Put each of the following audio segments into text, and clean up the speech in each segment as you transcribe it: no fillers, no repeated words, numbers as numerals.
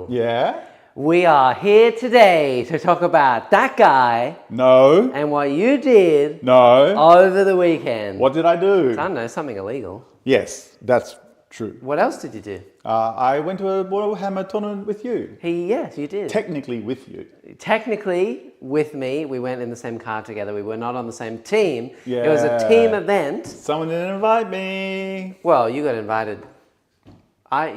Yeah? We are here today to talk about that guy No. and what you did No. over the weekend. What did I do? I don't know, something illegal. Yes, that's true. What else did you do? I went to a Warhammer tournament with you. Yes, you did. Technically with you. Technically, with me, we went in the same car together. We were not on the same team. Yeah. It was a team event. Someone didn't invite me. Well, you got invited.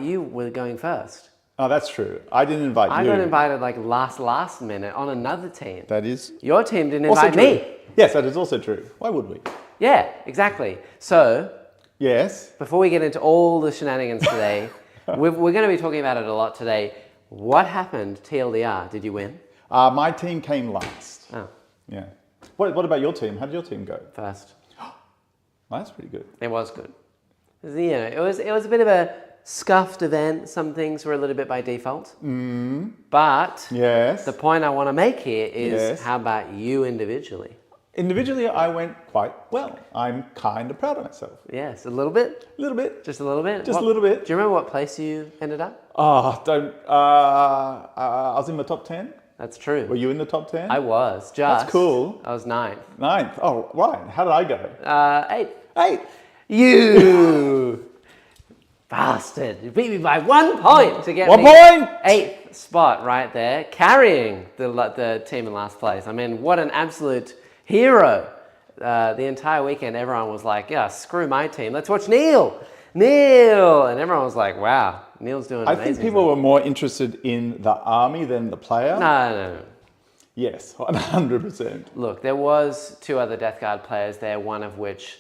You were going first. Oh, that's true. I didn't invite you. I got invited like last minute on another team. That is Your team didn't also invite true. me. Yes, that is also true. Why would we? Yeah, exactly. So, Yes. before we get into all the shenanigans today, we're going to be talking about it a lot today. What happened, TLDR? Did you win? My team came last. Oh, Yeah. What about your team? How did your team go? first. Well, that's pretty good. It was good. It was a bit of a scuffed event. Some things were a little bit by default. But Yes. the point I want to make here is, Yes. how about you individually? Individually, I went quite well. I'm kind of proud of myself. Yes, a little bit? A little bit. Just a little bit? Just a little bit. Do you remember what place you ended up? Oh, don't. I was in the top 10. That's true. Were you in the top 10? I was, just. That's cool. I was 9th. 9th. Oh, right. How did I go? 8th. 8th. You bastard. You beat me by 1 point to get 1 me point! 8th spot right there, carrying the team in last place. I mean, what an absolute hero. The entire weekend, everyone was like, yeah, screw my team. Let's watch Neil. Neil. And everyone was like, wow, Neil's doing I amazing. think people were more interested in the army than the player. No. Yes, 100%. Look, there was 2 other Death Guard players there, one of which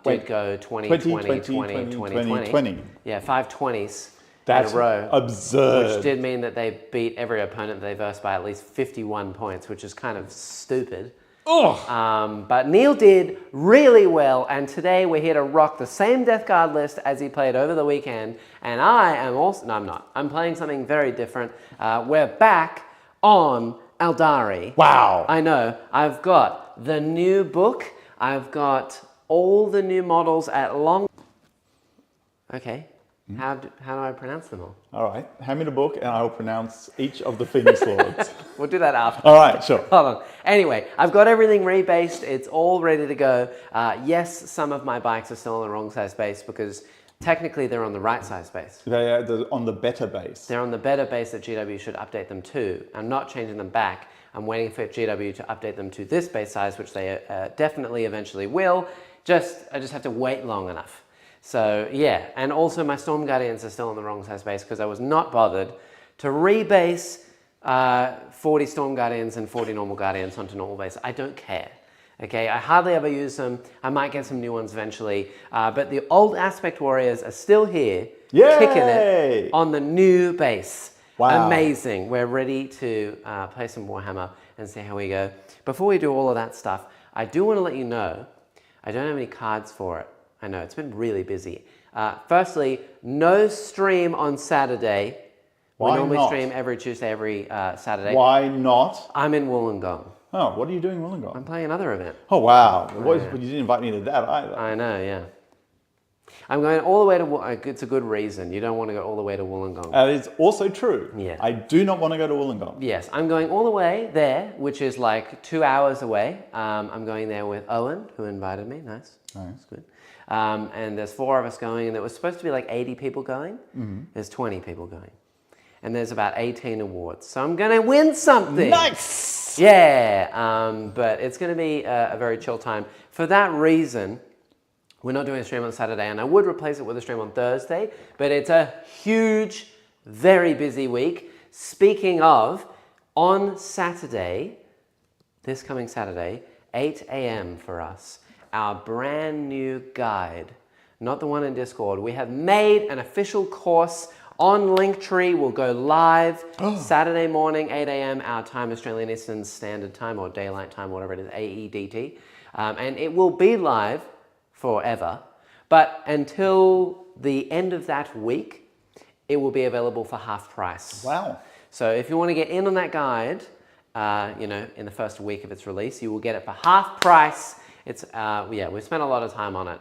did go 20, 20. Yeah, 5 20s That's in a row. absurd. Which did mean that they beat every opponent they versed by at least 51 points, which is kind of stupid. Oh. But Neil did really well, and today we're here to rock the same Death Guard list as he played over the weekend. And I am also... No, I'm not. I'm playing something very different. We're back on Aeldari. Wow. I know. I've got the new book. I've got all the new models at long... Okay. How do I pronounce them all? All right. Hand me the book and I will pronounce each of the Phoenix Lords. We'll do that after. All right, sure. Hold on. Anyway, I've got everything rebased. It's all ready to go. Yes, some of my bikes are still on the wrong size base because technically they're on the right size base. They're on the better base. They're on the better base that GW should update them to. I'm not changing them back. I'm waiting for GW to update them to this base size, which they definitely eventually will. I just have to wait long enough. So yeah, and also my Storm Guardians are still on the wrong size base because I was not bothered to rebase 40 Storm Guardians and 40 normal Guardians onto normal base. I don't care. Okay, I hardly ever use them. I might get some new ones eventually, but the old Aspect Warriors are still here, Yay! kicking it on the new base. Wow. Amazing. We're ready to play some Warhammer and see how we go. Before we do all of that stuff, I do want to let you know I don't have any cards for it. I know, it's been really busy. Firstly, no stream on Saturday. Why we normally not? stream every Tuesday, every Saturday. Why not? I'm in Wollongong. Oh, what are you doing in Wollongong? I'm playing another event. Oh, wow. Yeah. You didn't invite me to that either. I know, yeah. I'm going all the way to... It's a good reason. You don't want to go all the way to Wollongong. It's also true. Yeah. I do not want to go to Wollongong. Yes, I'm going all the way there, which is like 2 hours away. I'm going there with Owen, who invited me. Nice. That's good. And there's 4 of us going, and there was supposed to be like 80 people going. There's 20 people going. And there's about 18 awards. So I'm going to win something. Nice! Yeah, but it's going to be a very chill time. For that reason, we're not doing a stream on Saturday, and I would replace it with a stream on Thursday, but it's a huge, very busy week. Speaking of, on Saturday, this coming Saturday, 8 a.m. for us, our brand new guide, not the one in Discord. We have made an official course on Linktree. Will go live Saturday morning, 8 a.m. our time, Australian Eastern Standard Time, or Daylight Time, whatever it is, AEDT. And it will be live forever, but until the end of that week, it will be available for half price. Wow. So if you want to get in on that guide, in the first week of its release, you will get it for half price. It's, we spent a lot of time on it.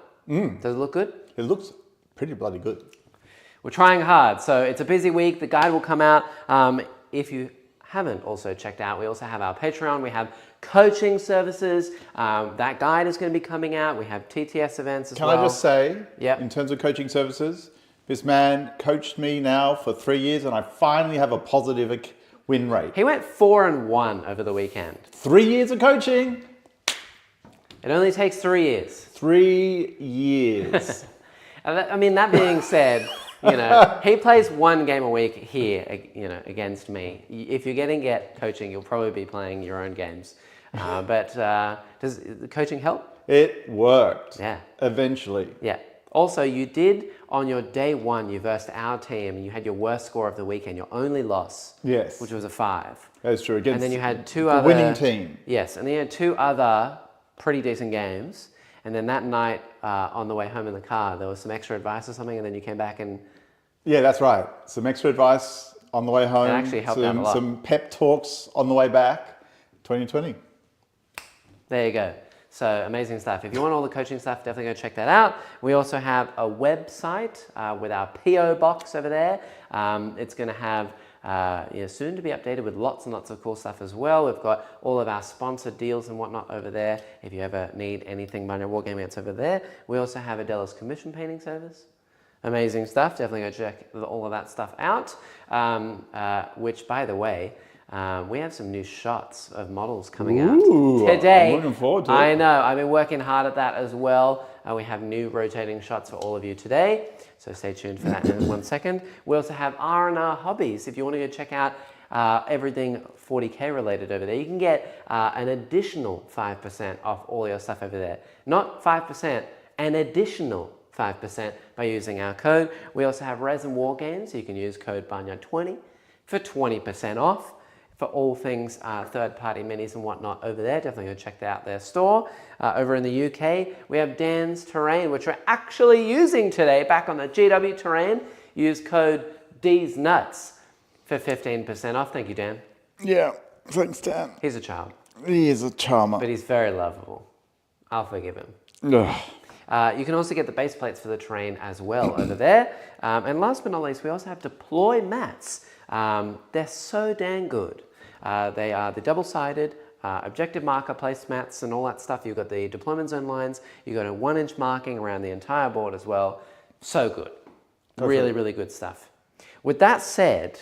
Does it look good? It looks pretty bloody good. We're trying hard. So it's a busy week. The guide will come out. If you haven't also checked out, we also have our Patreon. We have coaching services. That guide is going to be coming out. We have TTS events as well. Can I just say, Yep. in terms of coaching services, this man coached me now for 3 years and I finally have a positive win rate. He went 4-1 over the weekend. 3 years of coaching. It only takes 3 years. 3 years. I mean, that being said, he plays one game a week here, against me. If you're going to get coaching, you'll probably be playing your own games. But does the coaching help? It worked. Yeah. Eventually. Yeah. Also, you did, on your day one, you versed our team, and you had your worst score of the weekend, your only loss. Yes. Which was a 5. That's true. Against And then you had two the other... winning team. Yes, and then you had 2 other pretty decent games. And then that night, on the way home in the car, there was some extra advice or something, and then you came back and... Yeah, that's right. Some extra advice on the way home. It actually helped out a lot. Some pep talks on the way back. 2020. There you go. So amazing stuff. If you want all the coaching stuff, definitely go check that out. We also have a website with our PO box over there. It's going to have soon to be updated with lots and lots of cool stuff as well. We've got all of our sponsored deals and whatnot over there. If you ever need anything Binary Wargaming, it's over there. We also have a Dallas commission painting service. Amazing stuff. Definitely go check all of that stuff out. Which, by the way, we have some new shots of models coming out today. I'm looking forward to it. I know. I've been working hard at that as well. We have new rotating shots for all of you today. So stay tuned for that in 1 second. We also have R&R Hobbies. If you want to go check out everything 40K related over there, you can get an additional 5% off all your stuff over there. Not 5%, an additional 5% by using our code. We also have Resin War Games. So you can use code Barnyard20 for 20% off. For all things third-party minis and whatnot over there. Definitely go check out their store. Over in the UK, we have Dan's Terrain, which we're actually using today back on the GW Terrain. Use code DSNUTS for 15% off. Thank you, Dan. Yeah, thanks, Dan. He's a child. He is a charmer. But he's very lovable. I'll forgive him. You can also get the base plates for the terrain as well over there. And last but not least, we also have Deploy mats. They're so dang good. They are the double-sided objective marker placemats and all that stuff. You've got the deployment zone lines. You've got a 1-inch marking around the entire board as well. So good. Really, really good stuff. With that said,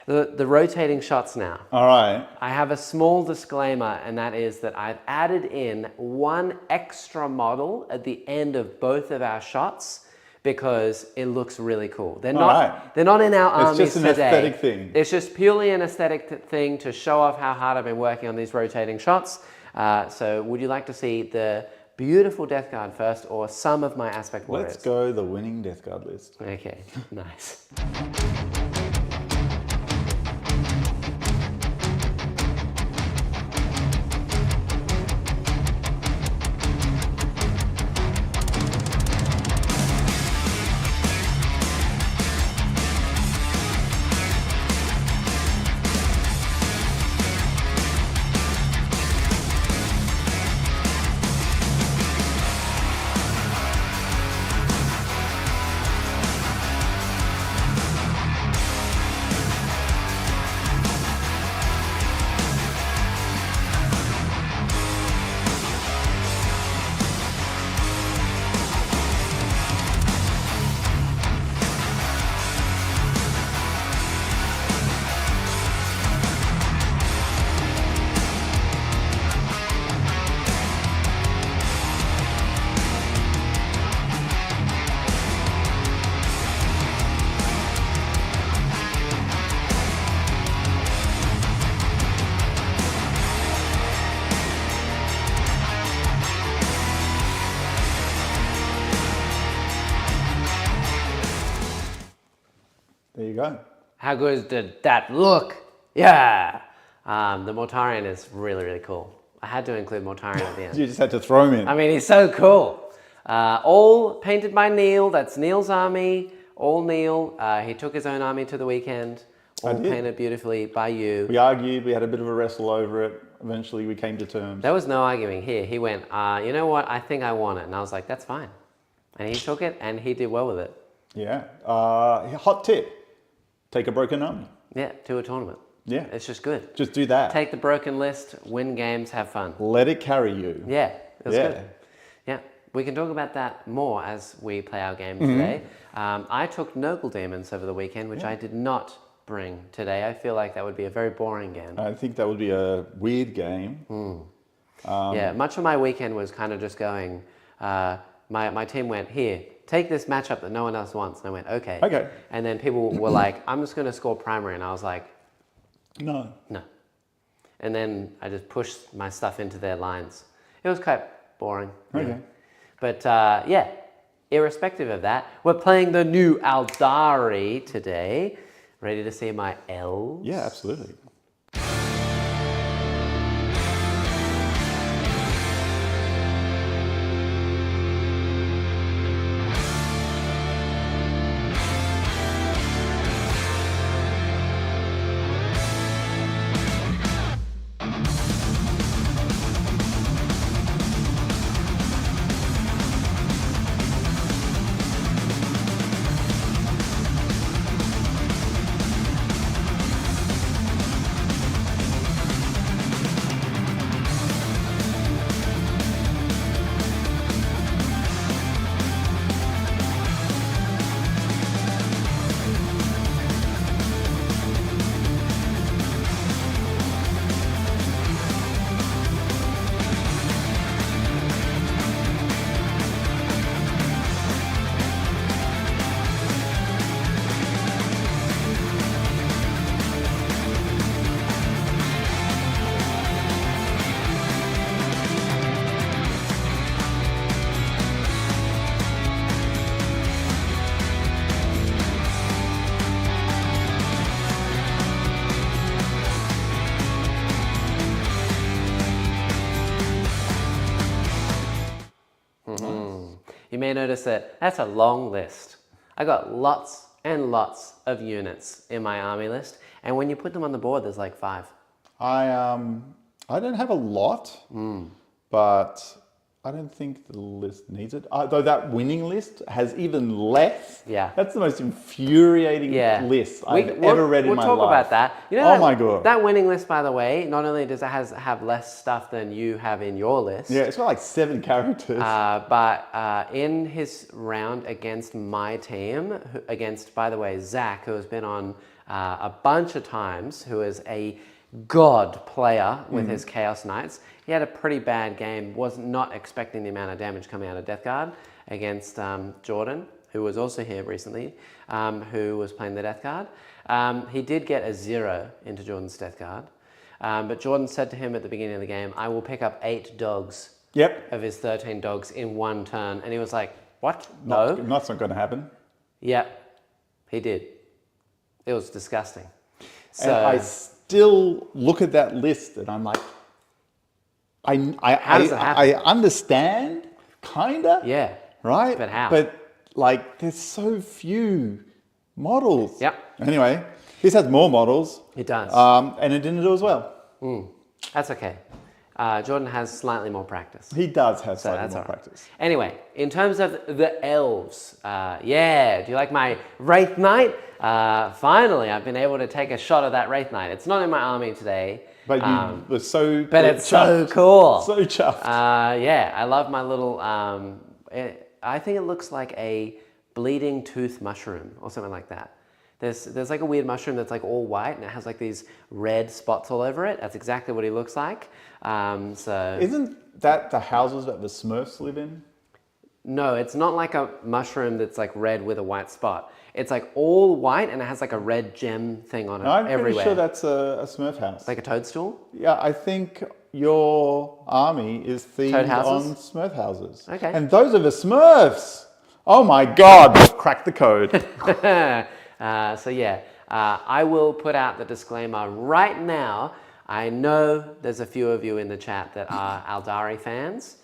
the rotating shots now. All right. I have a small disclaimer, and that is that I've added in 1 extra model at the end of both of our shots, because it looks really cool. They're not in our armies today. It's just an aesthetic thing. It's just purely an aesthetic thing to show off how hard I've been working on these rotating shots. So would you like to see the beautiful Death Guard first, or some of my aspect warriors? Let's go the winning Death Guard list. Okay, nice. There you go. How good did that look? Yeah! The Mortarion is really, really cool. I had to include Mortarion at the end. You just had to throw him in. I mean, he's so cool. All painted by Neil. That's Neil's army. All Neil. He took his own army to the weekend. All painted beautifully by you. We argued. We had a bit of a wrestle over it. Eventually, we came to terms. There was no arguing here. He went, you know what? I think I want it. And I was like, that's fine. And he took it, and he did well with it. Yeah. Hot tip: take a broken army. Yeah, to a tournament. Yeah. It's just good. Just do that. Take the broken list, win games, have fun. Let it carry you. Yeah, it's Yeah. good. Yeah, we can talk about that more as we play our game today. I took Noble Demons over the weekend, which I did not bring today. I feel like that would be a very boring game. I think that would be a weird game. Yeah, much of my weekend was kind of just going, my team went, here, take this matchup that no one else wants. And I went, okay. Okay. And then people were like, I'm just going to score primary. And I was like, No. no. And then I just pushed my stuff into their lines. It was quite boring. Okay. Yeah. But yeah, irrespective of that, we're playing the new Aeldari today. Ready to see my elves? Yeah, absolutely. You may notice that that's a long list. I got lots and lots of units in my army list, and when you put them on the board, there's like 5. I don't have a lot, but I don't think the list needs it. Though that winning list has even less. Yeah. That's the most infuriating list I've ever read in my life. We'll talk about that. You know, oh my God. That winning list, by the way, not only does it have less stuff than you have in your list. Yeah, it's got like 7 characters. But in his round against my team, against, by the way, Zach, who has been on a bunch of times, who is a god player with his Chaos Knights. He had a pretty bad game, was not expecting the amount of damage coming out of Death Guard against Jordan, who was also here recently, who was playing the Death Guard. He did get a 0 into Jordan's Death Guard, but Jordan said to him at the beginning of the game, I will pick up 8 dogs of his 13 dogs in one turn. And he was like, what? No. That's not going to happen. Yeah, he did. It was disgusting. So, and I still look at that list and I'm like, I understand, kinda. yeah. Right? But how? But like, there's so few models. Yep. Anyway, this has more models. It does. And it didn't do as well. That's okay. Jordan has slightly more practice. He does have So slightly that's more all right. practice. Anyway, in terms of the elves, yeah, do you like my Wraith Knight? Finally, I've been able to take a shot of that Wraith Knight. It's not in my army today. But you were so But it's so cool. So chuffed. Yeah, I love my little, I think it looks like a bleeding tooth mushroom or something like that. There's like a weird mushroom that's like all white and it has like these red spots all over it. That's exactly what he looks like. So Isn't that the houses that the Smurfs live in? no, it's not like a mushroom that's like red with a white spot. It's like all white and it has like a red gem thing on it I'm everywhere. pretty sure that's a Smurf house. Like a toadstool? Yeah, I think your army is themed Toad houses? on Smurf houses. Okay. And those are the Smurfs. Oh my God, crack the code. So yeah, I will put out the disclaimer right now. I know there's a few of you in the chat that are Aeldari fans.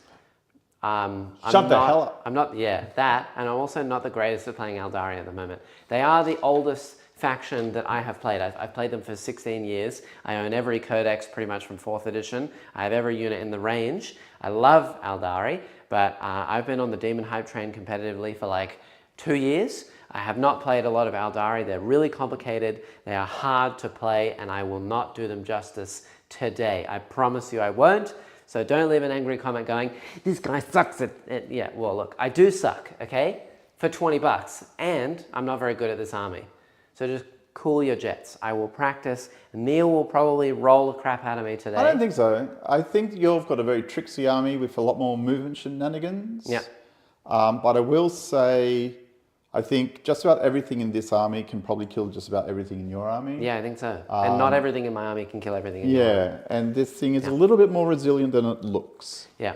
Shut the hell up. I'm not, yeah, that, and I'm also not the greatest at playing Aeldari at the moment. They are the oldest faction that I have played. I've played them for 16 years. I own every codex pretty much from 4th edition. I have every unit in the range. I love Aeldari, but I've been on the Demon Hype train competitively for like 2 years. I have not played a lot of Aeldari. They're really complicated. They are hard to play, and I will not do them justice today. I promise you I won't. So don't leave an angry comment going, this guy sucks at it. Yeah, well, look, I do suck, okay? For 20 bucks, and I'm not very good at this army. So just cool your jets. I will practice. Neil will probably roll the crap out of me today. I don't think so. I think you've got a very tricksy army with a lot more movement shenanigans. Yeah. But I will say, I think just about everything in this army can probably kill just about everything in your army. Yeah, I think so. And not everything in my army can kill everything in your army. Yeah, and this thing is a little bit more resilient than it looks. Yeah.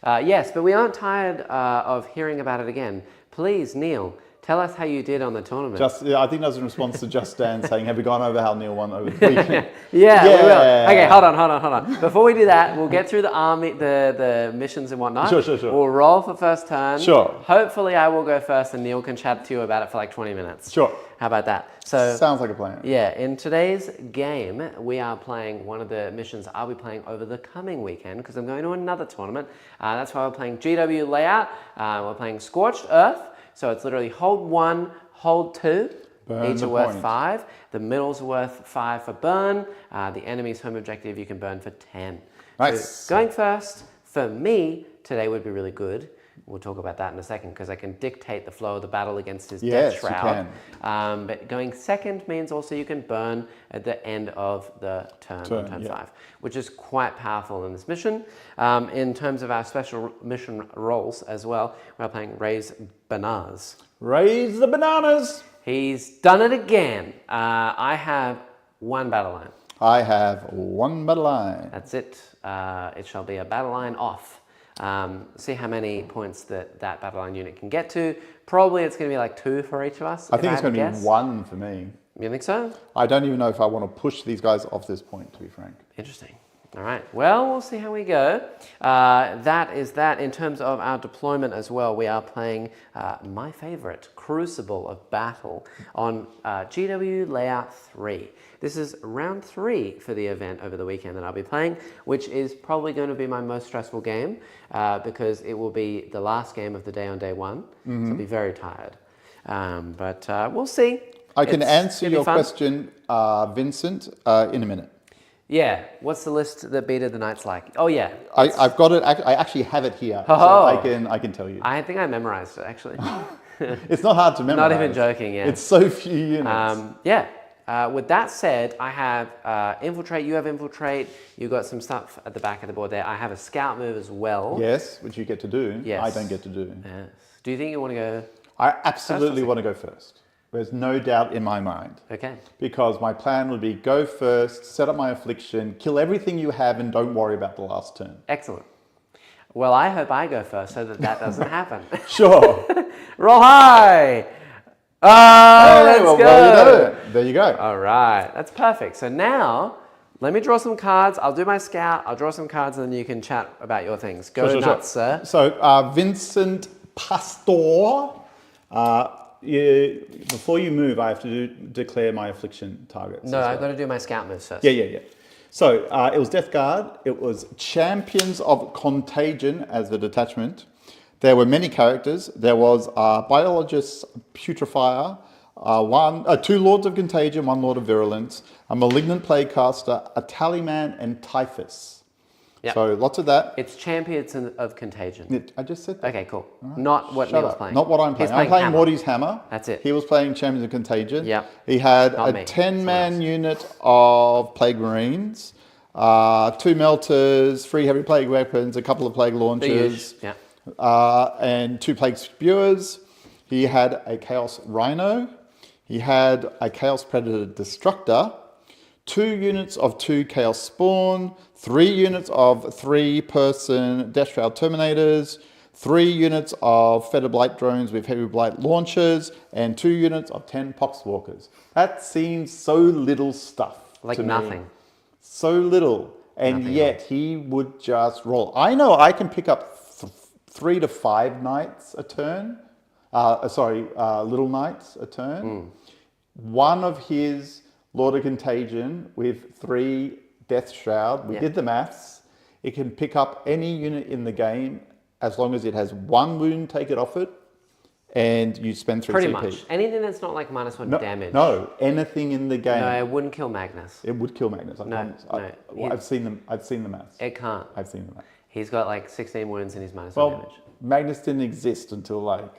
Yes, but we aren't tired of hearing about it again. Please, Neil, tell us how you did on the tournament. I think that was in response to Just Dan saying, have we gone over how Neil won over the weekend? Yeah, we will. Okay, hold on. Before we do that, we'll get through the army, the missions and whatnot. Sure. We'll roll for first turn. Sure. Hopefully I will go first and Neil can chat to you about it for like 20 minutes. Sure. How about that? So sounds like a plan. Yeah, in today's game, we are playing one of the missions I'll be playing over the coming weekend because I'm going to another tournament. That's why we're playing GW Layout. We're playing Scorched Earth. So it's literally hold 1, hold 2. Burn Each the are worth point. 5. The middle's worth 5 for burn. The enemy's home objective you can burn for 10. Nice. So going first, for me, today would be really good. We'll talk about that in a second because I can dictate the flow of the battle against his Death Shroud. You can. But going second means also you can burn at the end of the turn on turn 5, which is quite powerful in this mission. In terms of our special mission roles as well, we're playing Raise Bananas. Raise the bananas. He's done it again. I have 1 battle line. I have 1 battle line. That's it. It shall be a battle line off. See how many points that battle line unit can get to. Probably it's going to be like 2 for each of us. I think it's going to be 1 for me. You think so? I don't even know if I want to push these guys off this point, to be frank. Interesting. All right. Well, we'll see how we go. That is that. In terms of our deployment as well, we are playing my favorite, Crucible of Battle, on GW Layout 3. This is round 3 for the event over the weekend that I'll be playing, which is probably going to be my most stressful game because it will be the last game of the day on day 1. So I'll be very tired. But we'll see. I can answer your question, Vincent, in a minute. Yeah. What's the list that Beat of the Night's like? Oh, yeah. I've got it. I actually have it here. Oh. So I can tell you. I think I memerized it, actually. It's not hard to memorize. Not even joking, yeah. It's so few units. With that said, I have Infiltrate, you have Infiltrate, you've got some stuff at the back of the board there. I have a Scout move as well. Yes, which you get to do. Yes. I don't get to do. Yes. Do you think you want to go? I absolutely want to go first. There's no doubt in my mind. Okay. Because my plan would be go first, set up my affliction, kill everything you have, and don't worry about the last turn. Excellent. Well, I hope I go first so that doesn't happen. Sure. Roll high! Let's go! Well, there you go. All right, that's perfect. So now, let me draw some cards. I'll do my Scout, I'll draw some cards, and then you can chat about your things. Go nuts, sir. So, Vincent Pastor, before you move, I have to declare my affliction targets. No, I've got to do my Scout moves first. Yeah. So, it was Death Guard, it was Champions of Contagion as the detachment. There were many characters. There was Biologist Putrefier, 2 Lords of Contagion, 1 Lord of Virulence, a Malignant Plaguecaster, a Tallyman, and Typhus. Yep. So lots of that. It's Champions of Contagion. I just said that. Okay, cool. Right. Not what Neil's playing. Not what I'm playing. I'm playing Morty's Hammer. That's it. He was playing Champions of Contagion. Yeah. He had a 10-man unit of Plague Marines, 2 Melters, 3 Heavy Plague Weapons, a couple of Plague Launchers. Yeah. And 2 Plague Spewers. He had a Chaos Rhino. He had a Chaos Predator Destructor. 2 units of 2 Chaos Spawn. 3 units of 3-person Death Shroud Terminators. 3 units of Feather Blight Drones with Heavy Blight Launchers. And 2 units of 10 Poxwalkers. That seems so little stuff. Like to nothing. Me. So little. And nothing yet he would just roll. I know I can pick up 3 to 5 knights a turn. Little knights a turn. One of his Lord of Contagion with 3 Death Shroud. We did the maths. It can pick up any unit in the game as long as it has 1 wound taken off it and you spend 3 Pretty CP. much. Anything that's not like -1 damage. No, anything in the game. No, it wouldn't kill Magnus. It would kill Magnus. I promise. I've seen them. I've seen the maths. It can't. I've seen the maths. He's got like 16 wounds and he's -1 Well, damage. Magnus didn't exist until like.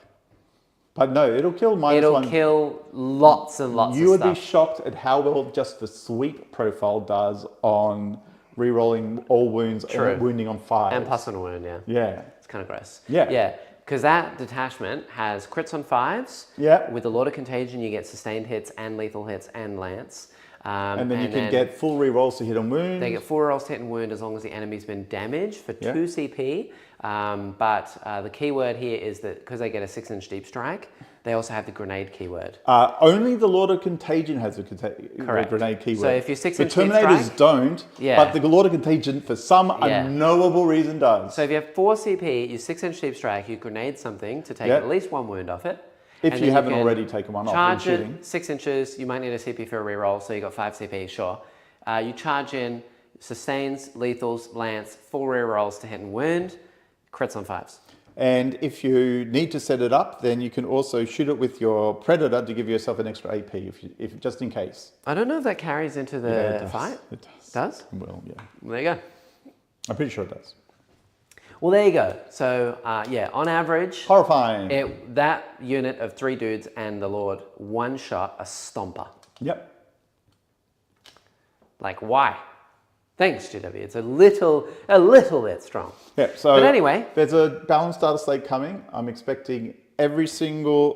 But no, it'll kill -1. It'll kill lots and lots You of would be stuff. shocked at how well just the sweep profile does on rerolling all wounds True. and wounding on 5. And plus on a wound, yeah. Yeah. It's kind of gross. Yeah. Yeah. Because that detachment has crits on 5s. Yeah. With the Lord of Contagion, you get sustained hits and lethal hits and lance. And then you can get full rerolls to hit and wound. They get 4 rolls to hit and wound as long as the enemy's been damaged for 2 CP. But the keyword here is that because they get a 6-inch deep strike, they also have the grenade keyword. Only the Lord of Contagion has a Correct. grenade keyword. So if you're 6-inch the deep Terminators strike, don't, yeah. but the Lord of Contagion, for some unknowable reason, does. So if you have 4 CP, you 6-inch deep strike, you grenade something to take at least 1 wound off it. If you haven't already taken one off in charge shooting. it 6 inches, you might need a CP for a reroll, so you got 5 CP, sure. You charge in sustains, lethals, lance, 4 rerolls to hit and wound, crits on 5s. And if you need to set it up, then you can also shoot it with your Predator to give yourself an extra AP, if just in case. I don't know if that carries into the fight. It does. Does? Well, yeah. Well, there you go. I'm pretty sure it does. Well, there you go. So, yeah, on average, Horrifying. that unit of 3 dudes and the Lord one-shot a stomper. Yep. Like, why? Thanks, GW. It's a little bit strong. Yeah, so but anyway, there's a balanced data slate coming. I'm expecting every single,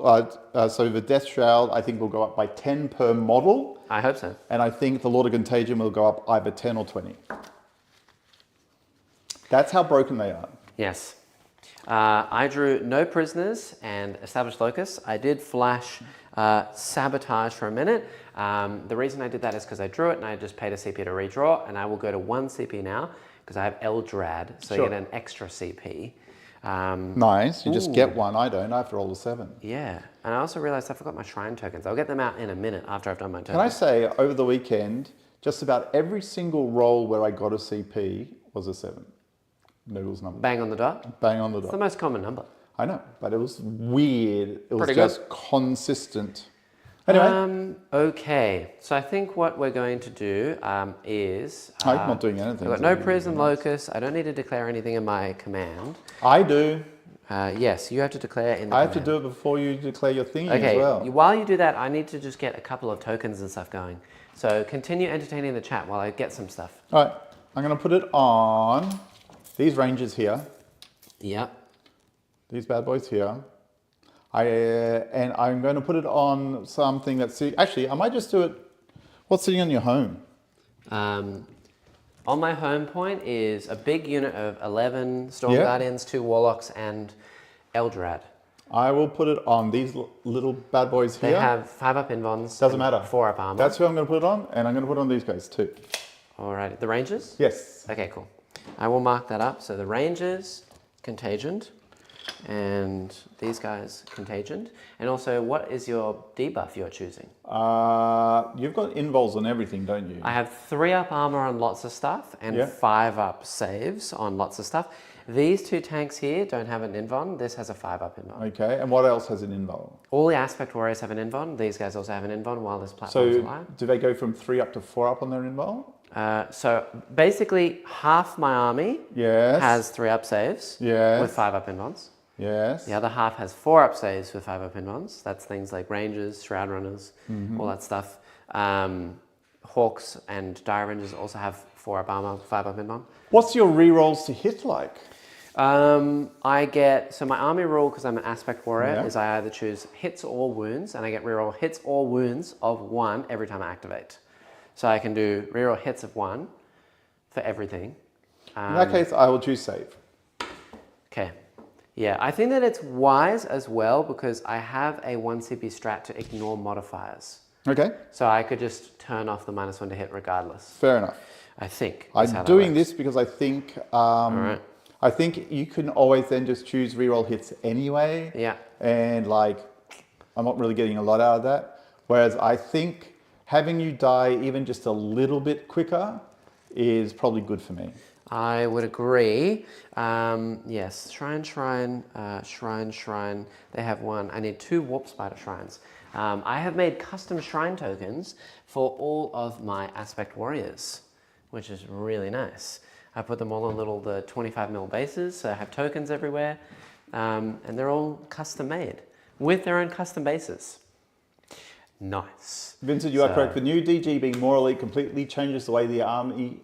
so the Death Shroud I think will go up by 10 per model. I hope so. And I think the Lord of Contagion will go up either 10 or 20. That's how broken they are. Yes. I drew no prisoners and established locus. I did flash sabotage for a minute. The reason I did that is because I drew it and I just paid a CP to redraw, and I will go to 1 CP now because I have Aeldari, so you get an extra CP. Nice. You just get one. I don't. I have to roll a 7. Yeah. And I also realized I forgot my shrine tokens. I'll get them out in a minute after I've done my tokens. Can I say, over the weekend, just about every single roll where I got a CP was a 7. Noodles number. Bang on the dot? Bang on the It's dot. the most common number. I know, but it was weird. It was Pretty just consistent. Anyway. Okay, so I think what we're going to do is... I'm not doing anything. I've got no prison locus. I don't need to declare anything in my command. I do. Yes, you have to declare in the I have command. to do it before you declare your thingy Okay, as well. while you do that, I need to just get a couple of tokens and stuff going. So continue entertaining the chat while I get some stuff. All right, I'm going to put it on these ranges here. Yep. These bad boys here. And I'm going to put it on something that's... Actually, I might just do it... What's sitting on your home? On my home point is a big unit of 11 Storm Guardians, 2 Warlocks, and Aeldari. I will put it on these little bad boys here. They have 5-up invons. Doesn't matter. 4-up armor. That's who I'm going to put it on, and I'm going to put it on these guys too. All right, the Rangers? Yes. Okay, cool. I will mark that up. So the Rangers, Contagioned, and these guys, Contagioned. And also, what is your debuff you're choosing? You've got invols on everything, don't you? I have 3-up armor on lots of stuff, and 5-up saves on lots of stuff. These 2 tanks here don't have an invon. This has a 5-up invon. Okay, and what else has an invol? All the Aspect Warriors have an invon. These guys also have an invon while this platform's alive. So do they go from 3 up to 4 up on their invol? So basically, half my army has 3-up saves with 5-up invons. Yes. The other half has 4-up saves with 5-up invons. That's things like Rangers, Shroud Runners, all that stuff. Hawks and Dire Rangers also have 4-up armor, 5-up invon. What's your rerolls to hit like? I get, so my army rule, because I'm an aspect warrior, is I either choose hits or wounds, and I get reroll hits or wounds of 1 every time I activate. So I can do reroll hits of 1 for everything. In that case, I will choose save. Okay. Yeah, I think that it's wise as well because I have a 1 CP strat to ignore modifiers. Okay. So I could just turn off the -1 to hit regardless. Fair enough. I think. I'm doing this because I think right. I think you can always then just choose reroll hits anyway. Yeah. And like, I'm not really getting a lot out of that. Whereas I think having you die even just a little bit quicker is probably good for me. I would agree. Yes, shrine. They have one. I need 2 warp spider shrines. I have made custom shrine tokens for all of my aspect warriors, which is really nice. I put them all on little 25mm bases, so I have tokens everywhere, and they're all custom made with their own custom bases. Nice. Vincent, you are correct. The new DG being more elite completely changes the way the army.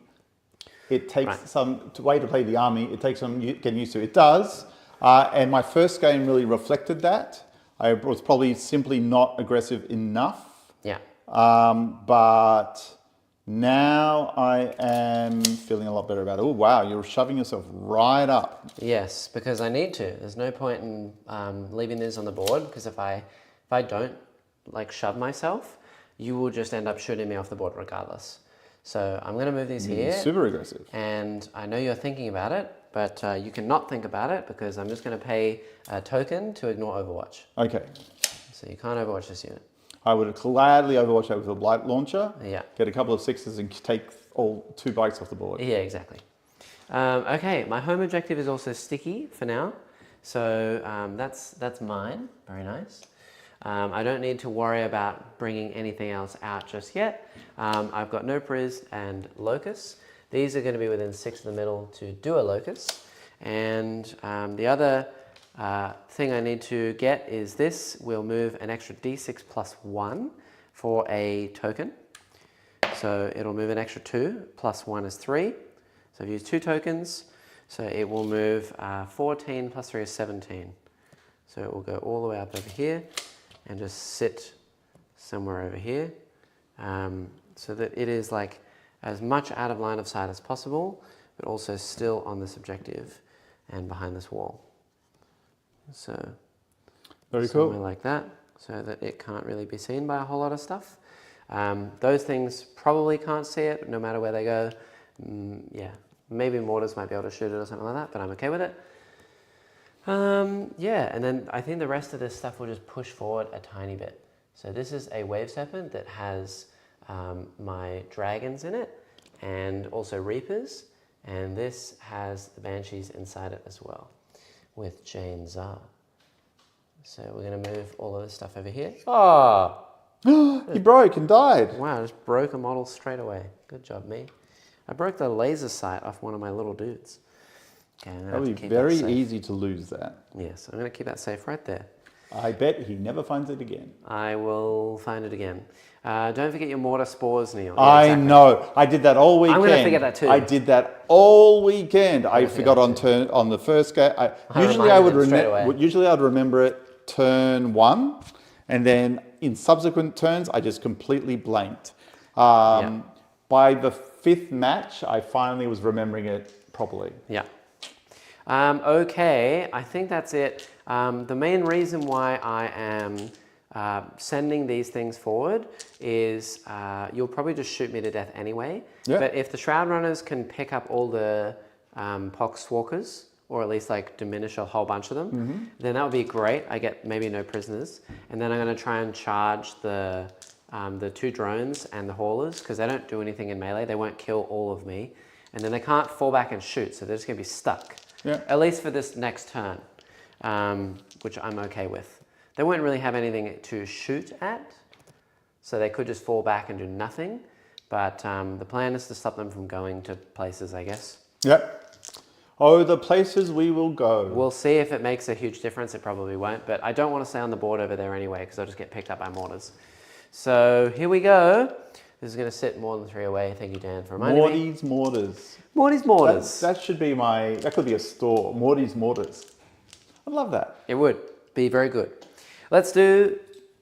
It takes some way to play the army. It takes some getting used to. It does, and my first game really reflected that. I was probably simply not aggressive enough. Yeah. But now I am feeling a lot better about it. Oh wow, you're shoving yourself right up. Yes, because I need to. There's no point in leaving these on the board, because if I don't like shove myself, you will just end up shooting me off the board regardless. So I'm going to move these here. Super aggressive. And I know you're thinking about it, but you cannot think about it, because I'm just going to pay a token to ignore Overwatch. Okay. So you can't Overwatch this unit. I would gladly Overwatch that with a light launcher. Yeah. Get a couple of 6s and take all 2 bikes off the board. Yeah, exactly. Okay, my home objective is also sticky for now. So that's mine. Very nice. I don't need to worry about bringing anything else out just yet. I've got no Priz and Locus. These are going to be within 6 in the middle to do a Locus. And the other thing I need to get is this. We'll move an extra D6 plus 1 for a token. So it'll move an extra 2, plus 1 is 3. So I've used 2 tokens. So it will move 14 plus 3 is 17. So it will go all the way up over here and just sit somewhere over here, so that it is like as much out of line of sight as possible, but also still on this objective and behind this wall. So very cool. Somewhere like that, so that it can't really be seen by a whole lot of stuff. Those things probably can't see it, no matter where they go. Yeah, maybe mortars might be able to shoot it or something like that, but I'm okay with it. Yeah, and then I think the rest of this stuff will just push forward a tiny bit. So this is a wave serpent that has my dragons in it, and also reapers, and this has the banshees inside it as well, with Jane Zar. So we're going to move all of this stuff over here. Oh! He broke and died. Wow, I just broke a model straight away. Good job, me. I broke the laser sight off one of my little dudes. Okay, that would be very easy to lose that. Yes, I'm going to keep that safe right there. I bet he never finds it again. I will find it again. Don't forget your mortar spores, Neil. Yeah, I know. I did that all weekend. I'm going to forget that too. I did that all weekend. I forgot on the first game. Usually I'd remember it turn 1, and then in subsequent turns I just completely blanked. By the 5th match, I finally was remembering it properly. Yeah. Okay, I think that's it. The main reason why I am sending these things forward is you'll probably just shoot me to death anyway. Yeah. But if the Shroud Runners can pick up all the Poxwalkers, or at least like diminish a whole bunch of them, then that would be great. I get maybe no prisoners. And then I'm going to try and charge the 2 drones and the haulers, because they don't do anything in melee. They won't kill all of me. And then they can't fall back and shoot, so they're just going to be stuck. Yeah. At least for this next turn, which I'm okay with. They won't really have anything to shoot at, so they could just fall back and do nothing. But the plan is to stop them from going to places, I guess. Yep. Oh, the places we will go. We'll see if it makes a huge difference. It probably won't, but I don't want to stay on the board over there anyway, because I'll just get picked up by mortars. So here we go. This is going to sit more than 3 away. Thank you, Dan, for reminding me. Morty's Mortars. Morty's Mortars. That should be that could be a store. Morty's Mortars. I love that. It would be very good. Let's do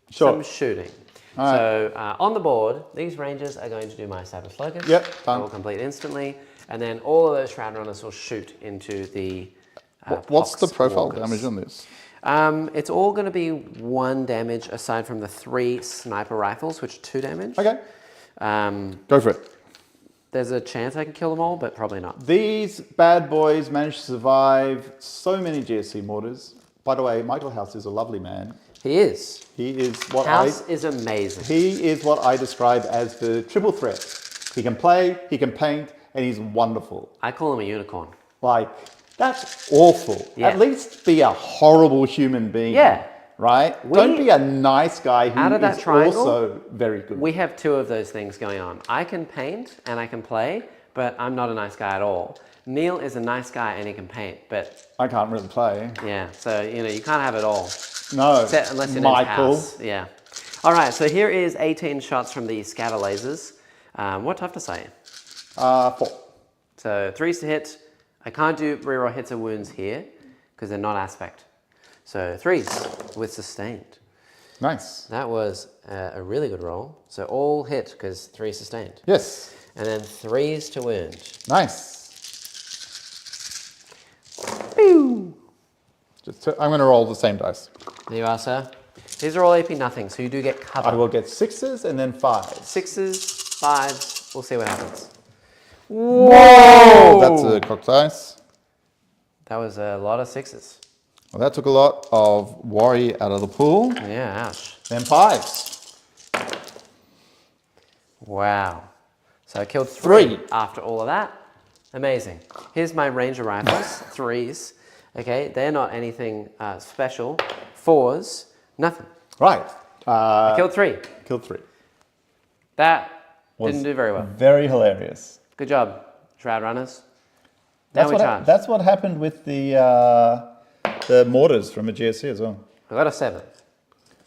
some shooting. All right. So on the board, these rangers are going to do my Savage Locust. Yep, done. They will complete instantly. And then all of those Shroud Runners will shoot into the what's the profile damage on this? It's all going to be 1 damage aside from the 3 sniper rifles, which are 2 damage. Okay. Go for it. There's a chance I can kill them all, but probably not. These bad boys managed to survive so many GSC mortars. By the way, Michael House is a lovely man. He is. He is what House is amazing. He is what I describe as the triple threat. He can play, he can paint, and he's wonderful. I call him a unicorn. Like, that's awful. Yeah. At least be a horrible human being. Yeah. Right? Don't be a nice guy who out of that is triangle, also very good. We have two of those things going on. I can paint and I can play, but I'm not a nice guy at all. Neil is a nice guy and he can paint, but I can't really play. yeah, so you can't have it all. No, Unless you're Michael. House. Yeah. All right, so here is 18 shots from the scatter lasers. What toughness are you? 4. So 3s to hit. I can't do reroll hits or wounds here because they're not aspect. So 3s with sustained. Nice. That was a really good roll. So all hit because 3 sustained. Yes. And then 3s to wound. Nice. Pew! I'm going to roll the same dice. There you are, sir. These are all AP nothing, so you do get cover. I will get 6s and then 5s. 6s, 5s, we'll see what happens. Whoa! That's a cocked dice. That was a lot of 6s. Well, that took a lot of worry out of the pool. Yeah, ouch. Then 5s. Wow. So I killed 3 after all of that. Amazing. Here's my Ranger rifles, 3s. Okay, they're not anything special. 4s, nothing. Right. I killed 3. Killed 3. That didn't do very well. Very hilarious. Good job, Shroud Runners. That's Now we charge. that's what happened with the mortars from a GSC as well. I got a 7.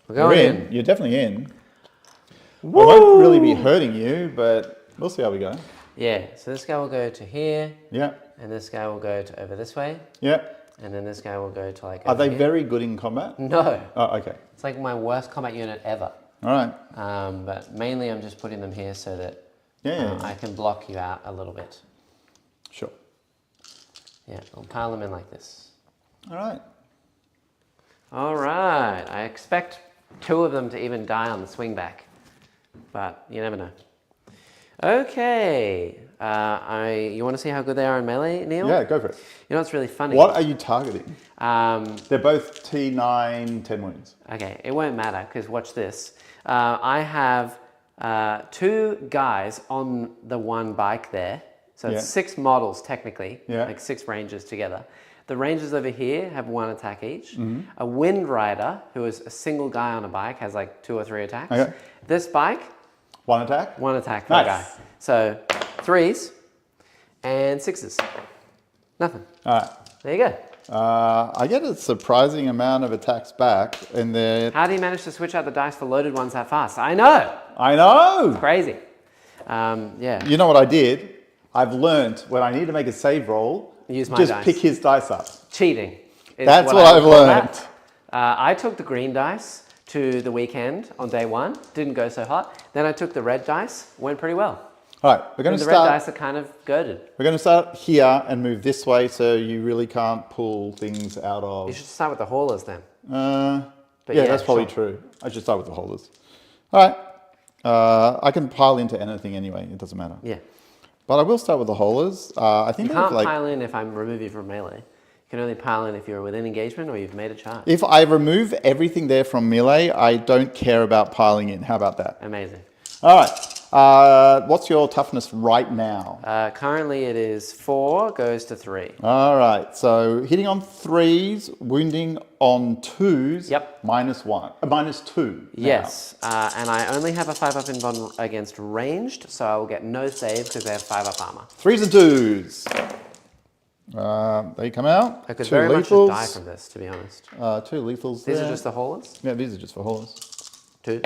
We're You're going in. You're definitely in. Woo! I won't really be hurting you, but we'll see how we go. Yeah, so this guy will go to here. Yeah. And this guy will go to over this way. Yeah. And then this guy will go to like Are over they here. very good in combat? No. Oh, okay. It's like my worst combat unit ever. All right. But mainly I'm just putting them here so that Yeah. I can block you out a little bit. Sure. Yeah, I'll pile them in like this. All right. All right. I expect 2 of them to even die on the swing back, but you never know. Okay. You want to see how good they are in melee, Neil? Yeah, go for it. You know what's really funny? What are you targeting? They're both T9, 10 wounds. Okay, it won't matter because watch this. I have 2 guys on the one bike there. So it's 6 models technically, like 6 rangers together. The rangers over here have 1 attack each. A wind rider, who is a single guy on a bike, has like 2 or 3 attacks. Okay. This bike, 1 attack? 1 attack per Nice. guy. So 3s and 6s. Nothing. All right. There you go. I get a surprising amount of attacks back, and they're... How do you manage to switch out the dice for loaded ones that fast? I know. I know! Crazy. Yeah. You know what I did? I've learned when I need to make a save roll, Use my just dice. pick his dice up. Cheating. Is That's what I I've would call learned. that. I took the green dice to the weekend on day 1. Didn't go so hot. Then I took the red dice. Went pretty well. All right, we're going And to the red start. dice are kind of goaded. We're going to start here and move this way, so you really can't pull things out You of. should start with the haulers then. Yeah, yeah, that's probably true. I should start with the holders. All right, I can pile into anything anyway. It doesn't matter. Yeah. But I will start with the holders. I think You they have, can't pile in if I remove you from melee. You can only pile in if you're within engagement or you've made a charge. If I remove everything there from melee, I don't care about piling in. How about that? Amazing. All right. What's your toughness right now? Currently it is 4, goes to 3. All right. So hitting on 3s, wounding on 2s. Yep. -1. -2. now. Yes, and I only have a 5-up in bond against ranged, so I will get no save because they have 5-up armor. 3s and 2s. They come out. I could 2 very much lethals. just die from this, to be honest. 2 lethals These there. are just the haulers? Yeah, these are just for haulers. 2.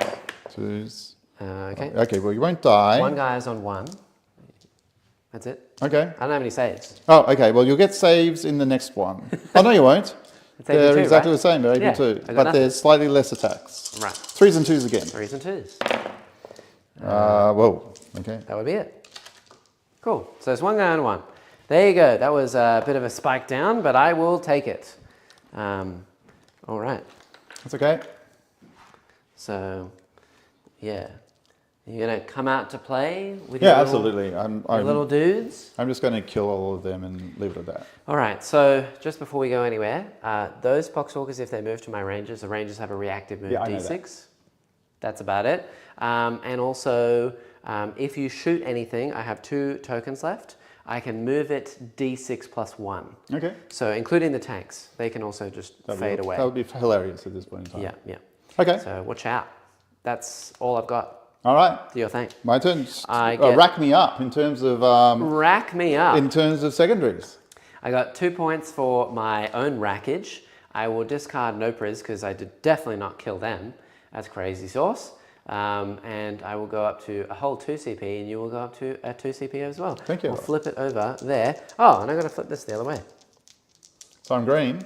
2s. Okay. Okay, well, you won't die. 1 guy is on 1. That's it. Okay. I don't have any saves. Oh, okay. Well, you'll get saves in the next one. Oh, no, you won't. It's They're AP2, exactly right? the same. They're Yeah, AP2. I got But nothing. there's slightly less attacks. Right. 3s and 2s again. 3s and 2s. Whoa. Okay. That would be it. Cool. So it's 1 guy on 1. There you go. That was a bit of a spike down, but I will take it. All right. That's okay. So, yeah. You're going to come out to play with your Yeah, little, absolutely. your little dudes? I'm just going to kill all of them and leave it at that. All right, so just before we go anywhere, those Poxwalkers, if they move to my Rangers, the Rangers have a reactive move Yeah, I know D6. That's about it. And also, if you shoot anything, I have 2 tokens left. I can move it d6 plus 1. Okay. So including the tanks, they can also just fade away. That would be hilarious at this point in time. Yeah, yeah. Okay. So watch out. That's all I've got. All right. Do your thing. My turn. I get- Rack me up in terms of Rack me up. in terms of secondaries. I got 2 points for my own rackage. I will discard no priz because I did definitely not kill them. That's crazy sauce. And I will go up to a whole 2 CP, and you will go up to a 2 CP as well. Thank you. We'll flip it over there. Oh, and I'm going to flip this the other way. So I'm green.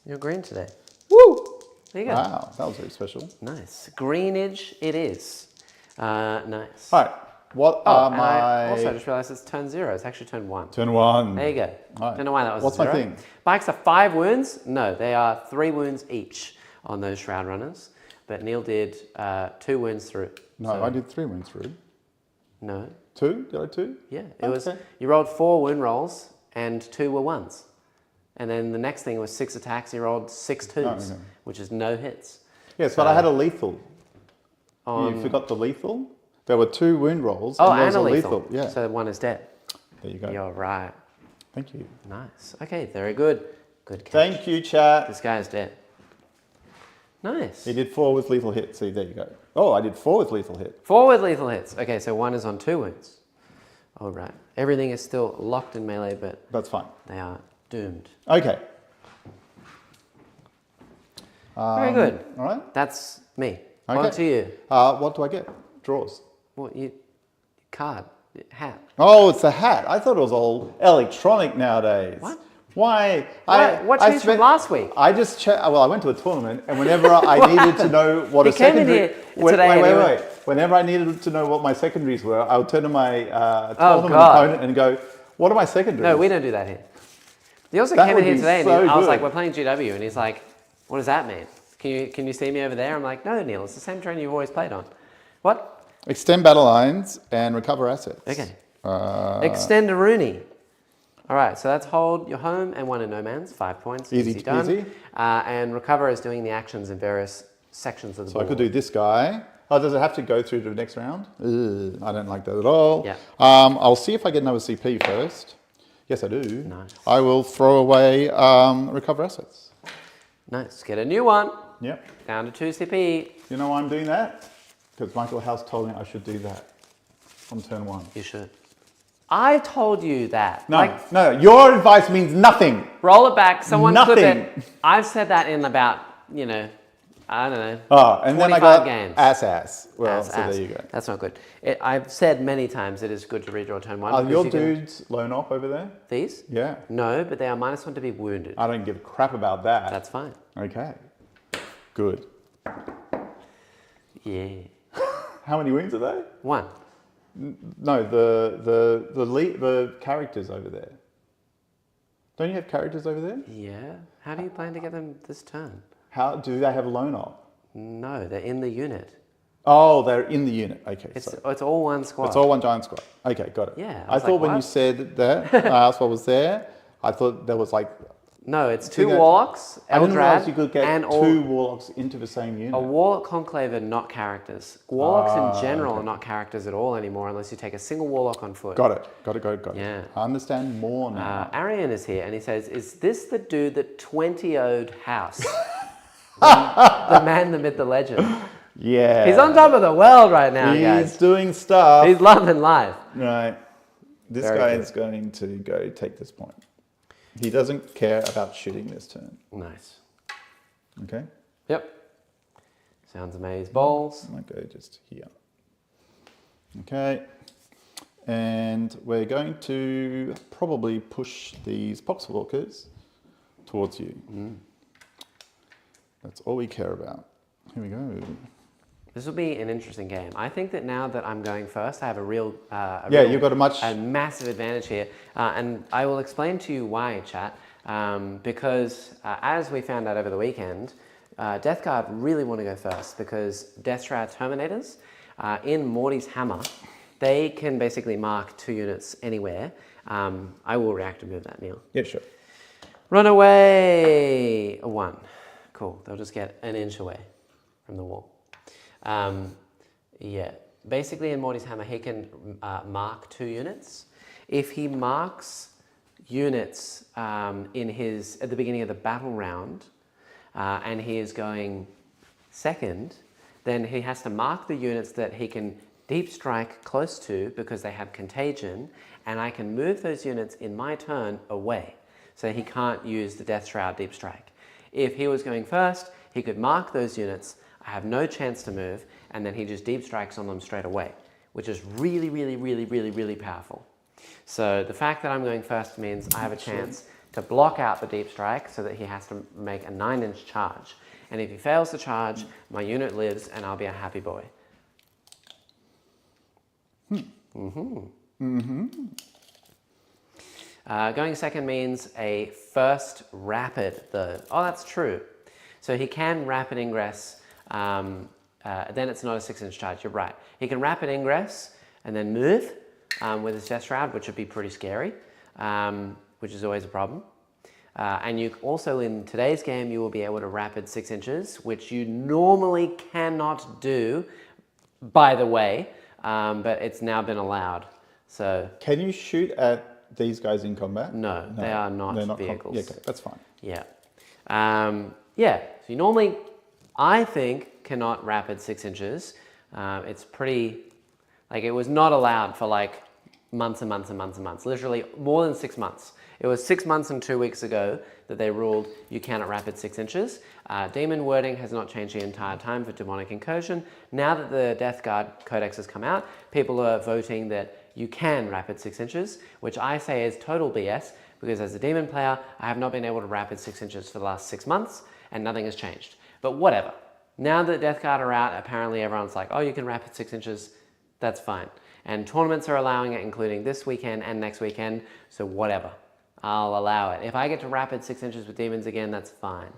You're green today. Woo! There you go. Wow, that was very special. Nice. Greenage it is. Nice. All right. What Oh, are and my... I also just realized it's turn 0. It's actually turn 1. Turn 1. There you go. Right. Don't know why that was What's a 0. my thing? Bikes are 5 wounds. No, they are 3 wounds each on those Shroud Runners. But Neil did 2 wounds through. No, So- I did 3 wounds through. No. 2? Did I 2? Yeah. It was. Okay. You rolled 4 wound rolls and 2 were 1s. And then the next thing was 6 attacks. You rolled 6 2s, okay. which is no hits. Yes, but I had a lethal. On- You forgot the lethal? There were 2 wound rolls. Oh, there was and a a lethal. Yeah. So 1 is dead. There you go. You're right. Thank you. Nice. Okay, very good. Good catch. Thank you, chat. This guy's dead. Nice. He did 4 with lethal hit. See, there you go. Oh, I did 4 with lethal hit. 4 with lethal hits. Okay, so 1 is on 2 wounds. All right. Everything is still locked in melee, but That's fine. they are doomed. Okay. Very good. All right. That's me. Okay. On to you. What do I get? Draws. What you card hat? Oh, it's a hat. I thought it was all electronic nowadays. What? Why? What changed from last week? I just checked. Well, I went to a tournament, and whenever I needed to know what He a came in secondary. here today and he Wait. Whenever I needed to know what my secondaries were, I would turn to my tournament God. opponent and go, "What are my secondaries?" No, we don't do that here. He also That came in would here be today, and so I was good. like, "We're playing GW," and he's like, "What does that mean? Can you see me over there?" I'm like, "No, Neil, it's the same train you've always played on." What? Extend battle lines and recover assets. Okay. Extend a Rooney. All right, so that's hold your home and 1 in no man's, 5 points. Easy done. peasy. And recover is doing the actions in various sections of the So board. I could do this guy. Oh, does it have to go through to the next round? I don't like that at all. Yeah. I'll see if I get another CP first. Yes, I do. Nice. I will throw away recover assets. Nice. Get a new one. Yep. Down to 2 CP. You know why I'm doing that? Because Michael House told me I should do that on turn 1. You should. I told you that. No, your advice means nothing. Roll it back. Someone clip Nothing. it. I've said that in about, I don't know. Oh, and then I 25 got games. ass. Well, Ass. there you go. That's not good. I've said many times it is good to redraw turn 1. Are because your you can- dudes lone op over there? These? Yeah. No, but they are -1 to be wounded. I don't give a crap about that. That's fine. Okay. Good. Yeah. How many wins are they? 1. No, the characters over there. Don't you have characters over there? Yeah. How do you plan to get them this turn? How do they have a lone op? No, they're in the unit. Oh, they're in the unit. Okay, It's so it's all one squad. it's all one giant squad. Okay, got it. Yeah, I I was thought like, when you what? said that, I asked what was there. I thought there was like. No, it's So 2 that- warlocks, I didn't realize Eldrad, you could get and 2 warlocks into the same unit. a warlock conclave are not characters. Warlocks in general okay. are not characters at all anymore unless you take a single warlock on foot. Got it. Yeah. I understand more now. Arian is here and he says, "Is this the dude that 20-0'd House?" the man, the myth, the legend. Yeah. He's on top of the world right now, He's guys. doing stuff. He's loving life. Right. This Very guy good. is going to go take this point. He doesn't care about shooting this turn. Nice. Okay. Yep. Sounds amazing. Balls. I might go just here. Okay. And we're going to probably push these poxwalkers towards you. That's all we care about. Here we go. This will be an interesting game. I think that now that I'm going first, I have You've got a massive advantage here. And I will explain to you why, chat. Because as we found out over the weekend, Death Guard really want to go first because Death Shroud Terminators in Morty's Hammer, they can basically mark 2 units anywhere. I will react and move that, Neil. Yeah, sure. Run away! A 1. Cool. They'll just get an inch away from the wall. Yeah. Basically, in Morty's Hammer, he can mark 2 units. If he marks units at the beginning of the battle round, and he is going second, then he has to mark the units that he can deep strike close to because they have contagion, and I can move those units in my turn away. So he can't use the Death Shroud deep strike. If he was going first, he could mark those units, I have no chance to move, and then he just deep strikes on them straight away, which is really, really, really, really, really powerful. So the fact that I'm going first means I have a chance to block out the deep strike so that he has to make a 9-inch charge. And if he fails to charge, my unit lives and I'll be a happy boy. Going second means a first rapid, though. Oh, that's true. So he can rapid ingress, then it's not a 6-inch charge, you're right. He can rapid ingress and then move with his Death Shroud, which would be pretty scary, which is always a problem. And you also, in today's game, you will be able to rapid 6 inches, which you normally cannot do, by the way, but it's now been allowed. So can you shoot at these guys in combat? No, they are not vehicles. Yeah, okay, that's fine. Yeah. Yeah, so you normally, I think, cannot rapid 6 inches. It's pretty, like, it was not allowed for like months and months and months and months, literally more than 6 months. It was 6 months and 2 weeks ago that they ruled you cannot rapid 6 inches. Demon wording has not changed the entire time for demonic incursion. Now that the Death Guard Codex has come out, people are voting that you can rapid 6 inches, which I say is total BS, because as a demon player, I have not been able to rapid 6 inches for the last 6 months, and nothing has changed. But whatever. Now that Death Guard are out, apparently everyone's like, oh, you can rapid 6 inches, that's fine. And tournaments are allowing it, including this weekend and next weekend, so whatever. I'll allow it. If I get to rapid 6 inches with demons again, that's fine.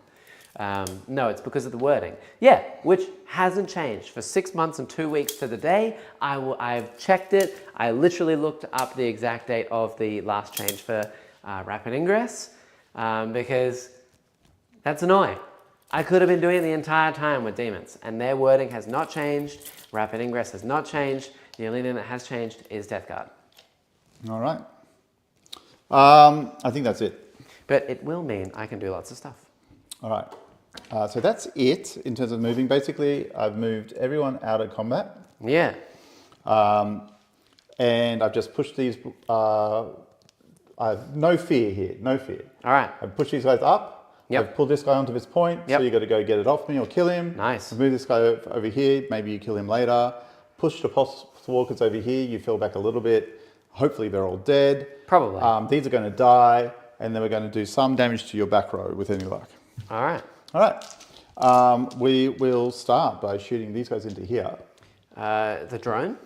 No, it's because of the wording. Yeah, which hasn't changed. For 6 months and 2 weeks to the day, I've checked it. I literally looked up the exact date of the last change for rapid ingress, because that's annoying. I could have been doing it the entire time with demons, and their wording has not changed. Rapid ingress has not changed. The only thing that has changed is Death Guard. All right. I think that's it. But it will mean I can do lots of stuff. All right. So that's it in terms of moving. Basically, I've moved everyone out of combat. Yeah. And I've just pushed these. I have no fear here. No fear. All right. I've pushed these guys up. Yep. I've pulled this guy onto this point. Yep. So you got to go get it off me or kill him. Nice. I've moved this guy over here. Maybe you kill him later. Push the walkers over here. You fell back a little bit. Hopefully they're all dead. Probably. These are going to die, and then we're going to do some damage to your back row with any luck. All right. All right. We will start by shooting these guys into here. The drone?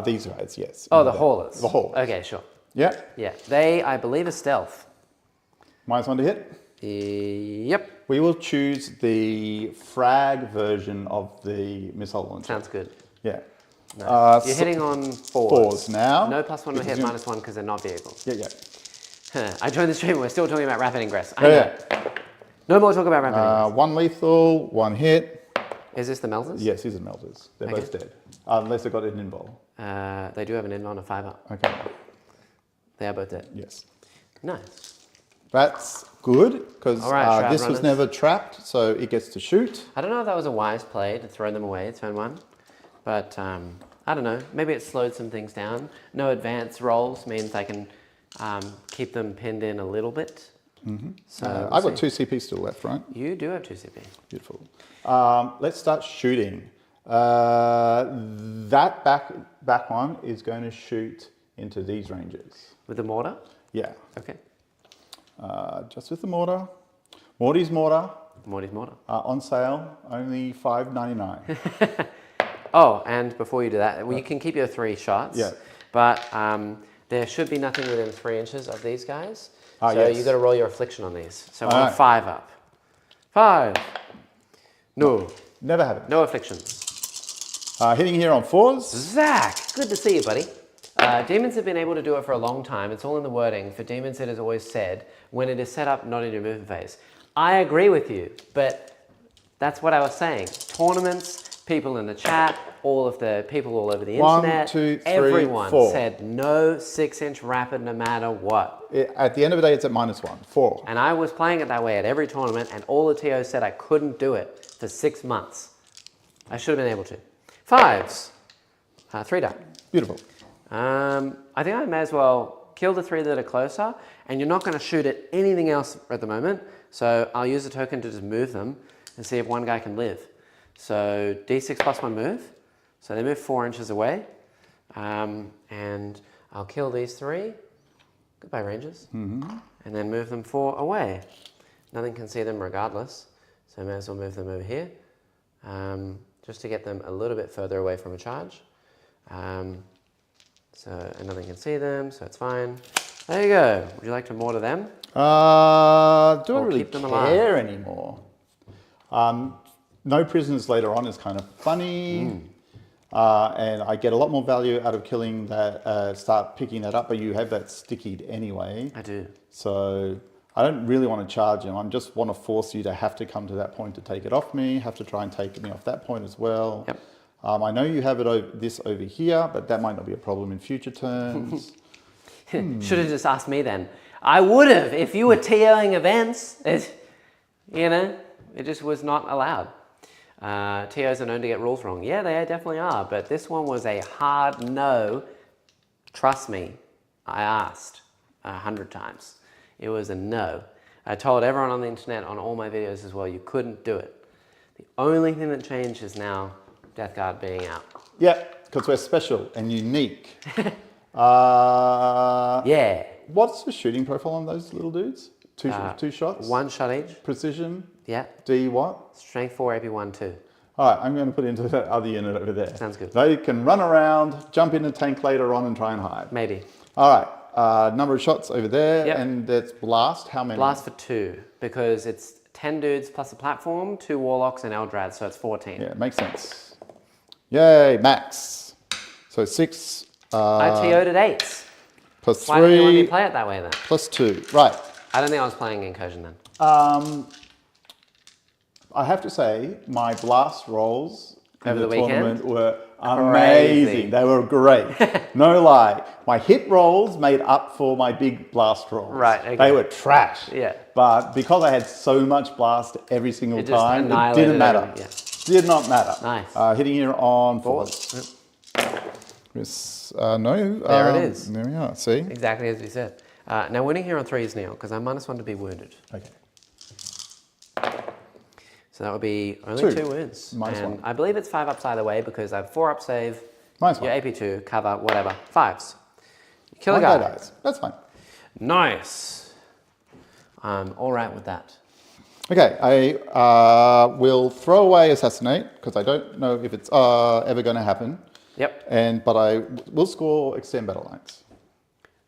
These guys, yes. Oh, the haulers. The haulers. Okay, sure. Yeah. Yeah. They, I believe, are stealth. -1 to hit. Yep. We will choose the frag version of the missile launcher. Sounds good. Yeah. Nice. You're hitting on fours. Now. No +1 will hit, -1 because they're not vehicles. Yeah. I joined the stream. We're still talking about rapid ingress. I know. Yeah. No more talk about rapid ingress. 1 lethal, 1 hit. Is this the melters? Yes, these are melters. They're both dead. Unless they've got an invul. They do have an in on a 5-up. Okay. They are both dead. Yes. Nice. That's good, because right, this was never trapped, so it gets to shoot. I don't know if that was a wise play to throw them away turn 1, but I don't know. Maybe it slowed some things down. No advance rolls means I can keep them pinned in a little bit. Mm-hmm. So I've got 2 CP still left, right? You do have 2 CP. Beautiful. Let's start shooting. That back one is going to shoot into these ranges. With the mortar? Yeah. Okay. Just with the mortar. Morty's mortar. Morty's mortar. On sale, only $5.99. Oh, and before you do that, well, you can keep your 3 shots. Yeah. But there should be nothing within 3 inches of these guys. So yes. you've got to roll your affliction on these. So on right. a 5-up. 5. No. Never have it. No afflictions. Hitting here on 4s. Zach, good to see you, buddy. Demons have been able to do it for a long time. It's all in the wording. For demons, it is always said, when it is set up, not in your movement phase. I agree with you, but that's what I was saying. Tournaments, people in the chat, all of the people all over the 1, internet, 2, 3, everyone 4. said no 6-inch rapid no matter what. At the end of the day, it's at -1, 4. And I was playing it that way at every tournament, and all the TOs said I couldn't do it for 6 months. I should have been able to. 5s. 3 die. Beautiful. I think I may as well kill the 3 that are closer, and you're not going to shoot at anything else at the moment, so I'll use a token to just move them and see if one guy can live. So D6 plus 1 move, so they move 4 inches away, and I'll kill these 3, goodbye Rangers, and then move them 4 away. Nothing can see them regardless, so I may as well move them over here, just to get them a little bit further away from a charge. And nothing can see them, so it's fine. There you go. Would you like to mortar them? Do I really keep them care anymore? No prisoners later on is kind of funny. And I get a lot more value out of killing that, start picking that up, but you have that stickied anyway. I do. So I don't really want to charge him. I just want to force you to have to come to that point to take it off me, have to try and take me off that point as well. Yep. I know you have this over here, but that might not be a problem in future turns. Should have just asked me then. I would have, if you were TOing events, it just was not allowed. TOs are known to get rules wrong. Yeah, they definitely are, but this one was a hard no. Trust me, I asked 100 times. It was a no. I told everyone on the internet, on all my videos as well, you couldn't do it. The only thing that changed is now Death Guard being out. Yeah, because we're special and unique. Yeah. What's the shooting profile on those little dudes? Two shots? 1 shot each. Precision? Yeah. D what? Strength 4, AP 1, 2. All right, I'm going to put into that other unit over there. Sounds good. They can run around, jump in a tank later on and try and hide. Maybe. All right, number of shots over there. Yep. And that's blast. How many? Blast for 2, because it's 10 dudes plus a platform, 2 warlocks and Eldari, so it's 14. Yeah, makes sense. Yay, max. So 6. I TO'd at 8. Plus Why didn't you let me 3. play it that way then? Plus 2. Right. I don't think I was playing Incursion then. I have to say, my blast rolls Over in the the weekend? tournament were amazing. Crazy. They were great. No lie. My hit rolls made up for my big blast rolls. Right, okay. They were trash. Yeah. But because I had so much blast every single It just time, it annihilated didn't matter. everything, Did not matter. Nice. Hitting here on 4. Yep. Yes, no. There it is. There we are. See? Exactly as you said. Now winning here on 3s, Neil, because I'm -1 to be wounded. Okay. So that would be only 2. 2 wounds. Minus and 1. I believe it's 5 ups either way because I have 4 up save, Minus your 1. AP2, cover, whatever. 5s. You kill a One guy. guy dies. That's fine. Nice. I'm all right with that. Okay, I will throw away Assassinate because I don't know if it's ever going to happen. Yep. But I will score Extend Battle Lines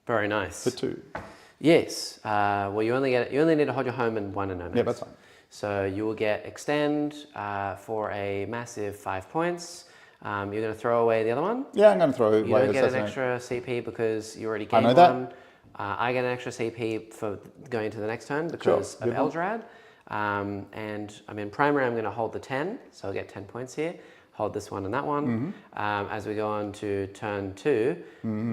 Very nice. for 2. Yes. Well, you only need to hold your home and 1 and no notes. Yeah, that's fine. So you will get Extend for a massive 5 points. You're going to throw away the other one. Yeah, I'm going to throw away You don't get an Assassinate. extra CP because you already gained know that. one. I get an extra CP for going to the next turn because of good one. Eldari. And I'm in primary, I'm going to hold the 10, so I'll get 10 points here. Hold this one and that one. Mm-hmm. As we go on to turn 2,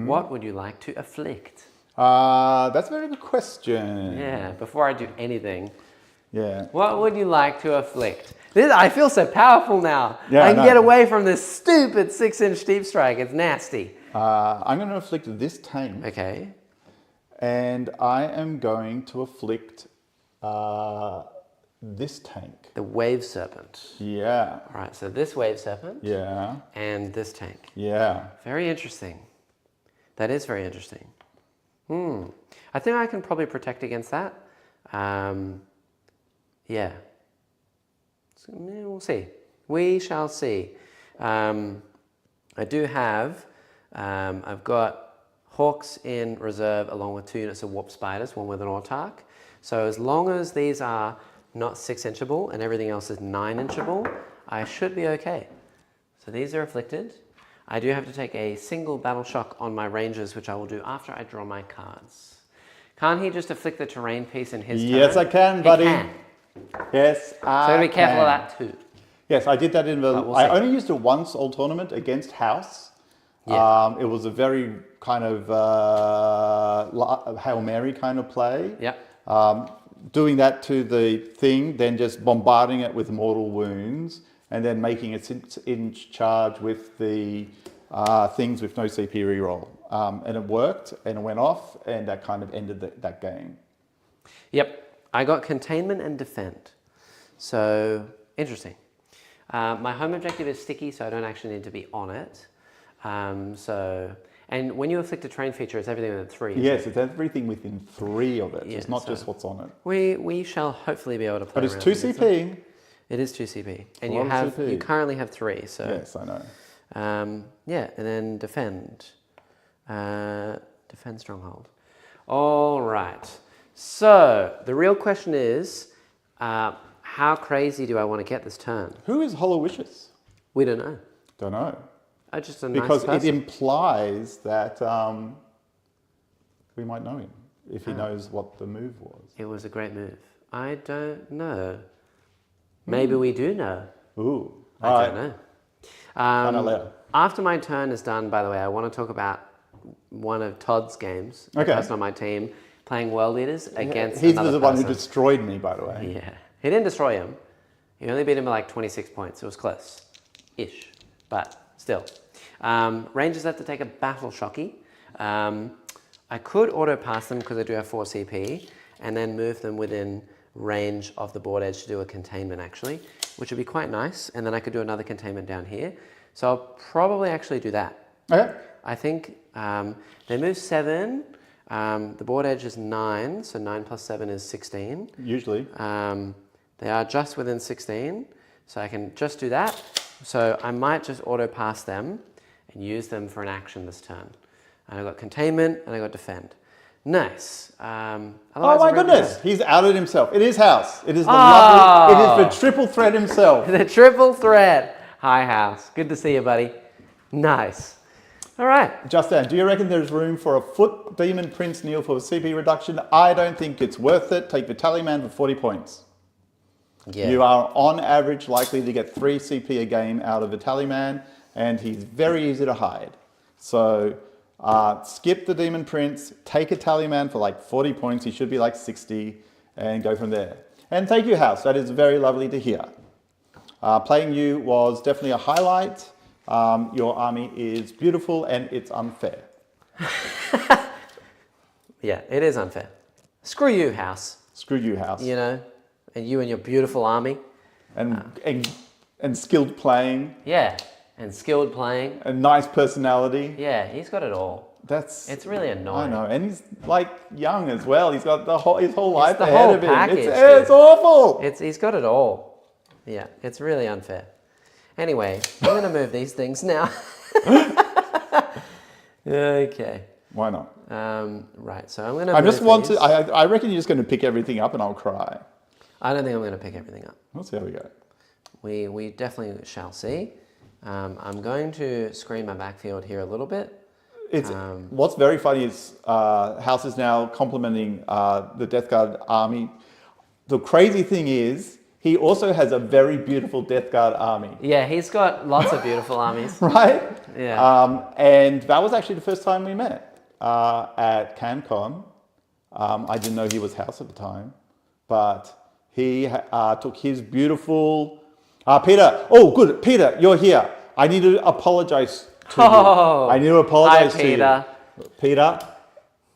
what would you like to afflict? That's a very good question. Yeah, before I do anything, Yeah. what would you like to afflict? I feel so powerful now. Yeah, I I can know. get away from this stupid 6-inch deep strike. It's nasty. I'm going to afflict this tank. Okay. And I am going to afflict this tank. The Wave Serpent. Yeah. All right, so this Wave Serpent Yeah. and this tank. Yeah. Very interesting. That is very interesting. I think I can probably protect against that. Yeah. So, we'll see. We shall see. I do have, I've got Hawks in reserve along with 2 units of Warp Spiders, one with an Autarch. So as long as these are not 6-inchable and everything else is 9-inchable, I should be okay. So these are afflicted. I do have to take a single battle shock on my Rangers, which I will do after I draw my cards. Can't he just afflict the terrain piece in his turn? Yes, I can, buddy. He can. Yes, I So be careful can. of that too. Yes, I did that in the. we'll I see. only used it once all tournament against House. Yeah. It was a very kind of Hail Mary kind of play. Yeah. Doing that to the thing, then just bombarding it with mortal wounds, and then making it in charge with the things with no CP reroll. And it worked, and it went off, and that kind of ended that game. Yep. I got containment and defend. So, interesting. My home objective is sticky, so I don't actually need to be on it. And when you afflict a terrain feature, it's everything within 3. Yes, it's everything within 3 of it. Yeah, It's not so just what's on it. we shall hopefully be able to play. But it's around 2 with it. CP. It is 2 CP, and A lot of CP. you currently have 3. So Yes, I know. yeah, and then defend, defend stronghold. All right. So the real question is, how crazy do I want to get this turn? Who is Hollow Wishes? We don't know. Don't know. Just a Because nice it person. implies that we might know him if he knows what the move was. It was a great move. I don't know. Maybe we do know. Ooh. I don't know. Find out later. After my turn is done, by the way, I want to talk about one of Todd's games. The Okay. person on my team playing World Leaders against He's another the one who person. destroyed me, by the way. Yeah. He didn't destroy him. He only beat him by like 26 points. It was close-ish, but still. Rangers have to take a battle shocky. I could auto pass them because I do have 4 CP, and then move them within range of the board edge to do a containment actually, which would be quite nice. And then I could do another containment down here. So I'll probably actually do that. Okay. I think they move 7. The board edge is 9, so 9 plus 7 is 16. Usually. They are just within 16, so I can just do that. So I might just auto pass them and use them for an action this turn. And I got containment and I got defend. Nice. Oh my goodness, he's outed himself. It is House. It is the Oh. lovely, it is the triple threat himself. The triple threat. Hi, House. Good to see you, buddy. Nice. All right. Justin, do you reckon there's room for a foot Demon Prince Neil for a CP reduction? I don't think it's worth it. Take Vitaly Man for 40 points. Yeah. You are on average likely to get 3 CP a game out of Vitaly Man, and he's very easy to hide. So skip the Demon Prince, take a Tally Man for like 40 points. He should be like 60, and go from there. And thank you, House. That is very lovely to hear. Playing you was definitely a highlight. Your army is beautiful and it's unfair. Yeah, it is unfair. Screw you, House. Screw you, House. You know, and you and your beautiful army. And skilled playing. Yeah, and skilled playing. A nice personality. Yeah, he's got it all. It's really annoying. I know, and he's like young as well. He's got his whole life the ahead whole of him. package, It's awful. He's got it all. Yeah, it's really unfair. Anyway, I'm going to move these things now. Okay. Why not? Right, so I'm going to I move just want these. to. I reckon you're just going to pick everything up, and I'll cry. I don't think I'm going to pick everything up. We'll see how we go. We definitely shall see. I'm going to screen my backfield here a little bit. It's what's very funny is House is now complimenting the Death Guard army. The crazy thing is he also has a very beautiful Death Guard army, Yeah, he's got lots of beautiful armies. right? Yeah. And that was actually the first time we met at CanCon. I didn't know he was House at the time, but he took his beautiful Peter. Oh, good, Peter, you're here. I need to apologize to you. I need to apologize hi, to Peter. you. Peter,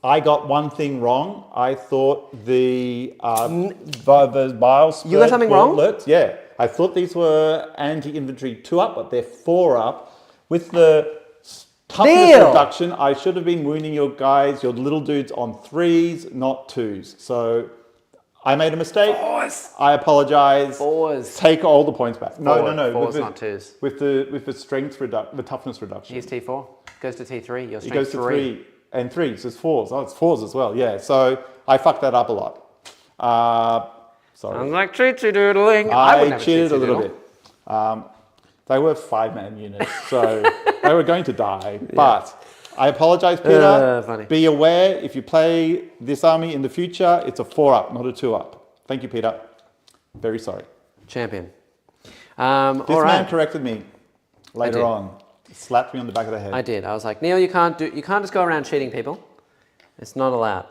I got one thing wrong. I thought the bile spread You got something wrong? gauntlets, yeah. I thought these were anti-infantry 2-up, but they're 4-up. With the toughness Deal. reduction, I should have been wounding your guys, your little dudes, on 3s, not 2s. So I made a mistake. Fours. I apologize. Fours. Take all the points back. No. Fours, with not 2s. With the strength the toughness reduction. He's T4. Goes to T3. Your It strength goes to 3. 3 and 3s. It's 4s. Oh, it's 4s as well. Yeah. So I fucked that up a lot. Sorry. I'm like cheaty doodling. I cheated a little bit. They were 5-man units, so they were going to die. But I apologize, Peter. Funny. Be aware, if you play this army in the future, it's a 4-up, not a 2-up. Thank you, Peter. Very sorry. Champion. This all man right. corrected me later did. on. Slapped me on the back of the head. I did. I was like, Neil, you can't just go around cheating people. It's not allowed.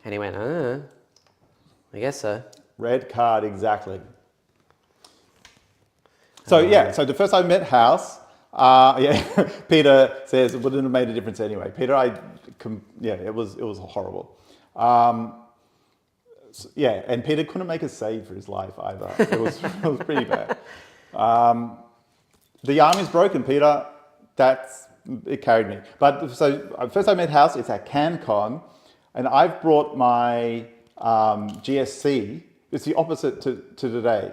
And he went, I guess so. Red card, exactly. So yeah, so the first I met House, Peter says it wouldn't have made a difference anyway. Peter, it was horrible. And Peter couldn't make a save for his life either. It was pretty bad. The army's broken, Peter. It carried me. But so first I met House. It's at CanCon, and I've brought my GSC. It's the opposite to today.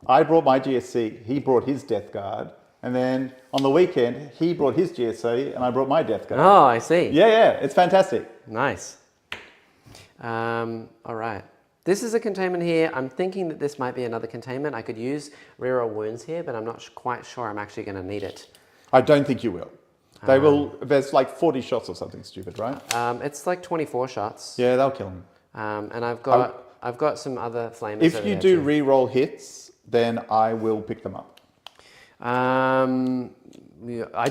I brought my GSC, he brought his Death Guard, and then on the weekend, he brought his GSC, and I brought my Death Guard. Oh, I see. Yeah, it's fantastic. Nice. All right. This is a containment here. I'm thinking that this might be another containment. I could use reroll wounds here, but I'm not quite sure I'm actually going to need it. I don't think you will. They will. There's like 40 shots or something stupid, right? It's like 24 shots. Yeah, they'll kill him. And I've got some other flamers. If you do reroll hits, then I will pick them up. I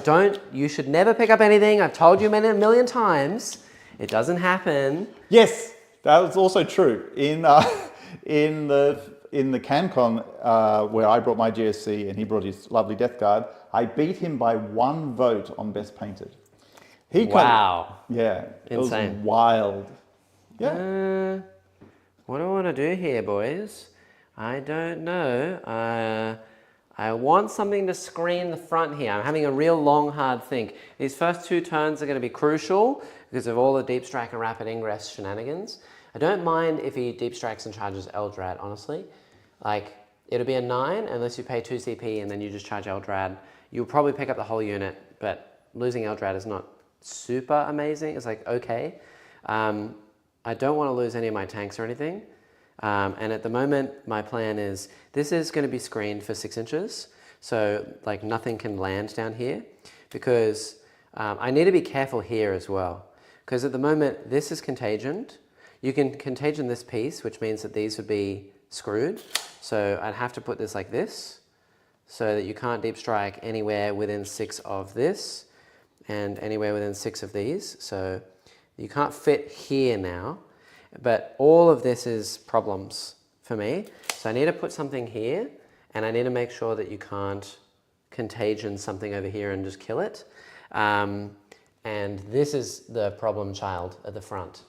don't. You should never pick up anything. I've told you a million times. It doesn't happen. Yes, that was also true in the CanCon where I brought my GSC and he brought his lovely Death Guard. I beat him by 1 vote on Best Painted. Wow. Yeah, it Insane. was wild. Yeah. What do I want to do here, boys? I don't know. I want something to screen the front here. I'm having a real long, hard think. These first 2 turns are going to be crucial because of all the deep strike and rapid ingress shenanigans. I don't mind if he deep strikes and charges Eldrad, honestly. Like, it'll be a 9 unless you pay 2 CP and then you just charge Eldrad. You'll probably pick up the whole unit, but losing Eldrad is not super amazing. It's like, okay. I don't want to lose any of my tanks or anything. And at the moment, my plan is, this is going to be screened for 6 inches. So like nothing can land down here because I need to be careful here as well. Because at the moment, this is contagioned. You can contagion this piece, which means that these would be screwed. So I'd have to put this like this so that you can't deep strike anywhere within 6 of this and anywhere within 6 of these. So you can't fit here now. But all of this is problems for me. So I need to put something here and I need to make sure that you can't contagion something over here and just kill it. And this is the problem child at the front.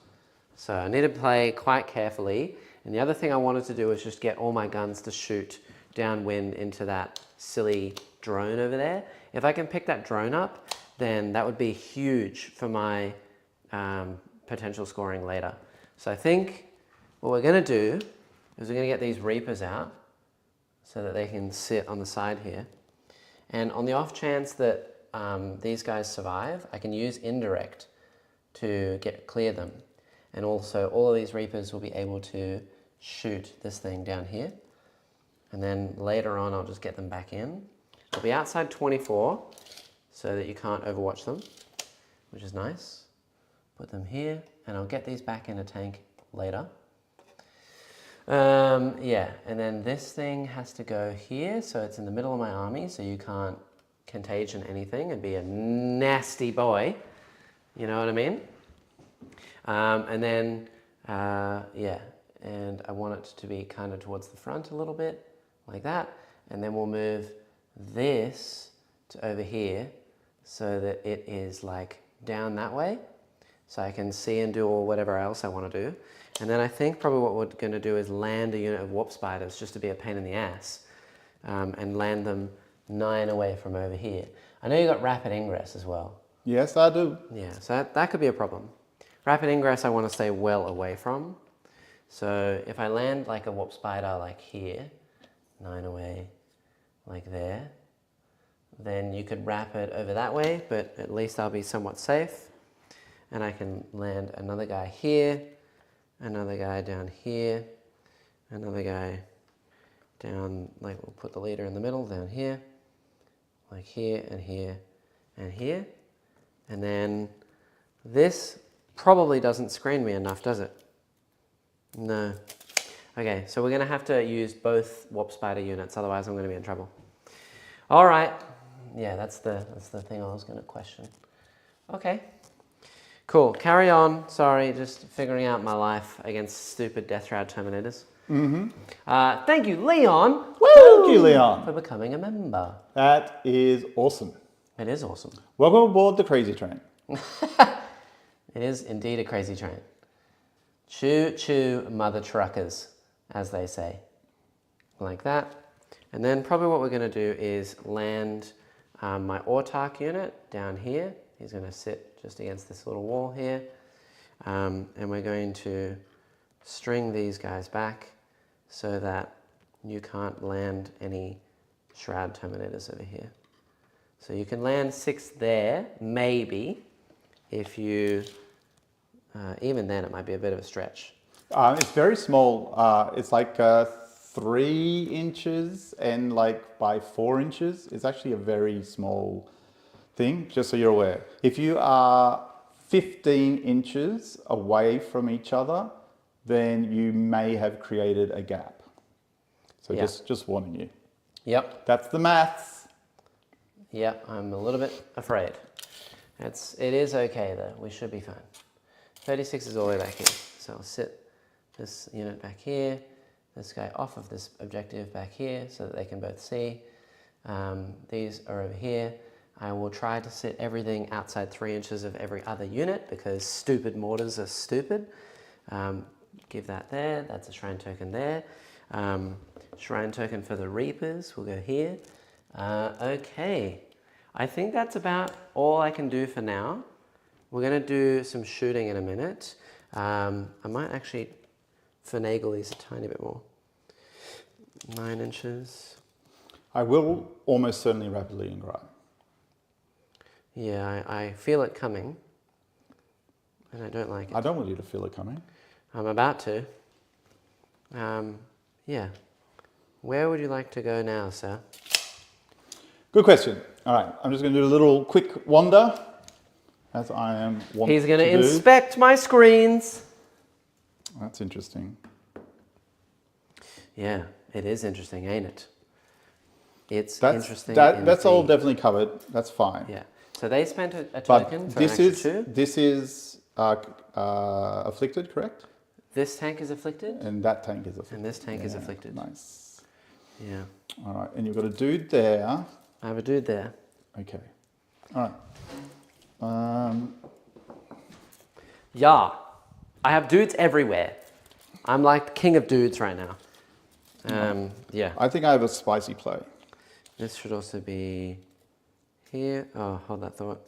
So I need to play quite carefully. And the other thing I wanted to do is just get all my guns to shoot downwind into that silly drone over there. If I can pick that drone up, then that would be huge for my potential scoring later. So I think what we're going to do is we're going to get these Reapers out so that they can sit on the side here. And on the off chance that these guys survive, I can use indirect to clear them. And also all of these Reapers will be able to shoot this thing down here. And then later on, I'll just get them back in. They'll be outside 24 so that you can't overwatch them, which is nice. Put them here, and I'll get these back in a tank later. Yeah, and then this thing has to go here, so it's in the middle of my army, so you can't contagion anything and be a nasty boy. You know what I mean? And then, yeah, and I want it to be kind of towards the front a little bit, like that. And then we'll move this to over here so that it is like down that way. So I can see and do all whatever else I want to do. And then I think probably what we're going to do is land a unit of warp spiders just to be a pain in the ass and land them 9 away from over here. I know you got rapid ingress as well. Yes, I do. Yeah, so that could be a problem. Rapid ingress I want to stay well away from. So if I land like a warp spider like here, 9 away like there, then you could rapid over that way, but at least I'll be somewhat safe. And I can land another guy here, another guy down here, another guy down, like we'll put the leader in the middle, down here, like here and here and here. And then this probably doesn't screen me enough, does it? No. Okay, so we're going to have to use both warp spider units, otherwise I'm going to be in trouble. All right. Yeah, that's the thing I was going to question. Okay. Cool. Carry on. Sorry, just figuring out my life against stupid Death Shroud Terminators. Mm-hmm. Thank you, Leon. Woo! Thank you, Leon. For becoming a member. That is awesome. It is awesome. Welcome aboard the crazy train. It is indeed a crazy train. Choo choo, mother truckers, as they say. Like that. And then probably what we're going to do is land my Autarch unit down here. He's going to sit just against this little wall here. And we're going to string these guys back so that you can't land any Shroud Terminators over here. So you can land 6 there, maybe, if you... even then, it might be a bit of a stretch. It's very small. It's like 3 inches and like by 4 inches. It's actually a very small thing, just so you're aware. If you are 15 inches away from each other, then you may have created a gap. So Yeah. just warning you. Yep. That's the maths. Yep, I'm a little bit afraid. It is okay though, we should be fine. 36 is all the way back here. So I'll sit this unit back here, this guy off of this objective back here so that they can both see. These are over here. I will try to sit everything outside 3 inches of every other unit because stupid mortars are stupid. Give that there, that's a shrine token there. Shrine token for the Reapers will go here. Okay, I think that's about all I can do for now. We're going to do some shooting in a minute. I might actually finagle these a tiny bit more. 9 inches. I will almost certainly rapidly ingrow. Yeah, I feel it coming. And I don't like it. I don't want you to feel it coming. I'm about to. Yeah. Where would you like to go now, sir? Good question. All right, I'm just going to do a little quick wander, as I am wont He's going to do. inspect my screens. That's interesting. Yeah, it is interesting, ain't it? It's That's, interesting. that's all indeed. definitely covered. That's fine. Yeah. So they spent a But token for this an is extra 2. this is afflicted, correct? This tank is afflicted, And that tank is afflicted. and this tank is afflicted. Nice. Yeah. All right, and you've got a dude there. I have a dude there. Okay. All right. Yeah. I have dudes everywhere. I'm like king of dudes right now. Yeah. I think I have a spicy play. This should also be here. Oh, hold that thought.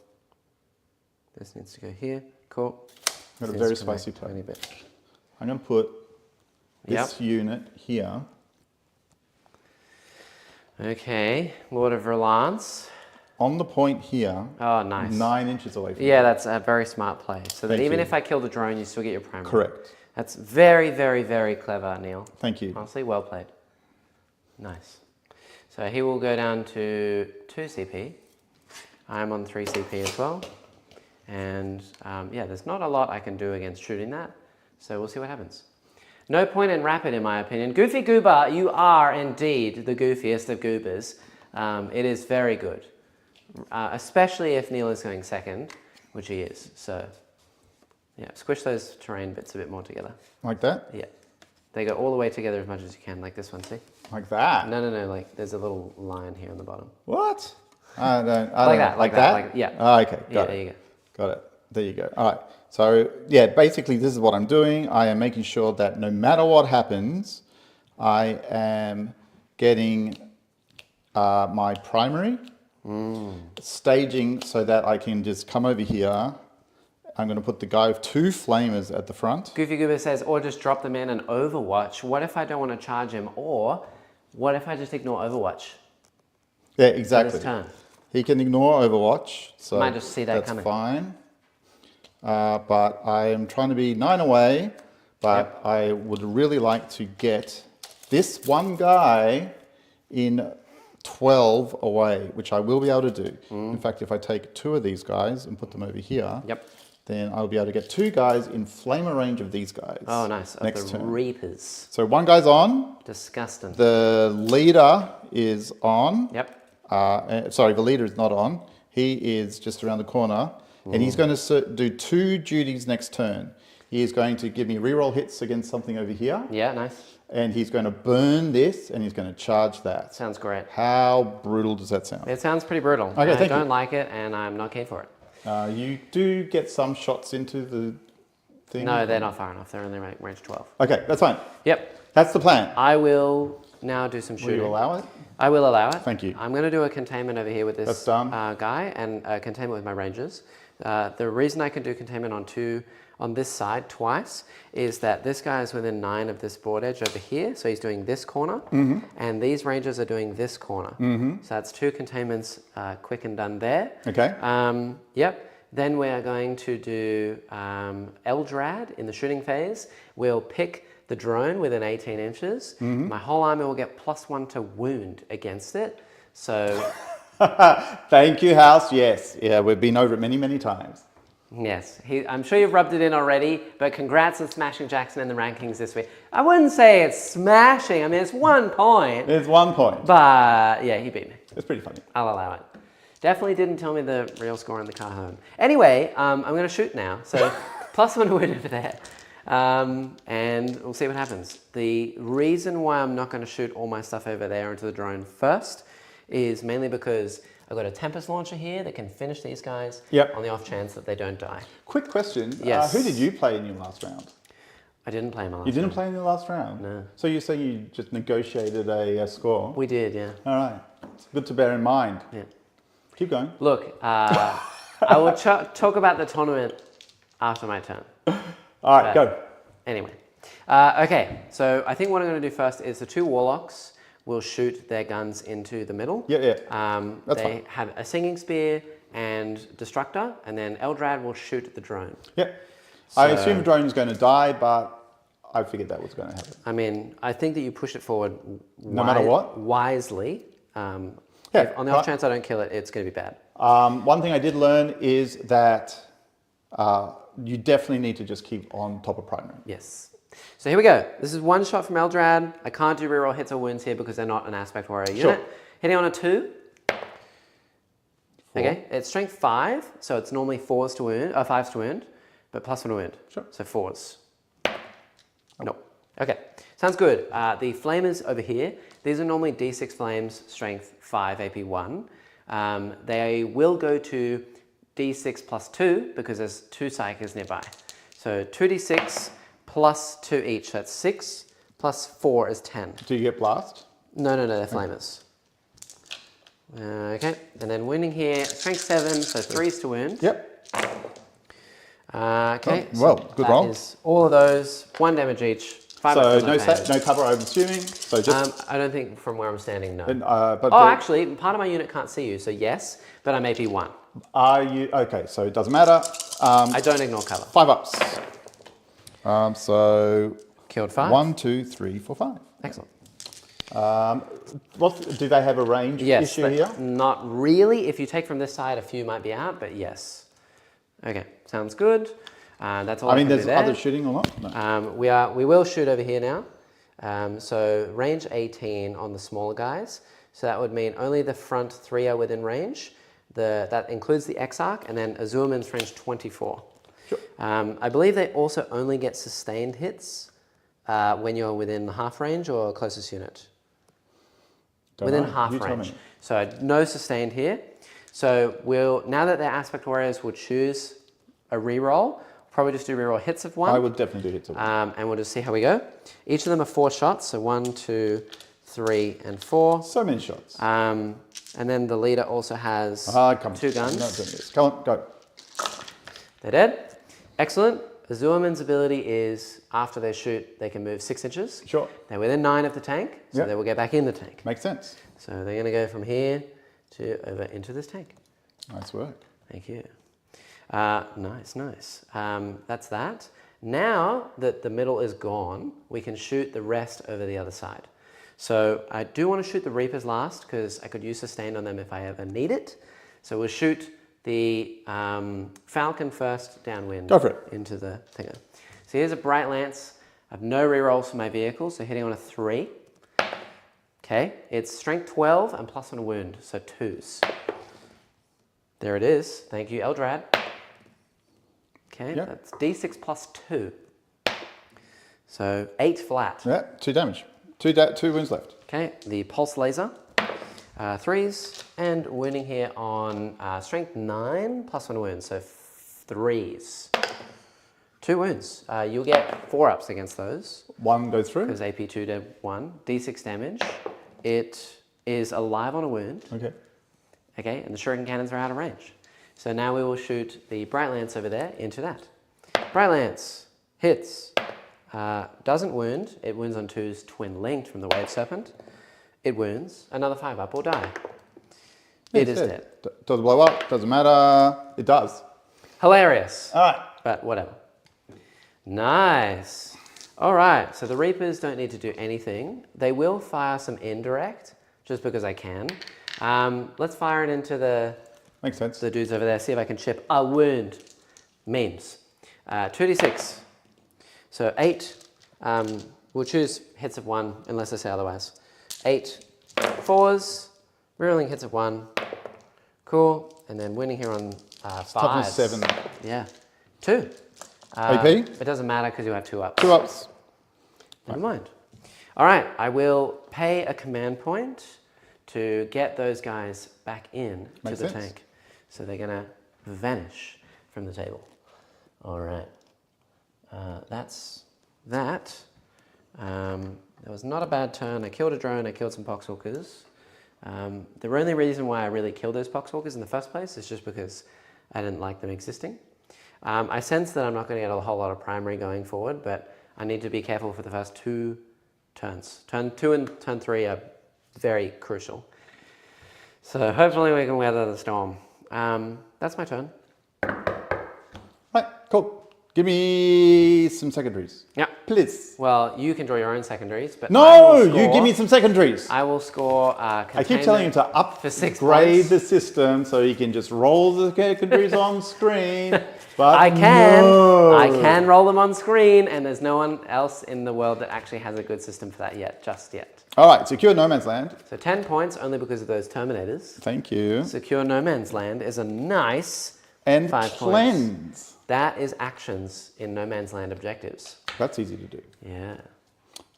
This needs to go here. Cool. I've got a This very needs to come spicy back play. a tiny bit. I'm going to put this unit here. Okay. Lord of Relance. On the point here. Oh, nice. 9 inches away from Yeah, that's a very smart play. So that Thank even you. if I kill the drone, you still get your primary. Correct. That's very, very, very clever, Neil. Thank you. Honestly, well played. Nice. So he will go down to 2 CP. I'm on 3 CP as well. And yeah, there's not a lot I can do against shooting that. So we'll see what happens. No point in rapid, in my opinion. Goofy Goober, you are indeed the goofiest of goobers. It is very good. Especially if Neil is going second, which he is. So yeah, squish those terrain bits a bit more together. Like that? Yeah. They go all the way together as much as you can, like this one, see? Like that? No, like there's a little line here on the bottom. What? I don't Like know. that, Like that? like- yeah. Oh, okay. Yeah, Got there it. you go. Got it. There you go. All right. So yeah, basically this is what I'm doing. I am making sure that no matter what happens, I am getting my primary staging so that I can just come over here. I'm going to put the guy with 2 flamers at the front. Goofy Goober says, or just drop them in an Overwatch. What if I don't want to charge him? Or what if I just ignore Overwatch? Yeah, exactly. This turn. He can ignore Overwatch, so Might just see that that's coming. fine. But I am trying to be 9 away, but I would really like to get this one guy in 12 away, which I will be able to do. In fact, if I take 2 of these guys and put them over here, Yep. then I'll be able to get 2 guys in flamer range of these guys. Oh, nice. Of Next the turn. Reapers. So 1 guy's on. Disgusting. The leader is on. Yep. Sorry, the leader is not on. He is just around the corner. And he's going to do 2 duties next turn. He is going to give me reroll hits against something over here. Yeah, nice. And he's going to burn this, and he's going to charge that. Sounds great. How brutal does that sound? It sounds pretty brutal. Okay, I thank don't you. like it, and I'm not keen for it. You do get some shots into the thing. No, they're not far enough. They're only range 12. Okay, that's fine. Yep. That's the plan. I will now do some Will shooting. you allow it? I will allow it. Thank you. I'm going to do a containment over here with this That's done. guy and a containment with my rangers. The reason I can do containment on this side twice is that this guy is within 9 of this board edge over here, so he's doing this corner, and these rangers are doing this corner. So that's 2 containments quick and done there. Okay. Yep. Then we are going to do Aeldari in the shooting phase. We'll pick the drone within 18 inches. My whole army will get +1 to wound against it. So Thank you, House. Yes. Yeah, we've been over it many, many times. yes, I'm sure you've rubbed it in already, but congrats on smashing Jackson in the rankings this week. I wouldn't say it's smashing. I mean, it's 1 point. There's 1 point. But yeah, he beat me. It's pretty funny. I'll allow it. Definitely didn't tell me the real score in the car home. Anyway, I'm going to shoot now. So +1 to win over there. And we'll see what happens. The reason why I'm not going to shoot all my stuff over there into the drone first is mainly because I've got a Tempest launcher here that can finish these guys on the off chance that they don't die. Quick question. Yes. Who did you play in your last round? I didn't play my last You didn't round. play in your last round? No. So you're saying you just negotiated a score? We did, yeah. All right. It's good to bear in mind. Yeah. Keep going. Look, I will talk about the tournament after my turn. All right, go. Anyway. Okay, so I think what I'm going to do first is the 2 Warlocks will shoot their guns into the middle. Yeah. They That's fine. have a Singing Spear and Destructor, and then Aeldari will shoot the drone. Yeah. I assume the drone is going to die, but I figured that was going to happen. I mean, I think that you push it forward No matter what? wisely. Yeah, If on the off chance I don't kill it, it's going to be bad. One thing I did learn is that you definitely need to just keep on top of primary. Yes. So here we go. This is 1 shot from Aeldari. I can't do reroll hits or wounds here because they're not an aspect warrior unit. Sure. Hitting on a 2. 4. Okay, it's strength 5, so it's normally 5s to wound, but +1 to wound. Sure. So 4s. Nope. Okay, sounds good. The flamers over here, these are normally D6 flames, strength 5, AP 1. They will go to D6 +2 because there's 2 psychers nearby. So 2D6 +2 each, that's 6, +4 is 10. Do you get blast? No, they're flamers. Okay, and then wounding here, strength 7, so 3s to wound. Yep. Okay, Oh, well, good that roll. is all of those, 1 damage each. 5 So damage. no cover, I'm assuming. So just. I don't think from where I'm standing, no. But Actually, part of my unit can't see you, so yes, but I'm AP 1. Are you okay? So it doesn't matter. I don't ignore cover. 5 ups. So Killed 5. 1, 2, 3, 4, 5. Excellent. Do they have a range Yes, issue but here? not really. If you take from this side, a few might be out, but yes. Okay, sounds good. That's all I I mean, can do there's there. other shooting or not? No. We will shoot over here now. So range 18 on the smaller guys. So that would mean only the front 3 are within range. That includes the Exarch, and then Azurman's range 24. Sure. I believe they also only get sustained hits when you're within half range or closest unit. Within half You tell range. me. So no sustained here. So now that they're aspect warriors, we'll choose a reroll. Probably just do reroll hits of 1. I would definitely do hits of 1. And we'll just see how we go. Each of them are 4 shots, so 1, 2, 3, and 4. So many shots. And then the leader also has 2 guns. I'm not doing this. Come on, go. They're dead. Excellent. Azurman's ability is after they shoot, they can move 6 inches. Sure. They're within 9 of the tank, so Yep. they will get back in the tank. Makes sense. So they're going to go from here to over into this tank. Nice work. Thank you. Nice. That's that. Now that the middle is gone, we can shoot the rest over the other side. So I do want to shoot the Reapers last because I could use sustained on them if I ever need it. So we'll shoot the Falcon first downwind. Go for it. Into the thinger. So here's a Bright Lance. I have no rerolls for my vehicle, so hitting on a 3. Okay, it's strength 12 and plus on a wound, so 2s. There it is. Thank you, Eldari. Okay, Yep. that's d6 plus 2. So 8 flat. Yeah, 2 damage. 2 wounds left. Okay, the pulse laser. 3s and wounding here on strength 9 plus 1 wound, so 3s. 2 wounds. You'll get 4-ups against those. 1 goes through. Because AP2 to 1. D6 damage. It is alive on a wound. Okay. Okay, and the shuriken cannons are out of range. So now we will shoot the Bright Lance over there into that. Bright Lance hits. Doesn't wound. It wounds on 2's twin linked from the Wave Serpent. It wounds. Another 5-up or die. Yeah, It is dead. Doesn't blow up. Doesn't matter. It does. Hilarious. All right. But whatever. Nice. All right, so the Reapers don't need to do anything. They will fire some indirect, just because I can. Let's fire it into the Makes sense. dudes over there, see if I can chip a wound. Memes. 2d6. So 8. We'll choose hits of 1, unless I say otherwise. 8 4s, rerolling hits of 1. Cool. And then winning here on 5. Toughness 7. Yeah. 2. AP? It doesn't matter because you have 2-ups. 2 ups. Never mind. All right, I will pay a command point to get those guys back in to Makes the sense. tank. So they're going to vanish from the table. All right. That's that. That was not a bad turn. I killed a drone. I killed some poxwalkers. The only reason why I really killed those poxwalkers in the first place is just because I didn't like them existing. I sense that I'm not going to get a whole lot of primary going forward, but I need to be careful for the first 2 turns. Turn 2 and turn 3 are very crucial. So hopefully we can weather the storm. That's my turn. Right, cool. Give me some secondaries. Yeah. Please. Well, you can draw your own secondaries, but No, I will you score- give me some secondaries. I will score. I keep telling you to for 6 upgrade points. the system so you can just roll the secondaries on screen. But I can. no. I can roll them on screen, and there's no one else in the world that actually has a good system for that yet, just yet. All right, secure no man's land. So 10 points only because of those Terminators. Thank you. Secure no man's land is a nice And 5 cleanse. points. That is actions in no man's land objectives. That's easy to do. Yeah.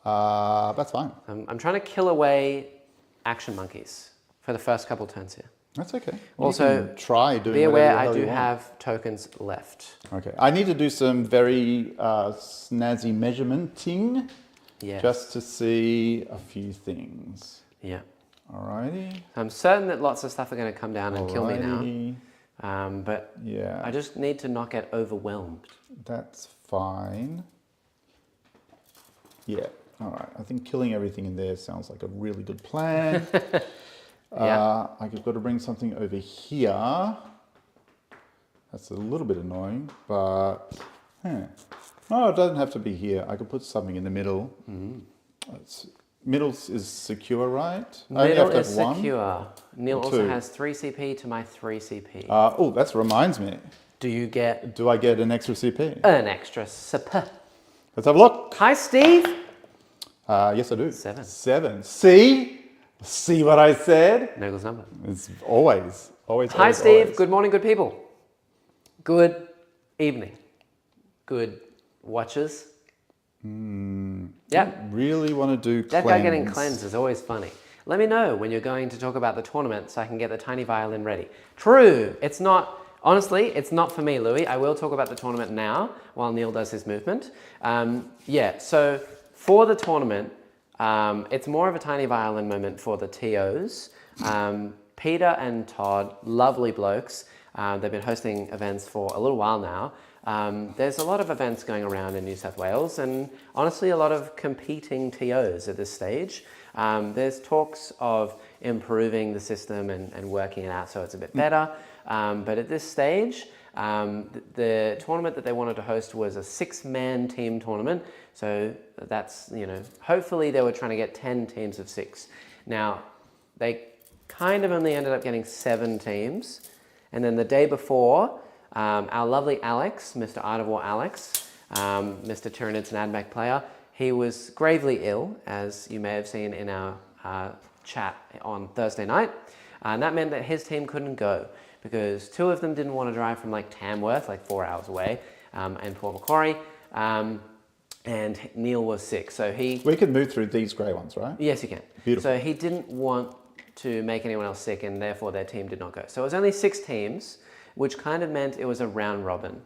That's fine. I'm trying to kill away action monkeys for the first couple turns here. That's okay. Also, you can try doing Be whatever aware the I hell do you want. have tokens left. Okay, I need to do some very snazzy measurementing Yes. just to see a few things. Yeah. Alrighty. I'm certain that lots of stuff are going to come down and kill me now. Alrighty. But Yeah, I just need to not get overwhelmed. that's fine. Yeah, alright. I think killing everything in there sounds like a really good plan. Yeah. I've got to bring something over here. That's a little bit annoying, but... No, it doesn't have to be here. I could put something in the middle. Middle is secure, right? I only Middle have to is have 1. secure. Neil or also 2. has 3 CP to my 3 CP. Oh, that reminds me. Do you get Do I get an extra CP? an extra CP? Let's have a look. Hi, Steve. Yes, I do. 7. 7. See? See what I said? Nagel's number. It's always. Hi, Steve. Good morning, good people. Good evening. Good watchers. Yeah. Really want to do That cleanse. guy getting cleansed is always funny. Let me know when you're going to talk about the tournament so I can get the tiny violin ready. True. It's not, honestly, it's not for me, Louis. I will talk about the tournament now while Neil does his movement. Yeah, so for the tournament, it's more of a tiny violin moment for the TOs. Peter and Todd, lovely blokes. They've been hosting events for a little while now. There's a lot of events going around in New South Wales and honestly a lot of competing TOs at this stage. There's talks of improving the system and working it out so it's a bit better. But at this stage, the tournament that they wanted to host was a 6-man team tournament. So that's, hopefully they were trying to get 10 teams of 6. Now, they kind of only ended up getting 7 teams. And then the day before, our lovely Alex, Mr. Art of War Alex, Mr. Tyranids and Admech player, he was gravely ill, as you may have seen in our chat on Thursday night. And that meant that his team couldn't go because 2 of them didn't want to drive from like Tamworth, like 4 hours away, and Port Macquarie. And Neil was sick, so We could move through these grey ones, right? Yes, you can. Beautiful. So he didn't want to make anyone else sick, and therefore their team did not go. So it was only 6 teams, which kind of meant it was a round robin.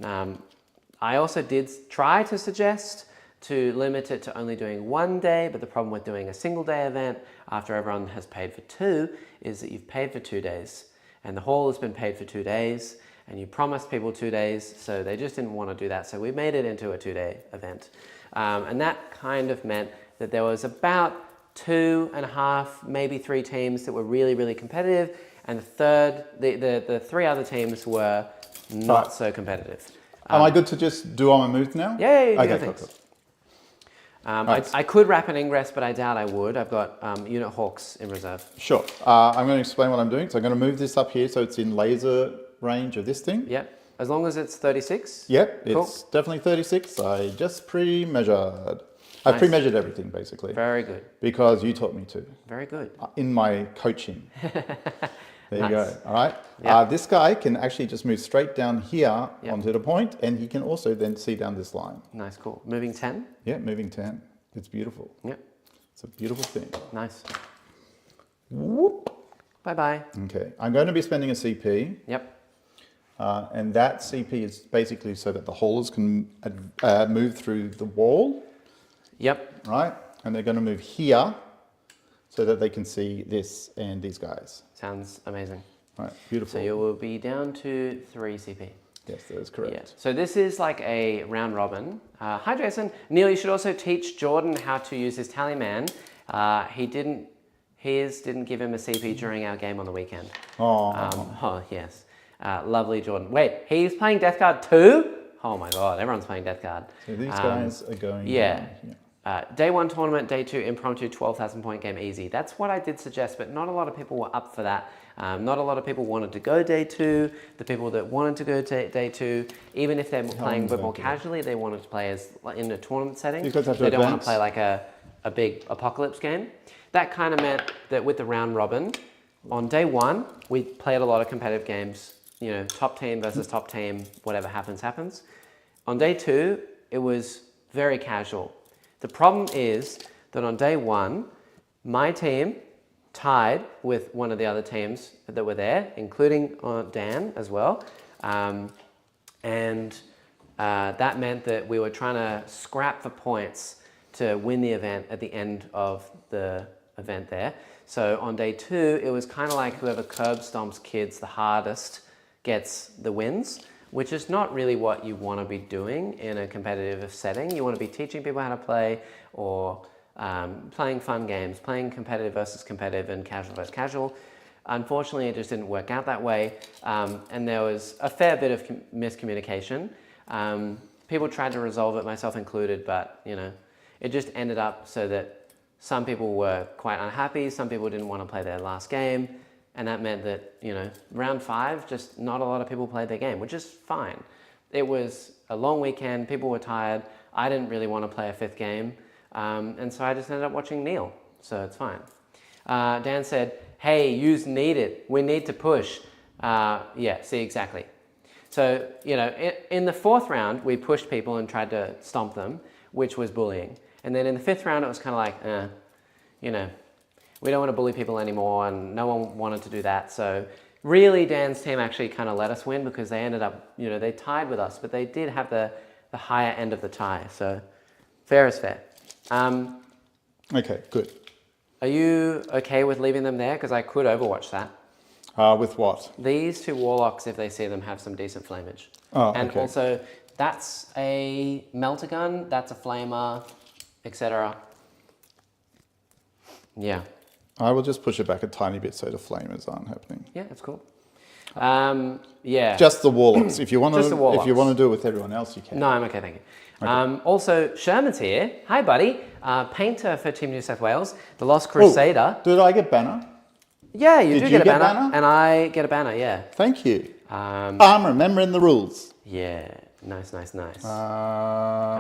I also did try to suggest to limit it to only doing 1 day, but the problem with doing a single day event after everyone has paid for 2 is that you've paid for 2 days, and the hall has been paid for 2 days, and you promised people 2 days, so they just didn't want to do that. So we made it into a 2-day event. And that kind of meant that there was about 2.5, maybe 3 teams that were really, really competitive, and the 3 other teams were not so competitive. Am I good to just do all my moves now? Yeah, okay, cool. Nice. I could wrap an ingress, but I doubt I would. I've got unit hawks in reserve. Sure. I'm going to explain what I'm doing. So I'm going to move this up here so it's in laser range of this thing. Yep. As long as it's 36? Yep, Cool. it's definitely 36. I just pre-measured. I pre-measured everything, basically. Very good. Because you taught me to. Very good. In my coaching. There you go. All right. Yep. This guy can actually just move straight down here onto the point, and he can also then see down this line. Nice, cool. Moving 10? Yeah, moving 10. It's beautiful. Yep. It's a beautiful thing. Nice. Whoop. Bye-bye. Okay. I'm going to be spending a CP. Yep. And that CP is basically so that the haulers can move through the wall. Yep. Right? And they're going to move here so that they can see this and these guys. Sounds amazing. Right, beautiful. So you will be down to 3 CP. Yes, that is correct. Yeah. So this is like a round robin. Hi, Jason. Neil, you should also teach Jordan how to use his talisman. His didn't give him a CP during our game on the weekend. Oh, yes. Lovely, Jordan. Wait, he's playing Death Guard too? Oh my God, everyone's playing Death Guard. So these guys are going Yeah. down. Day 1 tournament, day 2 impromptu 12,000 point game easy. That's what I did suggest, but not a lot of people were up for that. Not a lot of people wanted to go day 2. The people that wanted to go day 2, even if they're playing a bit more casually, they wanted to play as in a tournament setting. You guys have to they don't want advance. to play like a big apocalypse game. That kind of meant that with the round robin, on day 1, we played a lot of competitive games. You know, top team versus top team, whatever happens, happens. On day 2, it was very casual. The problem is that on day 1, my team tied with one of the other teams that were there, including Dan as well. That meant that we were trying to scrap for points to win the event at the end of the event there. So on day 2, it was kind of like whoever curb stomps kids the hardest gets the wins, which is not really what you want to be doing in a competitive setting. You want to be teaching people how to play or playing fun games, playing competitive versus competitive and casual versus casual. Unfortunately, it just didn't work out that way. And there was a fair bit of miscommunication. People tried to resolve it, myself included, but you know, it just ended up so that some people were quite unhappy, some people didn't want to play their last game, and that meant that, you know, round 5, just not a lot of people played their game, which is fine. It was a long weekend, people were tired, I didn't really want to play a 5th game, and so I just ended up watching Neil, so it's fine. Dan said, hey, yous need it, we need to push. Yeah, see, exactly. So, you know, in the 4th round, we pushed people and tried to stomp them, which was bullying. And then in the 5th round, it was kind of like, you know, we don't want to bully people anymore, and no one wanted to do that. So really, Dan's team actually kind of let us win because they ended up, you know, they tied with us, but they did have the higher end of the tie. So fair is fair. Okay, good. Are you okay with leaving them there? Because I could overwatch that. With what? These 2 warlocks, if they see them, have some decent flamage. Oh, and okay. also, that's a melter gun, that's a flamer, etc. Yeah. I will just push it back a tiny bit so the flamers aren't happening. Yeah, that's cool. Yeah. Just the warlocks. If you want Just the warlocks. if you want to do it with everyone else, you can. No, I'm okay, thank you. Okay. Also, Sherman's here. Hi, buddy. Painter for Team New South Wales, the Lost Crusader. Did I get banner? Yeah, you Did do you get a get banner, banner? and I get a banner. Yeah. Thank you. Um, I'm remembering the rules. yeah. Nice. Um,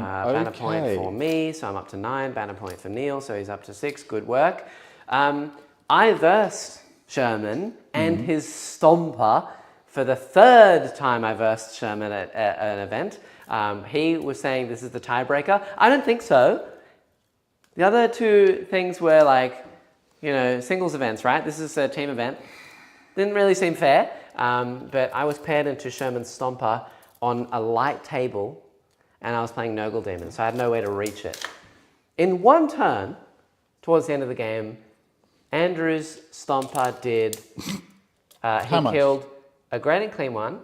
Banner point okay. for me, so I'm up to 9. Banner point for Neil, so he's up to 6. Good work. I versed Sherman and his Stomper for the 3rd time I versed Sherman at an event. He was saying this is the tiebreaker. I don't think so. The other 2 things were like, singles events, right? This is a team event. Didn't really seem fair, but I was paired into Sherman's Stomper on a light table, and I was playing Nurgle Demon, so I had no way to reach it. In one turn, towards the end of the game, Andrew's Stomper did, he killed a Great and Clean One,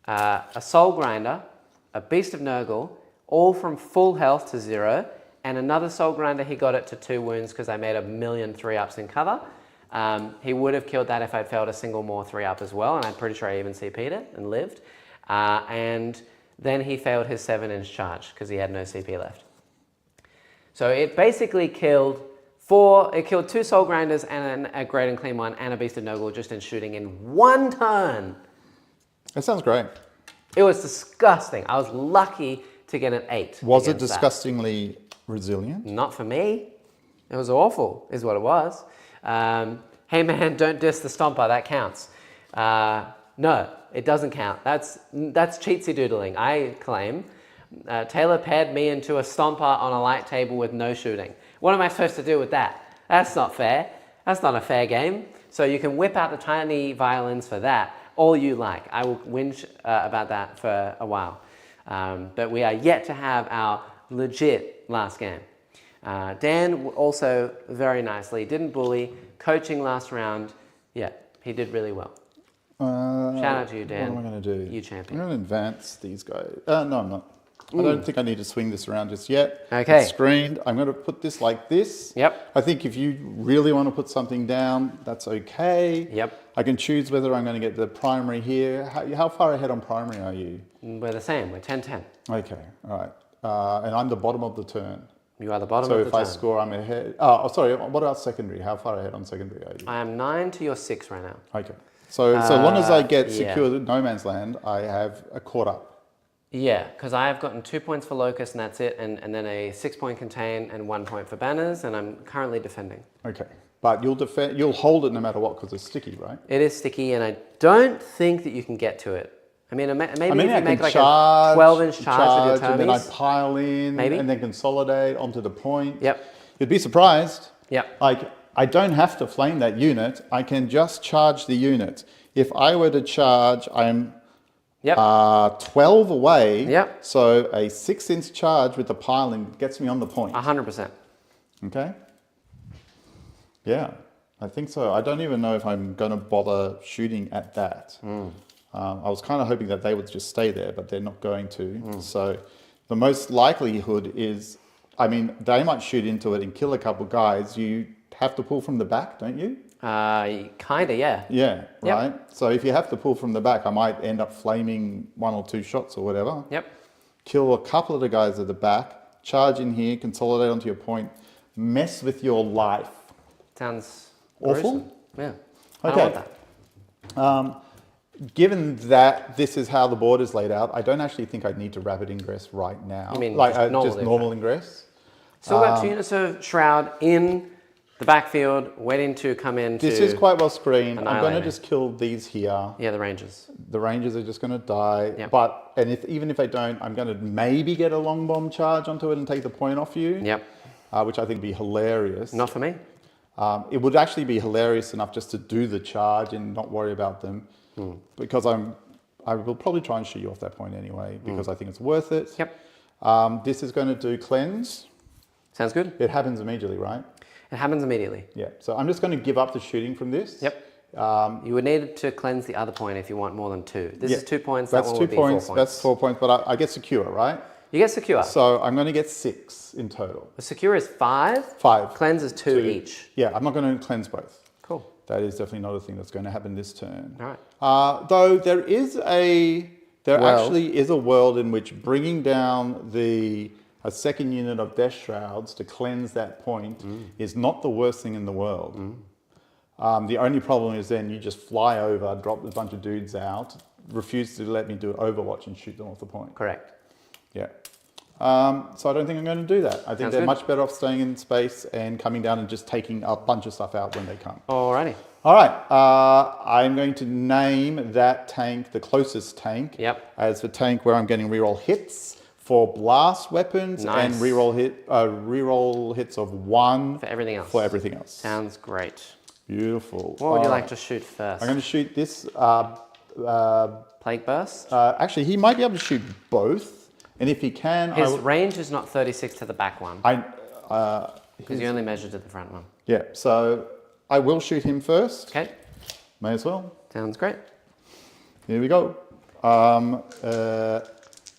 a Soul Grinder, a Beast of Nurgle, all from full health to 0, and another Soul Grinder, he got it to 2 wounds because I made a million 3-ups in cover. He would have killed that if I'd failed a single more 3-up as well, and I'm pretty sure I even CP'd it and lived. And then he failed his 7-inch charge because he had no CP left. So it basically killed 2 Soul Grinders and a Great and Clean One and a Beast of Nurgle just in shooting in 1 turn. That sounds great. It was disgusting. I was lucky to get an 8. Was it disgustingly resilient? Not for me. It was awful, is what it was. Hey man, don't diss the Stomper, that counts. No, it doesn't count. That's cheatsy doodling, I claim. Taylor paired me into a Stomper on a light table with no shooting. What am I supposed to do with that? That's not fair. That's not a fair game. So you can whip out the tiny violins for that all you like. I will whinge about that for a while. But we are yet to have our legit last game. Dan also very nicely, didn't bully, coaching last round. Yeah, he did really well. Shout out to you, Dan. What am I going to do? You champion. I'm going to advance these guys. No, I'm not. I don't think I need to swing this around just yet. Okay. It's screened. I'm going to put this like this. Yep. I think if you really want to put something down, that's okay. Yep. I can choose whether I'm going to get the primary here. How far ahead on primary are you? We're the same. We're 10-10. Okay. All right. And I'm the bottom of the turn. You are the bottom So of the turn. if I score, I'm ahead. Oh, sorry. What about secondary? How far ahead on secondary are you? I am 9 to your 6 right now. Okay. So long as I get yeah. secure no man's land, I have a caught up. Yeah, because I have gotten 2 points for Locust and that's it, and then a 6-point contain and 1 point for banners, and I'm currently defending. Okay. But you'll hold it no matter what because it's sticky, right? It is sticky, and I don't think that you can get to it. I mean, maybe if you make like charge, a 12-inch charge with your and then I Termies. pile in, Maybe. and then consolidate onto the point. Yep. You'd be surprised. Yep. Like, I don't have to flame that unit. I can just charge the unit. If I were to charge, I'm 12 away. Yep. So a 6-inch charge with the piling gets me on the point. 100%. Okay. Yeah, I think so. I don't even know if I'm going to bother shooting at that. I was kind of hoping that they would just stay there, but they're not going to. So the most likelihood is, I mean, they might shoot into it and kill a couple guys. You have to pull from the back, don't you? Kinda, yeah. Yeah, Yep. right? So if you have to pull from the back, I might end up flaming 1 or 2 shots or whatever. Yep. Kill a couple of the guys at the back, charge in here, consolidate onto your point, mess with your life. Sounds Awful? gruesome. Yeah. Okay. I want that. Given that this is how the board is laid out, I don't actually think I need to rapid ingress right now. You mean like just normal ingress? Still got 2 units of Shroud in the backfield, waiting to come in This is quite well screened. I'm going annihilate to me. just kill these here. Yeah, the Rangers. The Rangers are just going to die. Yep. Even if I don't, I'm going to maybe get a long bomb charge onto it and take the point off you. Yep. Which I think would be hilarious. Not for me. It would actually be hilarious enough just to do the charge and not worry about them. Because I will probably try and shoot you off that point anyway, because I think it's worth it. Yep. This is going to do cleanse. Sounds good. It happens immediately, right? It happens immediately. Yeah. So I'm just going to give up the shooting from this. Yep. You would need to cleanse the other point if you want more than 2. This is 2 points. That's that one 2 would be points. 4 points. That's 4 points, but I get secure, right? You get secure. So I'm going to get 6 in total. The secure is 5. 5. Cleanse is 2 each. Yeah, I'm not going to cleanse both. Cool. That is definitely not a thing that's going to happen this turn. All right. Though there actually is a world in which bringing down a second unit of Death Shrouds to cleanse that point is not the worst thing in the world. The only problem is then you just fly over, drop a bunch of dudes out, refuse to let me do Overwatch and shoot them off the point. Correct. Yeah. So I don't think I'm going to do that. I think Sounds they're good. much better off staying in space and coming down and just taking a bunch of stuff out when they come. Alrighty. All right. I'm going to name that tank the closest tank. Yep. As the tank where I'm getting reroll hits for blast weapons and Nice. reroll hits of 1 For everything else. for everything else. Sounds great. Beautiful. What would you like to shoot first? I'm going to shoot this. Plague Burst? Actually, he might be able to shoot both. And if he can, His range is not 36 to the back one, because you only measured to the front one. yeah, so I will shoot him first. Okay, May as well. sounds great. Here we go.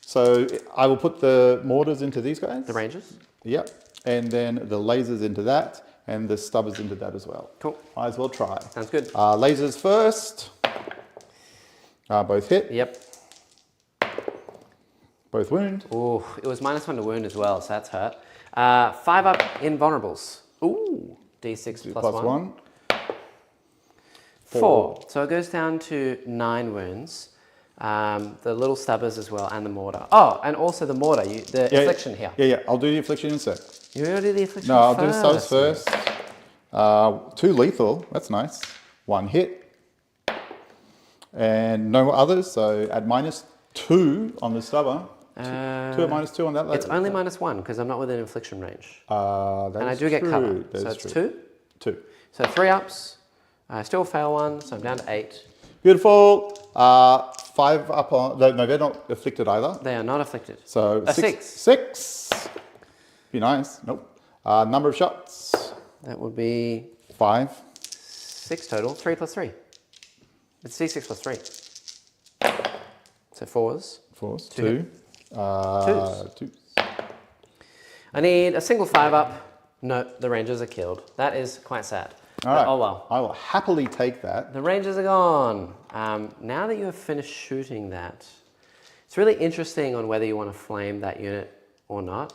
So I will put the mortars into these guys. The ranges? Yep. And then the lasers into that, and the stubbers into that as well. Cool. Might as well try. Sounds good. Lasers first. Both hit. Yep. Both wound. Ooh, it was -1 to wound as well, so that's hurt. 5 up invulnerables. Ooh, D6 plus 1. 4. So it goes down to 9 wounds. The little stubbers as well, and the mortar. Oh, and also the mortar, the affliction here. Yeah. I'll do the affliction in a sec. You already do the affliction No, I'll first. do the stubbers first. 2 lethal. That's nice. 1 hit. And no others, so add -2 on the stubber. 2 at -2 on that. It's only -1 because I'm not within infliction range. And And I do get cover. That So is it's true. 2. 2. So 3 ups. I still fail 1, so I'm down to 8. Beautiful. 5 up on. No, they're not afflicted either. They are not afflicted. So A 6. 6. Be nice. Nope. Number of shots. That would be 5. 6 total. 3 plus 3. It's D6 plus 3. So 4s. 4s. 2. 2. 2. I need a single 5 up. No, the rangers are killed. That is quite sad. All right. Oh well. I will happily take that. The rangers are gone. Now that you have finished shooting that, it's really interesting on whether you want to flame that unit or not.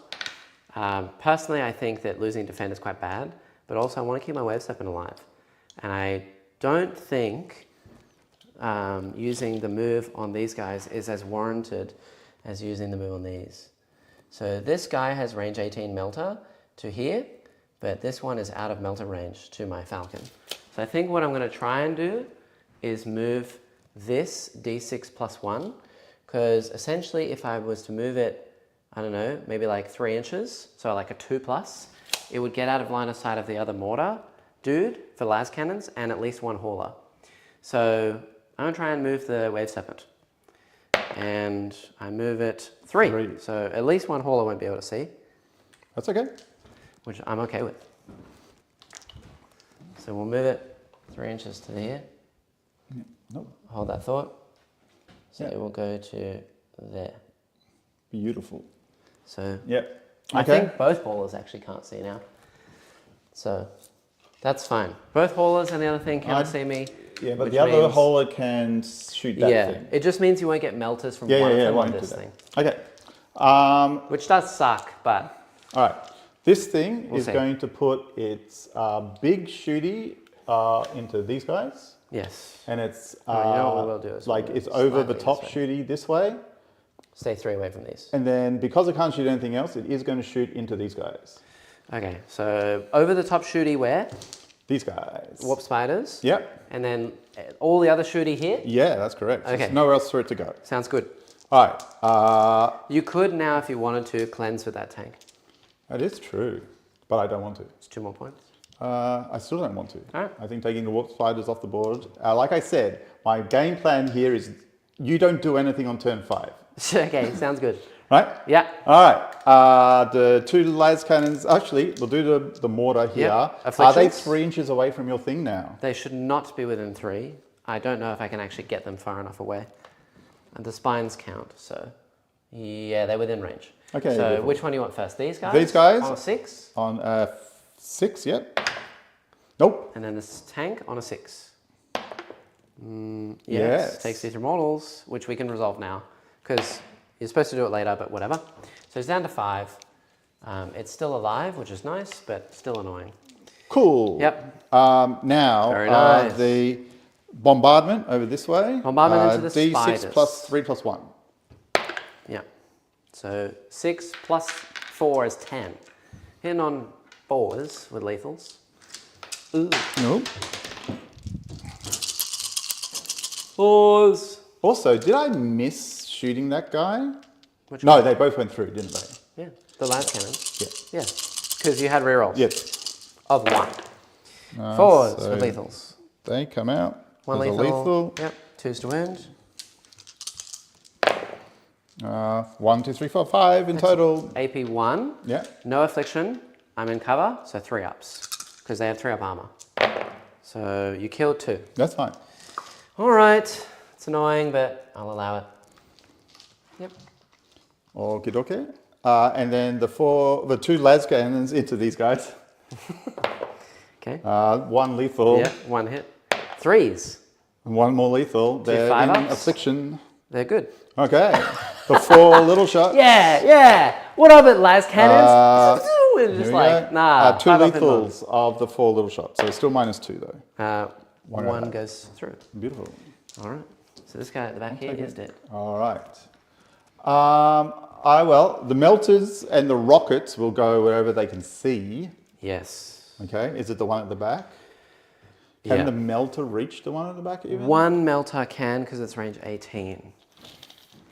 Personally, I think that losing defend is quite bad, but also I want to keep my wave serpent alive. And I don't think using the move on these guys is as warranted as using the move on these. So this guy has range 18 melter to here, but this one is out of melter range to my falcon. So I think what I'm going to try and do is move this D6 plus 1, because essentially if I was to move it, I don't know, maybe like 3 inches, so like a 2+, it would get out of line of sight of the other mortar dude for las cannons and at least 1 hauler. So I'm going to try and move the wave serpent. And I move it 3. So at least 1 hauler won't be able to see, That's okay. which I'm okay with. So we'll move it 3 inches to here. Nope. Hold that thought. So Yeah. it will go to there. Beautiful. So Yep. I think both haulers actually can't see now. So that's fine. Both haulers and the other thing can't see me. Yeah, but which the other means- hauler can shoot that Yeah, thing. it just means you won't get melters from Yeah, one of them won't on do this that. thing. Okay. Which does suck, but All right. This thing We'll is see. going to put its big shooty into these guys. yes. And it's you know what we'll do is like we'll it's move over the slightly top this shooty this way. Stay 3 away from these. And then because it can't shoot anything else, it is going to shoot into these guys. Okay, so over the top shooty where? These guys. Warp spiders. Yep. And then all the other shooty here? Yeah, that's correct. Okay. There's nowhere else for it to go. Sounds good. All right. You could now, if you wanted to, cleanse with that tank. That is true, but I don't want to. It's 2 more points. I still don't want to. All right. I think taking the warp spiders off the board. Like I said, my game plan here is you don't do anything on turn 5. Okay, sounds good. Right? Yeah. All right. The 2 las cannons. Actually, we'll do the mortar here. Are they Afflictions? 3 inches away from your thing now? They should not be within 3. I don't know if I can actually get them far enough away. And the spines count, so yeah, they're within range. Okay, So beautiful. which one do you want first? These guys? These guys? On a 6. On 6, yep. Nope. And then this tank on a 6. Yes. Takes these remodels, which we can resolve now, because you're supposed to do it later, but whatever. So it's down to 5. It's still alive, which is nice, but still annoying. Cool. Yep. Now, Very nice. the bombardment over this way. Bombardment into the D6 spiders. plus 3 plus 1. Yeah. So 6 plus 4 is 10. Hitting on 4s with lethals. Ooh. Nope. 4s. Also, did I miss shooting that guy? Which No, one? they both went through, didn't they? Yeah. The lance cannon. Yeah. Yeah. Because you had rerolls. Yes. Of 1. 4s So with lethals. they come out. 1 There's lethal. a Yep. 2s to wound. 1, 2, 3, 4, 5 in total. AP 1. Yeah. No affliction. I'm in cover, so 3 ups. Because they have 3 up armor. So you killed 2. That's fine. Alright. It's annoying, but I'll allow it. Yep. Okie dokie. And then the 2 las cannons into these guys. Okay. 1 lethal. Yeah, 1 hit. 3s. And 1 more lethal. They're in 5-ups. affliction. They're good. Okay. The 4 little shots. Yeah. What of it, las cannons? We're Here just we like, go. nah. 2 lethals of the 4 little shots. So still -2 though. One goes through. Beautiful. All right. So this guy at the back here is dead. All right. Well, the melters and the rockets will go wherever they can see. Yes. Okay. Is it the one at the back? Can Yeah. the melter reach the one at the back even? One melter can because it's range 18.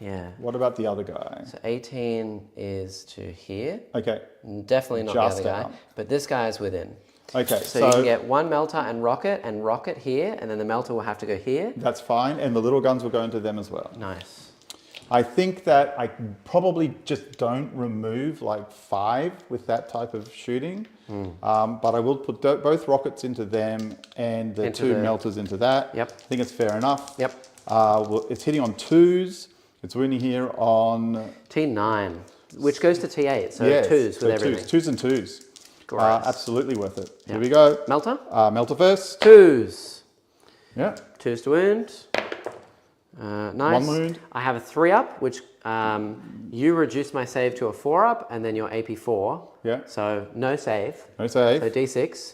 Yeah. What about the other guy? So 18 is to here. Okay. Definitely not Just the other guy. out. But this guy is within. Okay. So you can get 1 melter and rocket here, and then the melter will have to go here. That's fine. And the little guns will go into them as well. Nice. I think that I probably just don't remove like 5 with that type of shooting. But I will put both rockets into them and the Into 2 the- melters into that. Yep. I think it's fair enough. Yep. It's hitting on 2s. It's winning here on T9, which goes to T8, so yes, 2s so with everything. 2s and 2s. Great. Absolutely worth it. Yeah. Here we go. Melter? Melter first. 2s. Yeah. 2s to wound. Nice. 1 wound. I have a 3 up, which you reduce my save to a 4 up, and then your AP 4. Yeah. So no save. No save. So D6,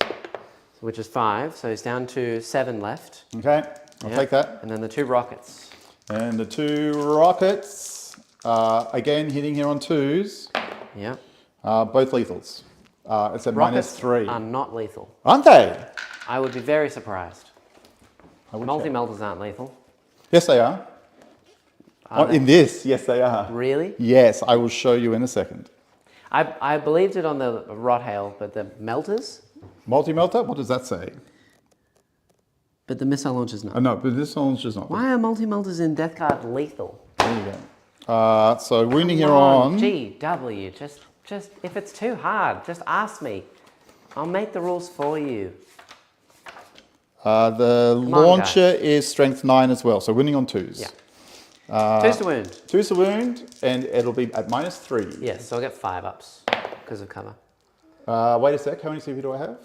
which is 5. So he's down to 7 left. Okay. I'll Yeah. take that. And then the 2 rockets. And the 2 rockets, again hitting here on 2s, Yeah. both lethals. It's at Rockets -3. are not lethal. Aren't they? I would be very surprised. I would check. Multi-melters aren't lethal. Yes, they are. Are they? In this, yes, they are. Really? Yes, I will show you in a second. I believed it on the rot hail, but the melters? Multi-melter, what does that say? But the missile launchers not. No, but this one's just not. Why are multi-melters in Death Guard lethal? There you go. So wounding here Come on. GW, just if it's too hard, just ask me. I'll make the rules for you. The on, launcher is strength 9 as well, so winning on 2s. Yeah. 2s to wound. 2's a wound, and it'll be at -3. Yes, so I'll get 5 ups because of cover. Wait a sec, how many CP do I have?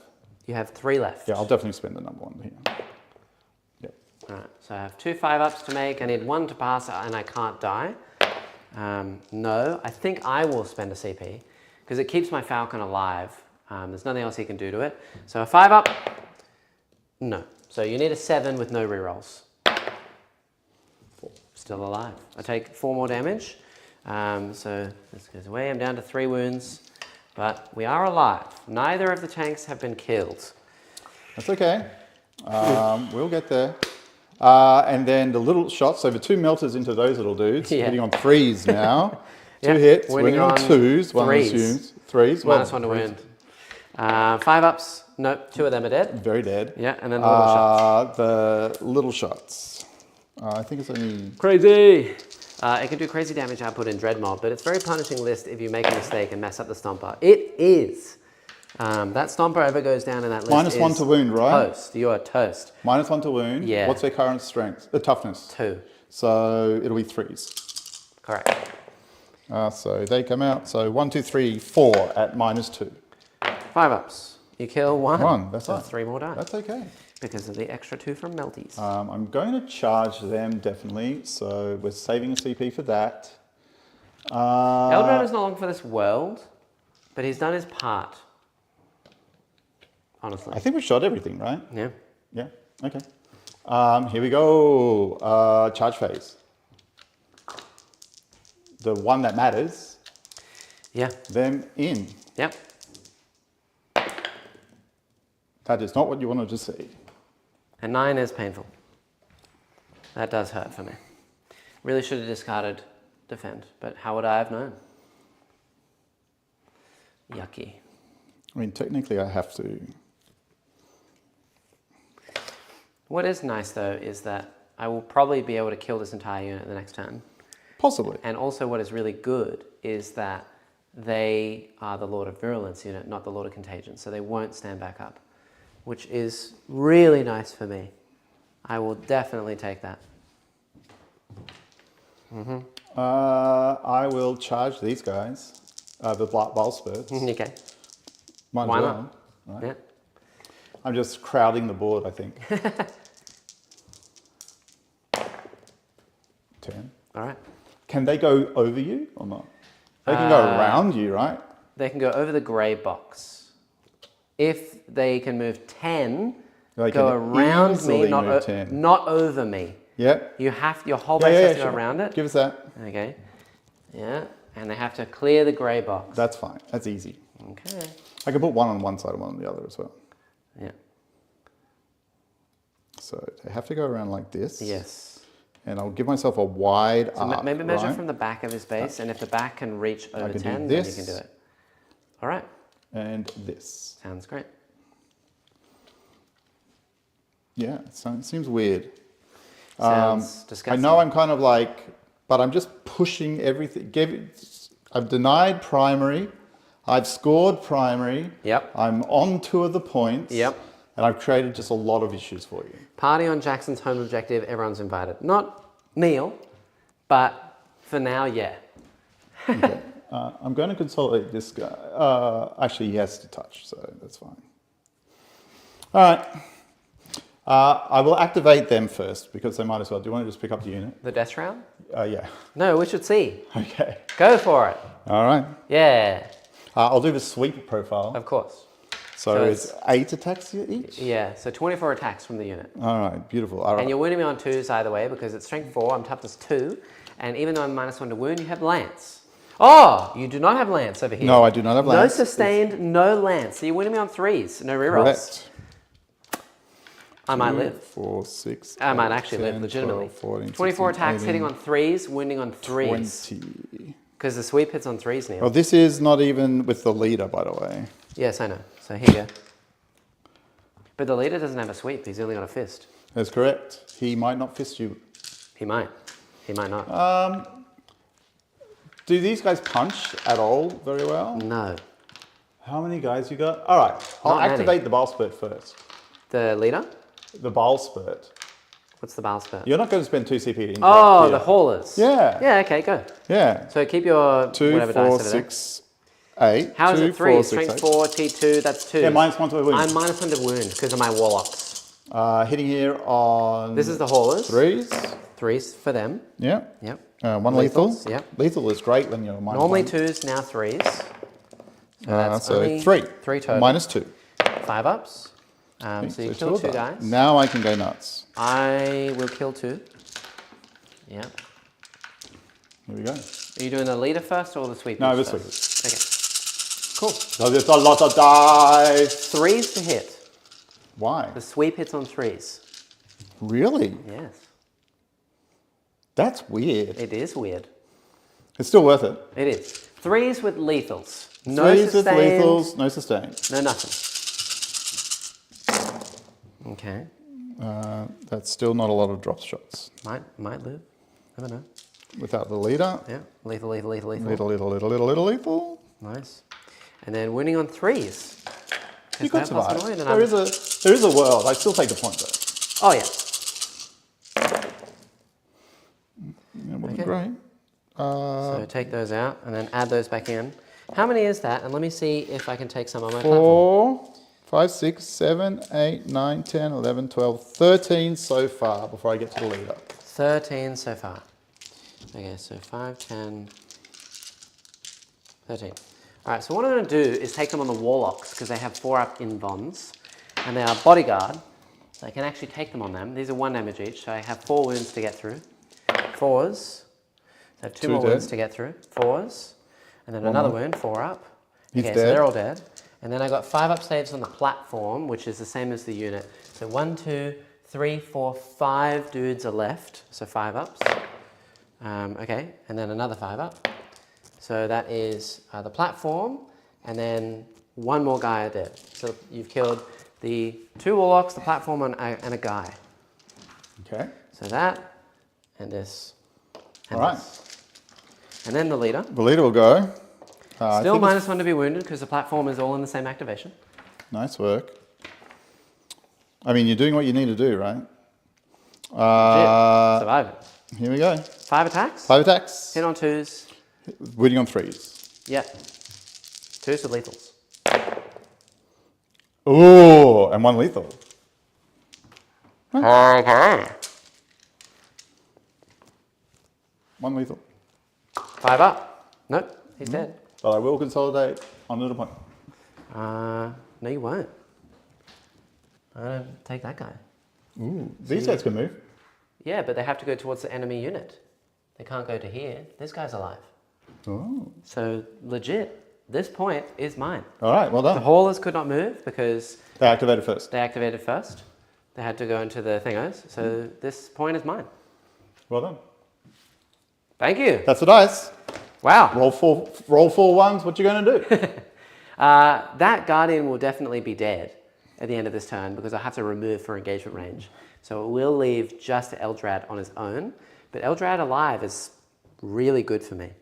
You have 3 left. Yeah, I'll definitely spend the number 1 here. Yep. Alright, so I have 2 5-ups to make. I need 1 to pass and I can't die. No, I think I will spend a CP because it keeps my Falcon alive. There's nothing else he can do to it. So a 5-up, no. So you need a 7 with no rerolls. 4. Still alive. I take 4 more damage. So this goes away. I'm down to 3 wounds, but we are alive. Neither of the tanks have been killed. That's okay. We'll get there. And then the little shots, so the 2 melters into those little dudes, Yeah. hitting on 3s now. 2 Yeah, hits, winning winning on on 2s, 1 3s. assumes. 3s. -1 to wound. 5-ups, nope, 2 of them are dead. Very dead. Yeah, and then the little shots. The little shots. I think it's only... Crazy! It can do crazy damage output in Dread Mob, but it's very punishing list if you make a mistake and mess up the Stomper. It is! That Stomper ever goes down in that list -1 to wound, right? Toast. You are toast. -1 to wound. Yeah. What's their current strength? Toughness. 2. So it'll be 3s. Correct. So they come out. So 1, 2, 3, 4 at -2. 5-ups. You kill 1. 1, that's so fine. 3 more die. That's okay. Because of the extra 2 from Melties. I'm going to charge them definitely. So we're saving a CP for that. Eldari is not long for this world, but he's done his part. honestly. I think we shot everything, right? Yeah. Yeah, okay. Here we go. Charge phase. The one that matters, Yeah. them in. Yep. That is not what you wanted to see. And 9 is painful. That does hurt for me. Really should have discarded defend, but how would I have known? Yucky. I mean, technically I have to. What is nice though is that I will probably be able to kill this entire unit the next turn. Possibly. And also what is really good is that they are the Lord of Virulence unit, not the Lord of Contagion, so they won't stand back up, which is really nice for me. I will definitely take that. I will charge these guys, the ball spurts. Okay. Might as Why well, not? right? Yeah. I'm just crowding the board, I think. 10. All right. Can they go over you or not? They can go around you, right? They can go over the grey box. If they can move 10, They go can around me, easily not, move 10. not over me. Yep. Your whole base has to go around it. Give us that. Okay. Yeah. And they have to clear the grey box. That's fine. That's easy. Okay. I can put one on one side and one on the other as well. Yeah. So they have to go around like this. Yes. And I'll give myself a wide arc, Maybe measure right? from the back of his base, and if the back can reach over can do 10, then you this. can do it. All right. And this. Sounds great. Yeah, so it seems weird. Sounds I disgusting. know I'm kind of like, but I'm just pushing everything. I've denied primary. I've scored primary. Yep. I'm on 2 of the points. Yep. And I've created just a lot of issues for you. Party on Jackson's home objective, everyone's invited. Not Neil, but for now, yeah. Okay. I'm going to consolidate this guy. Actually, he has to touch, so that's fine. All right. I will activate them first because they might as well. Do you want to just pick up the unit? The death round? Yeah. No, we should see. Okay. Go for it. All right. Yeah, I'll do the sweep profile. of course. So so it's 8 attacks each? Yeah, so 24 attacks from the unit. All right, beautiful. All right. And you're wounding me on 2s either way because it's strength 4, I'm toughness 2. And even though I'm -1 to wound, you have lance. Oh, you do not have lance over here. No, I do not have lance. No sustained, no lance. So you're winning me on 3s, no rerolls. Correct. I might live. 4, 6. I might 8, actually 10, live, legitimately. 12, 14, 24 16, attacks 18, hitting on 3s, wounding on 3s. 20. Because the sweep hits on 3s, Neil. Well, this is not even with the leader, by the way. Yes, I know. So here you go. But the leader doesn't have a sweep, he's only got a fist. That's correct. He might not fist you. He might. He might not. Do these guys punch at all very well? No. How many guys you got? All right, I'll Not many. activate the ball spurt first. The leader? The ball spurt. What's the ball spurt? You're not going to spend 2 CP. Oh, here. the haulers. Yeah. Yeah, okay, go. Yeah. So keep your 2, whatever 4, dice over there. 6, 8. How is 2, it 3? 4, 6, Strength 8. 4, T2, that's 2. Yeah, -1 to a wound. I'm -1 to wound because of my warlocks. Hitting here on This is the haulers. 3s. 3s for them. Yeah. Yep. 1 lethal. Lethals, yep. Lethal is great when you're -1. Normally 2s, now 3s. So that's So only 3. 3 total. -2. 5 ups. So you kill 2 guys. Now I can go nuts. I will kill 2. Yeah. Here we go. Are you doing the leader first or the sweep? No, the first? sweep. Okay. Cool. So there's a lot of dice. 3s to hit. Why? The sweep hits on 3s. Really? Yes. That's weird. It is weird. It's still worth it. It is. 3s with lethals. No 3s with sustained. lethals, no sustain. No nothing. Okay. That's still not a lot of drop shots. Might live. Never know. Without the leader. Yeah. Lethal, lethal, lethal, lethal. Lethal. Nice. And then winning on 3s. You could survive. And There is a world. I still take the point though. Oh, yeah. It wasn't Okay. great. So take those out and then add those back in. How many is that? And let me see if I can take some on my platform. 4, 5, 6, 7, 8, 9, 10, 11, 12, 13 so far before I get to the leader. 13 so far. Okay, so 5, 10, 13. All right, so what I'm going to do is take them on the warlocks because they have 4 up in bonds. and they are bodyguard, so I can actually take them on them. These are 1 damage each, so I have 4 wounds to get through. 4s, so I have 2 more wounds to get through. 4s, and then another wound, 4 up. He's okay, dead. so they're all dead. And then I got 5 up saves on the platform, which is the same as the unit. So 1, 2, 3, 4, 5 dudes are left, so 5 ups. Okay, and then another 5 up. So that is the platform, and then 1 more guy are dead. So you've killed the 2 warlocks, the platform, and a guy. Okay. So that, and this, and All right. this. And then the leader. The leader will go. Still -1 to be wounded, because the platform is all in the same activation. Nice work. I mean, you're doing what you need to do, right? Survive it. Here we go. 5 attacks. 5 attacks. Hit on 2s. Winning on 3s. Yep. 2s with lethals. Ooh, and 1 lethal. Okay. 1 lethal. 5 up. Nope, he's dead. But I will consolidate on little point. No, you won't. I don't take that guy. Ooh, these guys can move. Yeah, but they have to go towards the enemy unit. They can't go to here. This guy's alive. Oh. So legit, this point is mine. All right, well The done. haulers could not move because They activated first. they activated first. They had to go into the thingos. So this point is mine. Well done. Thank you. That's the dice. Wow. Roll 4 ones. What you going to do? That Guardian will definitely be dead at the end of this turn because I have to remove for engagement range. So it will leave just Aeldari on his own. But Aeldari alive is really good for me.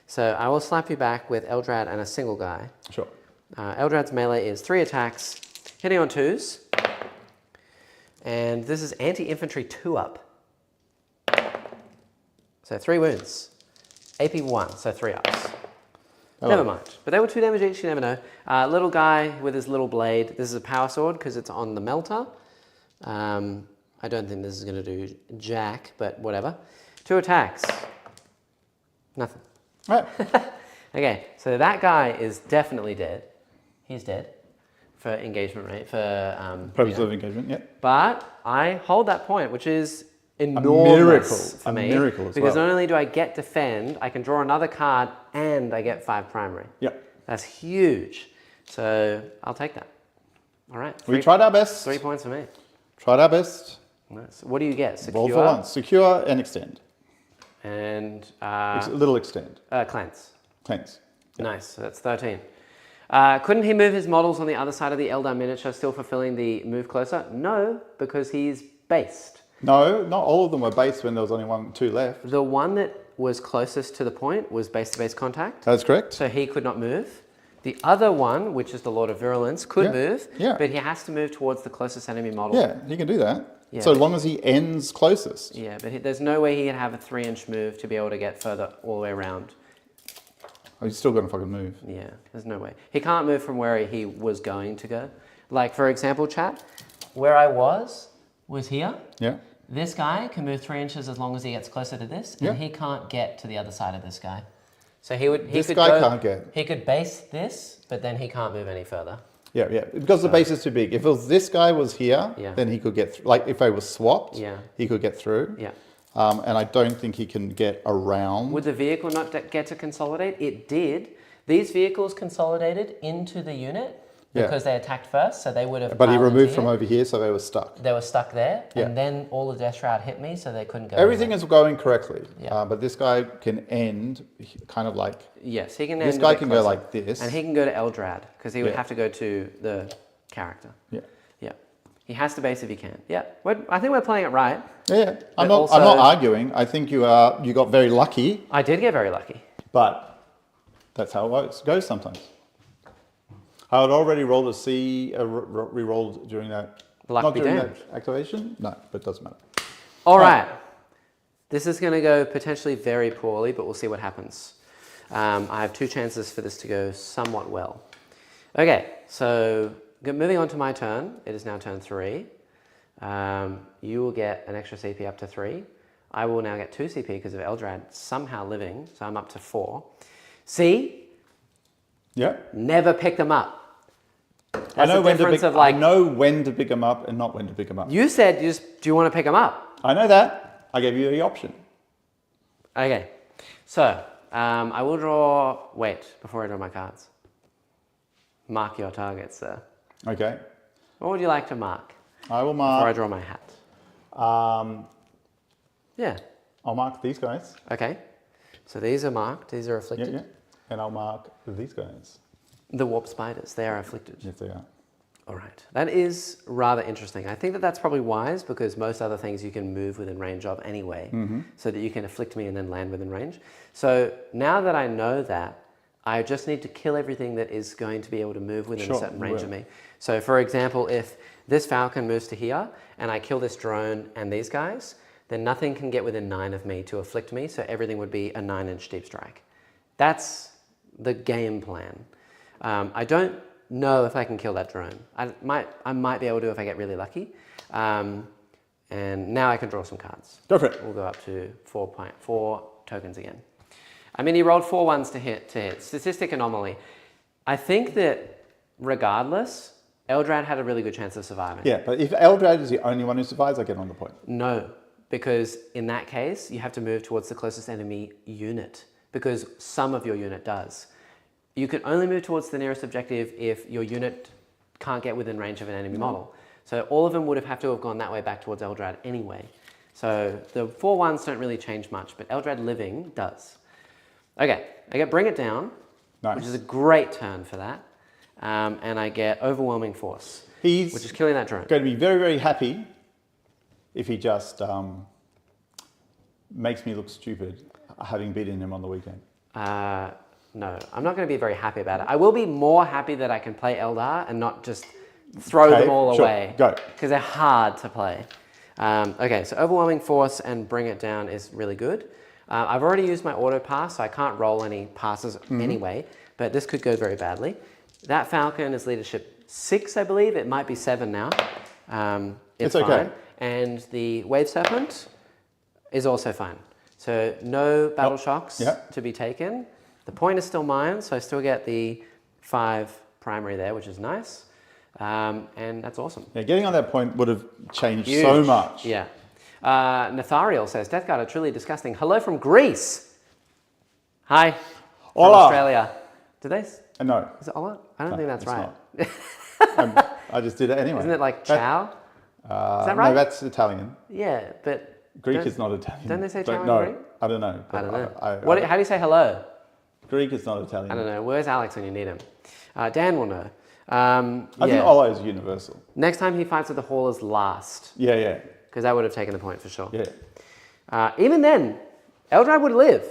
So I will slap you back with Aeldari and a single guy. Sure. Aeldrad's melee is 3 attacks, hitting on 2s. And this is anti-infantry 2 up. So 3 wounds. AP 1, so 3 ups. Never mind. But they were 2 damage each, you never know. Little guy with his little blade. This is a power sword because it's on the melter. I don't think this is going to do jack, but whatever. 2 attacks. Nothing. Right. Okay, so that guy is definitely dead. He's dead for engagement rate, for Purpose of engagement, yeah. But I hold that point, which is enormous for me. A miracle as because well. not only do I get defend, I can draw another card and I get 5 primary. Yeah. That's huge. So I'll take that. All right. We tried our best. 3 points for me. Tried our best. Nice. What do you get? Secure. Roll for 1. Secure and extend. And Little extend. cleanse. Thanks. Nice. So that's 13. Couldn't he move his models on the other side of the Eldar miniature, still fulfilling the move closer? No, because he's based. No, not all of them were based when there was only 2 left. The one that was closest to the point was base-to-base contact. That's correct. So he could not move. The other one, which is the Lord of Virulence, could move, but he has to move towards the closest enemy model. Yeah, he can do that. Yeah. So long as he ends closest. Yeah, but there's no way he can have a 3-inch move to be able to get further all the way around. Oh, he's still going to fucking move. Yeah, there's no way. He can't move from where he was going to go. Like, for example, chat, where I was here. Yeah. This guy can move 3 inches as long as he gets closer to this, and he can't get to the other side of this guy. So This guy can't get. He could base this, but then he can't move any further. Yeah, yeah. Because the base is too big. If it was this guy was here, then he could get through. Like if they were swapped, he could get through. Yeah. And I don't think he can get around. Would the vehicle not get to consolidate? It did. These vehicles consolidated into the unit because they attacked first, so they would have. But he removed from over here, so they were stuck. They were stuck there, and then all the Death Shroud hit me, so they couldn't go. Everything is going correctly. Yeah. But this guy can end kind of like. Yes, he can end. This guy can go like this. And he can go to Aeldari because he would have to go to the character. Yeah. Yeah. He has to base if he can. Yeah. I think we're playing it right. Yeah. I'm But not arguing. I think you got very lucky. I did get very lucky. But that's how it goes sometimes. I had already rolled a C, re-rolled during that. Luck not be during damned. that activation? No, but it doesn't matter. All right. This is going to go potentially very poorly, but we'll see what happens. I have 2 chances for this to go somewhat well. Okay, so moving on to my turn. It is now turn 3. You will get an extra CP up to 3. I will now get 2 CP because of Aeldari somehow living, so I'm up to 4. C. Yeah. Never pick them up. I That's know the when to difference pick. of like, I know when to pick them up and not when to pick them up. you said, do you want to pick them up? I know that. I gave you the option. Okay, so I will draw, wait, before I draw my cards. Mark your targets, sir. Okay. What would you like to mark I will before I mark. draw my hat? Yeah, I'll mark these guys. okay. So these are marked, these are afflicted. Yeah. And I'll mark these guys. The warp spiders, they are afflicted. Yes, they are. All right, that is rather interesting. I think that that's probably wise because most other things you can move within range of anyway, so that you can afflict me and then land within range. So now that I know that, I just need to kill everything that is going to be able to move within a certain range of me. So for example, if this falcon moves to here and I kill this drone and these guys, then nothing can get within 9 of me to afflict me, so everything would be a 9-inch deep strike. That's the game plan. I don't know if I can kill that drone. I might be able to if I get really lucky. And now I can draw some cards. Go for it. We'll go up to 4 tokens again. I mean, he rolled 4 ones to hit. Statistic anomaly. I think that regardless, Aeldari had a really good chance of surviving. Yeah, but if Aeldari is the only one who survives, I get on the point. No, because in that case, you have to move towards the closest enemy unit, because some of your unit does. You can only move towards the nearest objective if your unit can't get within range of an enemy model. So all of them would have to have gone that way back towards Aeldari anyway. So the 4 ones don't really change much, but Aeldari living does. Okay, I get Bring It Down, Nice. which is a great turn for that. And I get Overwhelming Force, which is killing that drone. Going to be very, very happy if he just makes me look stupid, having beaten him on the weekend. No, I'm not going to be very happy about it. I will be more happy that I can play Eldar and not just throw them all away. Go. Because they're hard to play. Okay, so Overwhelming Force and Bring It Down is really good. I've already used my auto pass, so I can't roll any passes anyway, but this could go very badly. That Falcon is leadership 6, I believe. It might be 7 now. It's okay. fine. And the Wave Serpent is also fine. So no battle shocks to be taken. The point is still mine, so I still get the 5 primary there, which is nice. And that's awesome. Yeah, getting on that point would have changed so much. Yeah. Nathariel says, Death Guard are truly disgusting. Hello from Greece. Hi. From Hola. Australia. Did they? No. Is it Ola? I don't think that's right. I just did it anyway. Isn't it like ciao? Is that right? No, that's Italian. Yeah, but Greek is not Italian. Don't they say ciao in No, Greek? I don't know. I don't know. How do you say hello? Greek is not Italian. I don't know. Where's Alex when you need him? Dan will know. I think Ola is universal. Next time he fights with the Haulers last. Yeah. Because that would have taken the point for sure. Yeah. Even then, Aeldari would live.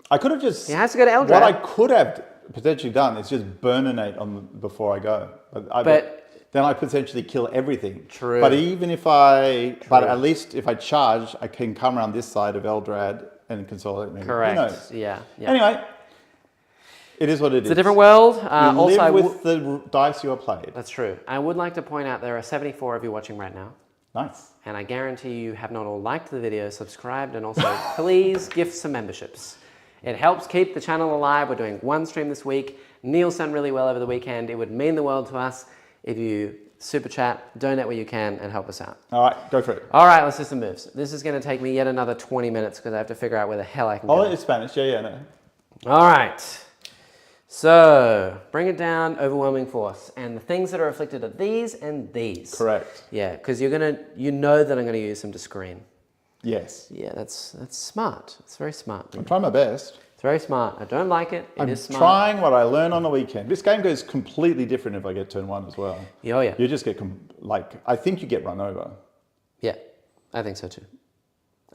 I could have just... He has to go to Aeldari. What I could have potentially done is just burninate before I go. But then I potentially kill everything. True. But even if but at least if I charge, I can come around this side of Eldrad and consolidate me. Correct. Who knows? Yeah. Anyway, it is what it is. It's a different world. You Also, live with the dice you are played. That's true. I would like to point out there are 74 of you watching right now. Nice. And I guarantee you have not all liked the video, subscribed, and also please gift some memberships. It helps keep the channel alive. We're doing 1 stream this week. Neil's done really well over the weekend. It would mean the world to us if you super chat, donate where you can, and help us out. All right, go for it. All right, let's do some moves. This is going to take me yet another 20 minutes because I have to figure out where the hell I can go. Oh, it's Spanish. Yeah, no. All right. So, Bring It Down, Overwhelming Force. And the things that are afflicted are these and these. Correct. Yeah, because you know that I'm going to use them to screen. Yes. Yeah, that's smart. It's very smart. I'm trying my best. It's very smart. I don't like it. It is I'm smart. trying what I learned on the weekend. This game goes completely different if I get turn 1 as well. Oh, yeah. You just get, I think you get run over. Yeah, I think so too.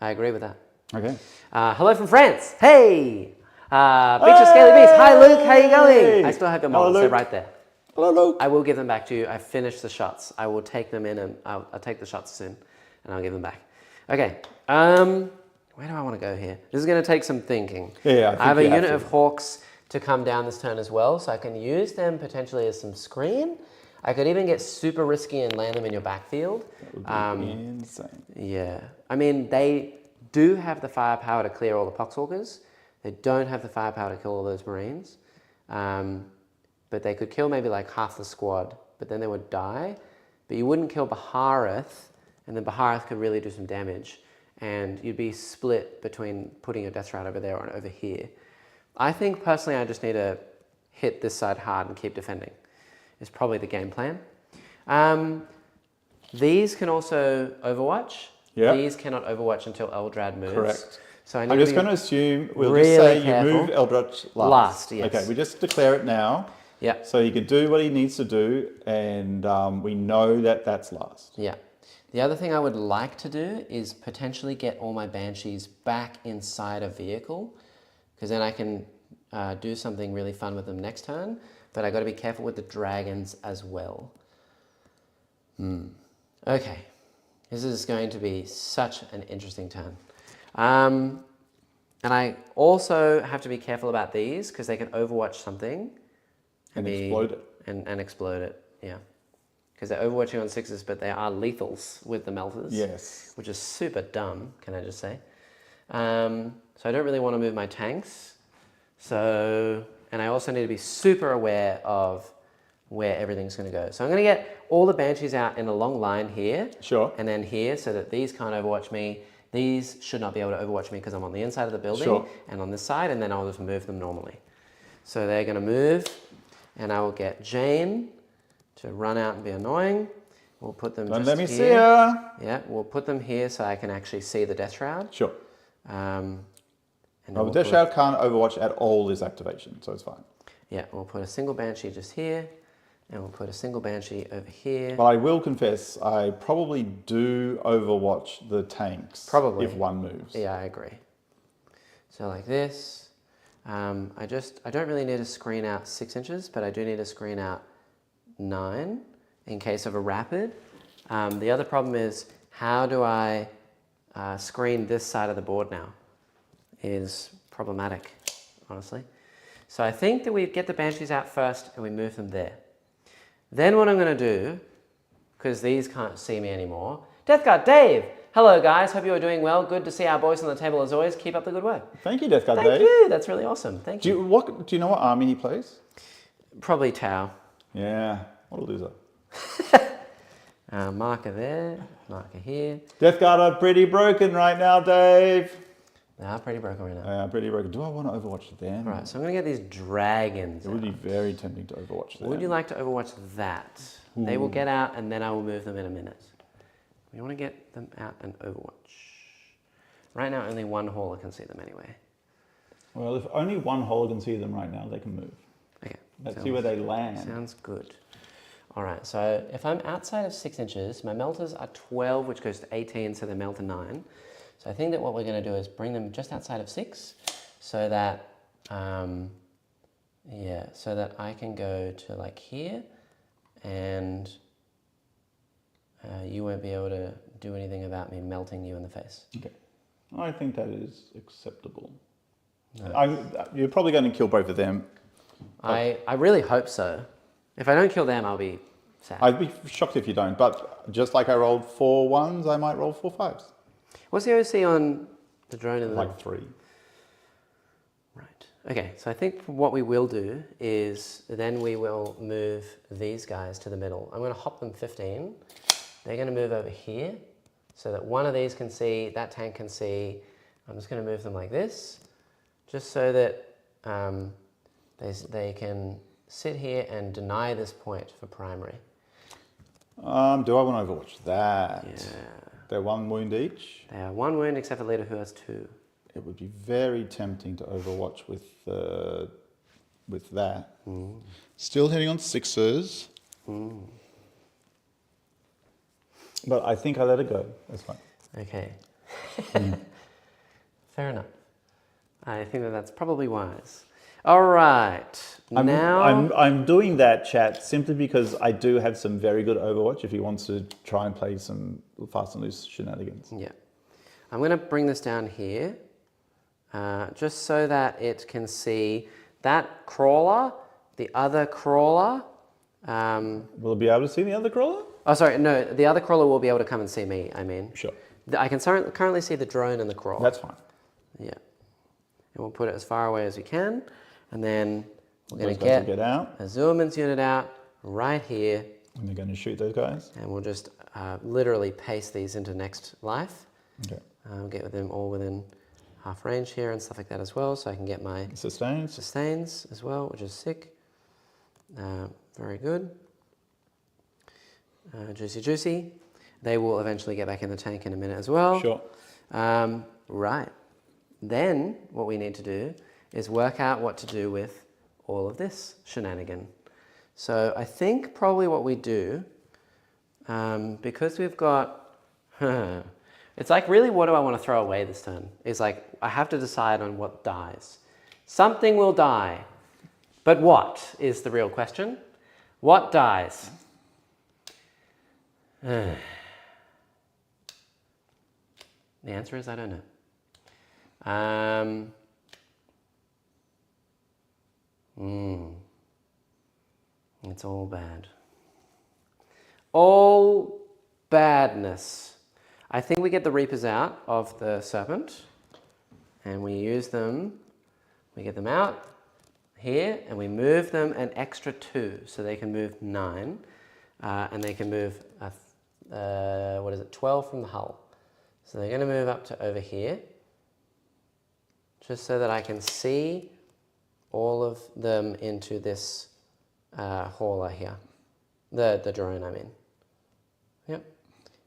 I agree with that. Okay. Hello from France. Hey! Picture Scaly Beast. Hi, Luke. How you going? I still have your models. They're right there. Hello, Luke. I will give them back to you. I finished the shots. I will take them in and I'll take the shots soon and I'll give them back. Okay. Where do I want to go here? This is going to take some thinking. Yeah, I have a unit of Hawks to come down this turn as well, so I can use them potentially as some screen. I could even get super risky and land them in your backfield. That would be insane. Yeah. I mean, they do have the firepower to clear all the Poxwalkers. They don't have the firepower to kill all those Marines. But they could kill maybe like half the squad, but then they would die. But you wouldn't kill Bahareth, and then Bahareth could really do some damage. And you'd be split between putting your Death Shroud over there or over here. I think personally I just need to hit this side hard and keep defending. Is probably the game plan. These can also Overwatch. Yeah. These cannot Overwatch until Eldrad moves. Correct. So I need I'm to just be going to assume we'll really just say careful. you move Eldritch last. Last, yes. Okay, we just declare it now. Yeah. So he can do what he needs to do, and we know that that's last. Yeah. The other thing I would like to do is potentially get all my Banshees back inside a vehicle, because then I can do something really fun with them next turn. But I got to be careful with the dragons as well. Okay. This is going to be such an interesting turn. And I also have to be careful about these because they can Overwatch something. And explode it. And explode it, yeah. Because they're Overwatching on 6s, but they are lethals with the melters. Yes. Which is super dumb, can I just say. So I don't really want to move my tanks. So, and I also need to be super aware of where everything's going to go. So I'm going to get all the Banshees out in a long line here. Sure. And then here, so that these can't Overwatch me. These should not be able to Overwatch me because I'm on the inside of the building. Sure. And on this side, and then I'll just move them normally. So they're going to move, and I will get Jane to run out and be annoying. We'll put them Don't just let me here. see her. Yeah, we'll put them here so I can actually see the Death Shroud. Sure. And then Well, we'll the Death put- Shroud can't Overwatch at all this activation, so it's fine. Yeah, we'll put a single Banshee just here, and we'll put a single Banshee over here. But I will confess, I probably do Overwatch the tanks. Probably. If one moves. Yeah, I agree. So like this. I don't really need to screen out 6 inches, but I do need to screen out 9 in case of a rapid. The other problem is, how do I screen this side of the board now? Is problematic, honestly. So I think that we get the Banshees out first and we move them there. Then what I'm going to do, because these can't see me anymore, Death Guard Dave! Hello guys, hope you are doing well. Good to see our boys on the table as always. Keep up the good work. Thank you, Death Guard Thank Dave. you, that's really awesome. Thank Do you. you know what army he plays? Probably Tau. Yeah, what a loser. Marker there, marker here. Death Guard are pretty broken right now, Dave. They are pretty broken right now. Pretty broken. Do I want to Overwatch them? Right, so I'm going to get these dragons It would be out. very tempting to Overwatch them. Would you like to Overwatch that? They will get out and then I will move them in a minute. We want to get them out and Overwatch. Right now only one hauler can see them anyway. Well, if only one hole can see them right now, they can move. Okay. Let's see where they land. Sounds good. All right, so if I'm outside of 6 inches, my melters are 12, which goes to 18, so they melt to 9. So I think that what we're going to do is bring them just outside of 6, so that, so that I can go to like here, and you won't be able to do anything about me melting you in the face. Okay. I think that is acceptable. You're probably going to kill both of them. I really hope so. If I don't kill them, I'll be sad. I'd be shocked if you don't, but just like I rolled 4 1s, I might roll 4 5s. What's the OC on the drone in the Like 3. Right. Okay, so I think what we will do is then we will move these guys to the middle. I'm going to hop them 15. They're going to move over here so that one of these can see, that tank can see. I'm just going to move them like this, just so that they can sit here and deny this point for primary. Do I want to Overwatch that? Yeah. They're 1 wound each. They are 1 wound except for leader who has 2. It would be very tempting to Overwatch with that. Still hitting on 6s. But I think I let it go. That's fine. Okay. Fair enough. I think that that's probably wise. All right. I'm doing that, chat, simply because I do have some very good Overwatch if he wants to try and play some fast and loose shenanigans. Yeah. I'm going to bring this down here, just so that it can see that crawler, the other crawler. Will it be able to see the other crawler? Oh, sorry, no, the other crawler will be able to come and see me, I mean. Sure. I can currently see the drone and the crawler. That's fine. Yeah. And we'll put it as far away as we can, and then we're going Those to guys will get out. a Zooman's unit out right here, And they're going to shoot those guys. And we'll just literally paste these into next life. Okay. Get them all within half range here and stuff like that as well, so I can get my sustains as well, which is sick. Very good. Juicy, juicy. They will eventually get back in the tank in a minute as well. Sure. Right. Then what we need to do is work out what to do with all of this shenanigan. So I think probably what we do, because we've got, it's like really what do I want to throw away this turn? It's like I have to decide on what dies. Something will die, but what is the real question? What dies? The answer is I don't know. It's all bad. All badness. I think we get the Reapers out of the Serpent and we use them, we get them out here and we move them an extra 2 so they can move 9 and they can move, 12 from the hull. So they're going to move up to over here just so that I can see all of them into this hauler here. The drone, I mean. Yep.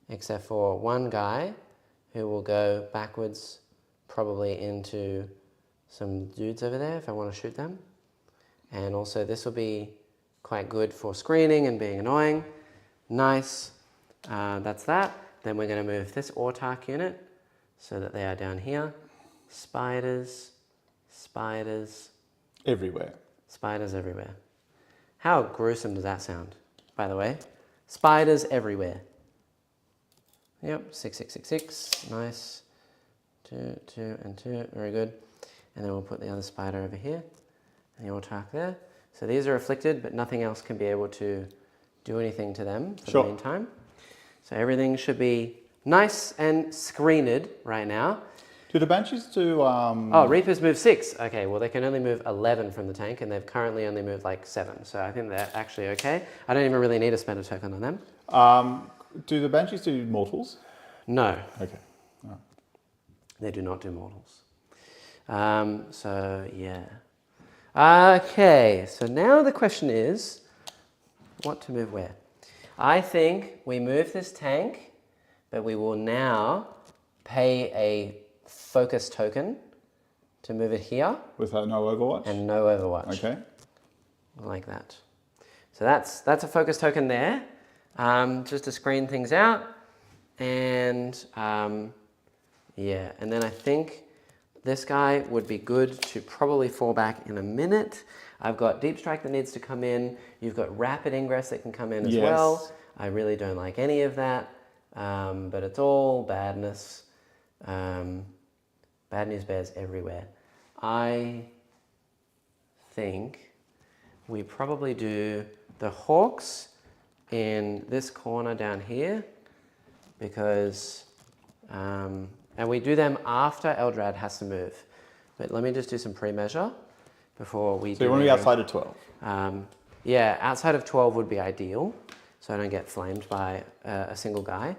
Except for one guy who will go backwards probably into some dudes over there if I want to shoot them. And also this will be quite good for screening and being annoying. Nice. That's that. Then we're going to move this autarch unit so that they are down here. Spiders, spiders. Everywhere. Spiders everywhere. How gruesome does that sound, by the way? Spiders everywhere. Yep, 6, 6, 6, 6. Nice. 2, 2, and 2. Very good. And then we'll put the other spider over here. And the autarch there. So these are afflicted, but nothing else can be able to do anything to them for the meantime. So everything should be nice and screened right now. Do the Banshees do... Oh, Reapers move 6. Okay, well they can only move 11 from the tank and they've currently only moved like 7. So I think they're actually okay. I don't even really need to spend a token on them. Do the Banshees do mortals? No. Okay. All right. They do not do mortals. So yeah. Okay, so now the question is, what to move where? I think we move this tank, but we will now pay a focus token to move it here. With no Overwatch? And no Overwatch. Okay. Like that. So that's a focus token there, just to screen things out. And yeah, and then I think this guy would be good to probably fall back in a minute. I've got Deep Strike that needs to come in. You've got Rapid Ingress that can come in as well. I really don't like any of that, but it's all badness. Bad news bears everywhere. I think we probably do the Hawks in this corner down here because, and we do them after Eldrad has to move. But let me just do some pre-measure before we do. So you want to be outside of 12? Yeah, outside of 12 would be ideal, so I don't get flamed by a single guy.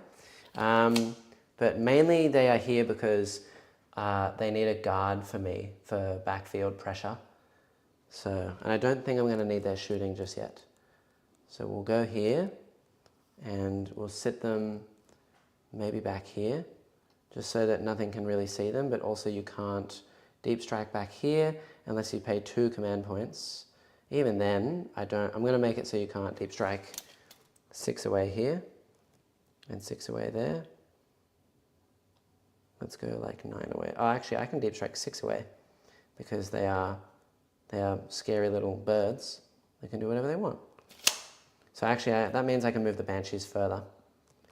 But mainly they are here because they need a guard for me for backfield pressure. So, and I don't think I'm going to need their shooting just yet. So we'll go here and we'll sit them maybe back here just so that nothing can really see them, but also you can't deep strike back here unless you pay 2 command points. Even then, I'm going to make it so you can't deep strike 6 away here and 6 away there. Let's go like 9 away. Oh, actually, I can deep strike 6 away because they are scary little birds. They can do whatever they want. So actually, that means I can move the Banshees further.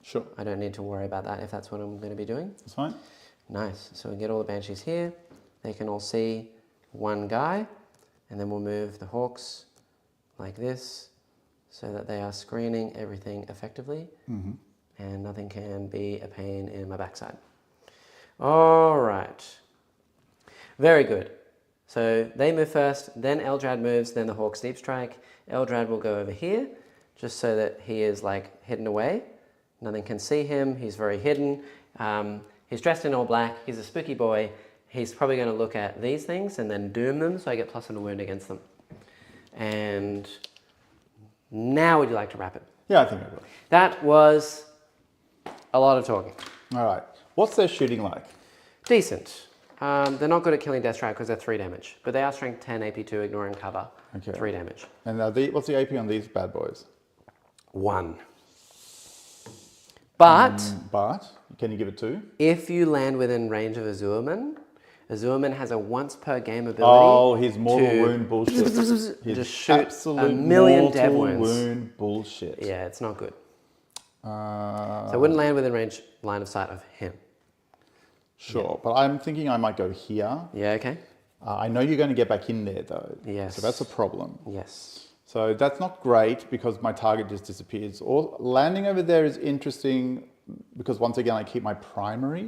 Sure. I don't need to worry about that if that's what I'm going to be doing. That's fine. Nice. So we get all the Banshees here. They can all see one guy. And then we'll move the Hawks like this so that they are screening everything effectively. Mm-hmm. And nothing can be a pain in my backside. All right. Very good. So they move first, then Eldrad moves, then the Hawks deep strike. Eldrad will go over here just so that he is like hidden away. Nothing can see him. He's very hidden. He's dressed in all black. He's a spooky boy. He's probably going to look at these things and then doom them, so I get +1 wound against them. And now would you like to wrap it? Yeah, I think I will. That was a lot of talking. All right. What's their shooting like? Decent. They're not good at killing Death Strike because they're 3 damage, but they are strength 10, AP2, ignoring cover, Okay. 3 damage. And what's the AP on these bad boys? 1. But But can you give it 2? if you land within range of Azurman, Azurman has a once per game ability. Oh, his mortal to wound bullshit. His just shoot absolute a million mortal dev wounds. wound bullshit. Yeah, it's not good. So Uh, I wouldn't land within line of sight of him. sure, but I'm thinking I might go here. Yeah, okay. I know you're going to get back in there though. Yes. So that's a problem. Yes. So that's not great because my target just disappears. Or landing over there is interesting because once again I keep my primary.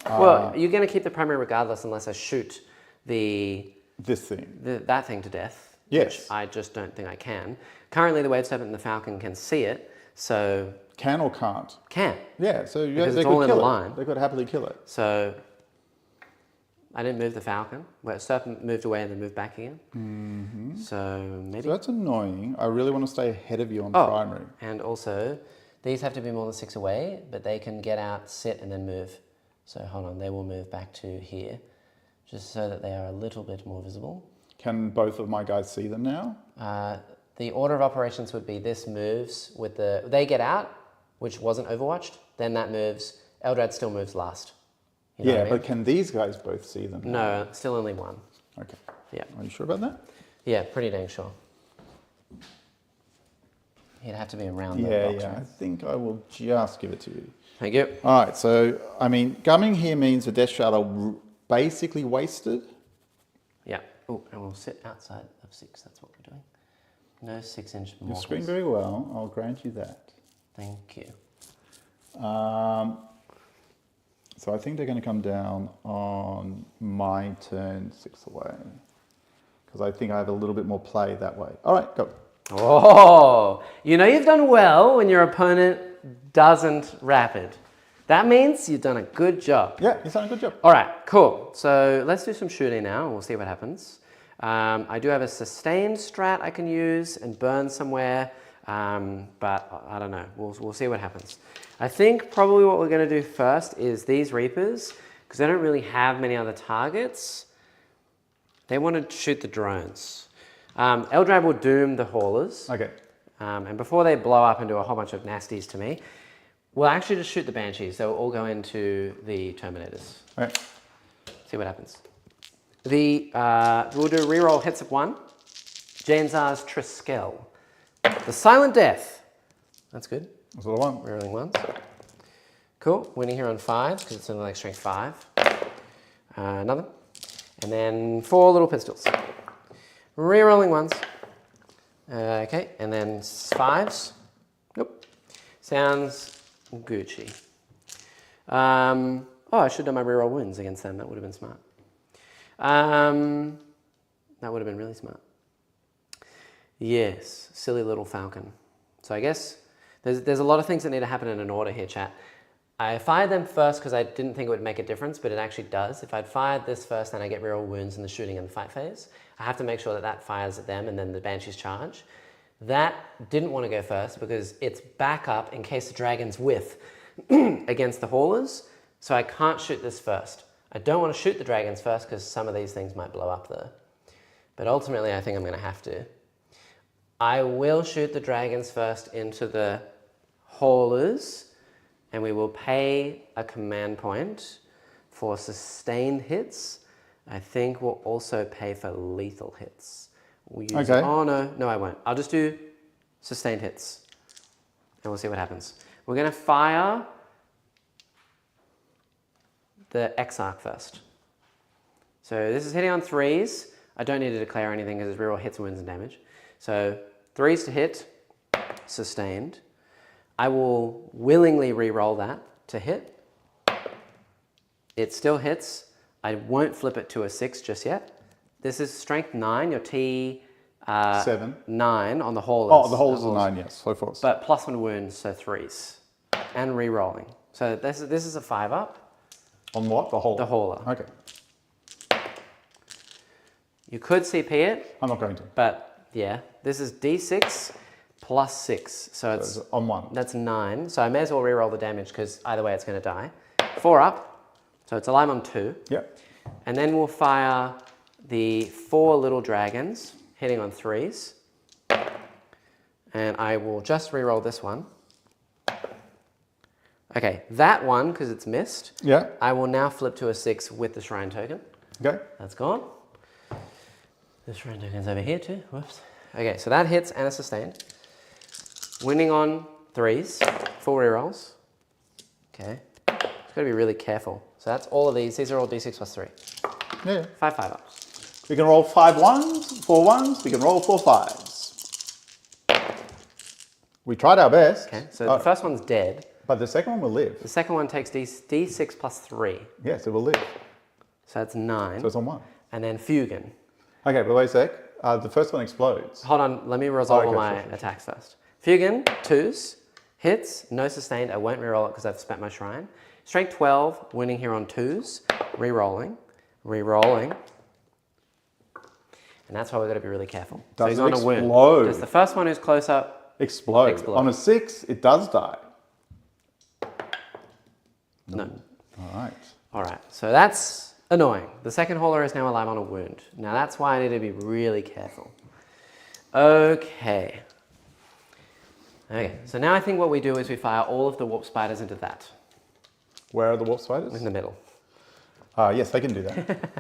Well, you're going to keep the primary regardless unless I shoot This thing. that thing to death. Yes. Which I just don't think I can. Currently, the Wave Serpent and the Falcon can see it, so Can or can't? can. Yeah, so Because they it's all could in kill a it. line. They could happily kill it. So I didn't move the Falcon. Where Serpent moved away and then moved back again. Mm-hmm. So maybe. So that's annoying. I really want to stay ahead of you on primary. And also, these have to be more than 6 away, but they can get out, sit, and then move. So hold on, they will move back to here, just so that they are a little bit more visible. Can both of my guys see them now? The order of operations would be this moves with they get out, which wasn't overwatched, then that moves. Eldari still moves last. You know what I mean? But can these guys both see them? No, still only 1. Okay. Yeah. Are you sure about that? Yeah, pretty dang sure. He'd have to be around the box, Yeah. right? I think I will just give it to you. Thank you. All right. So, I mean, gumming here means the Death Shard are basically wasted. Yeah. Oh, and we'll sit outside of 6. That's what we're doing. No 6-inch You mortals. screen very well. I'll grant you that. Thank you. So I think they're going to come down on my turn 6 away. Because I think I have a little bit more play that way. All right, go. Oh, you know you've done well when your opponent doesn't rapid. That means you've done a good job. Yeah, you've done a good job. All right, cool. So let's do some shooting now and we'll see what happens. I do have a sustained strat I can use and burn somewhere, but I don't know. We'll see what happens. I think probably what we're going to do first is these Reapers, because they don't really have many other targets. They want to shoot the drones. Eldari will doom the haulers. Okay. And before they blow up and do a whole bunch of nasties to me, we'll actually just shoot the Banshees. They'll all go into the Terminators. All right. See what happens. We'll do reroll hits of 1. Janzar's Triskel. The Silent Death. That's good. That's what I want. Rerolling 1s. Cool. Winning here on 5s because it's only like strength 5. Another. And then 4 little pistols. Rerolling 1s. Okay. And then 5s. Nope. Sounds Gucci. Oh, I should have done my reroll wounds against them. That would have been smart. That would have been really smart. Yes, silly little falcon. So I guess there's a lot of things that need to happen in an order here, chat. I fired them first because I didn't think it would make a difference, but it actually does. If I'd fired this first, then I get reroll wounds in the shooting and the fight phase. I have to make sure that that fires at them and then the Banshees charge. That didn't want to go first because it's backup in case the dragons whiff against the haulers. So I can't shoot this first. I don't want to shoot the dragons first because some of these things might blow up though. But ultimately I think I'm going to have to. I will shoot the dragons first into the haulers and we will pay a command point for sustained hits. I think we'll also pay for lethal hits. We'll use Okay. Oh no, I won't. I'll just do sustained hits and we'll see what happens. We're going to fire the Exarch first. So this is hitting on 3s. I don't need to declare anything because it's reroll hits, wounds, and damage. So 3s to hit, sustained. I will willingly re-roll that to hit. It still hits. I won't flip it to a 6 just yet. This is strength 9. Your T 7. 9 on the haulers. Oh, the holes are 9, yes. So forth. But +1 wounds, so 3s. And re-rolling. So this is a 5-up. On what? The hauler? The hauler. Okay. You could CP it, I'm not going to. but yeah. This is D6 plus 6. So it's on 1. That's 9. So I may as well re-roll the damage because either way it's going to die. 4 up. So it's alive on 2. Yep. And then we'll fire the 4 little dragons, hitting on 3s. And I will just re-roll this one. Okay, that one, because it's missed, Yeah. I will now flip to a 6 with the shrine token. Okay. That's gone. The shrine token's over here too. Whoops. Okay, so that hits and is sustained. Winning on 3s, 4 rerolls. Okay. Just got to be really careful. So that's all of these. These are all D6 plus 3. Yeah. 5 5-ups. We can roll 5 1s, 4 1s. We can roll 4 5s. We tried our best. Okay, so the first one's dead. But the second one will live. The second one takes D6 plus 3. Yes, it will live. So that's 9. So it's on 1. And then Fugan. Okay, but wait a sec. The first one explodes. Hold on, let me resolve all Okay, my sure. attacks first. Fugan, 2s, hits, no sustained. I won't reroll it because I've spent my shrine. Strength 12, winning here on 2s, rerolling, rerolling. And that's why we've got to be really careful. Does so he's it on a win. explode? Just the first one who's close up. Explode. On a 6, it does die. No. All right. All right, so that's annoying. The second hauler is now alive on a wound. Now that's why I need to be really careful. Okay. Okay, so now I think what we do is we fire all of the warp spiders into that, Where are the warp spiders? in the middle. Yes, they can do that.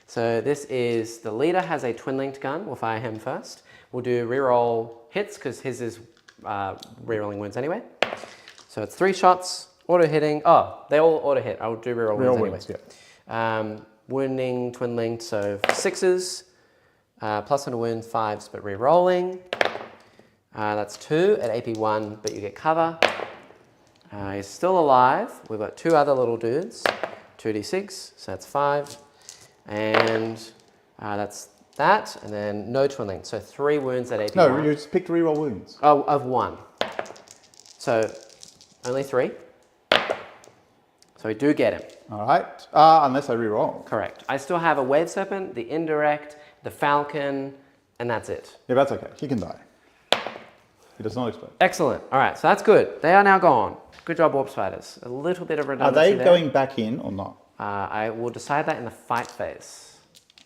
So this is, the leader has a twin-linked gun. We'll fire him first. We'll do reroll hits because his is rerolling wounds anyway. So it's 3 shots, auto hitting. Oh, they all auto hit. I'll do reroll wounds anyway. Wins, yeah. Wounding, twin-linked, so 6s, plus on a wound, 5s, but re-rolling. That's 2 at AP 1, but you get cover. He's still alive. We've got 2 other little dudes, 2d6, so that's 5. And that's that, and then no twin-linked, so 3 wounds at AP 1. No, you just picked reroll wounds. Oh, of 1. So only 3. So we do get him. All right. Unless I reroll. Correct. I still have a Wave Serpent, the Indirect, the Falcon, and that's it. Yeah, that's okay. He can die. He does not explode. Excellent. All right, so that's good. They are now gone. Good job, Warp Spiders. A little bit of Are redundancy they there. going back in or not? I will decide that in the fight phase.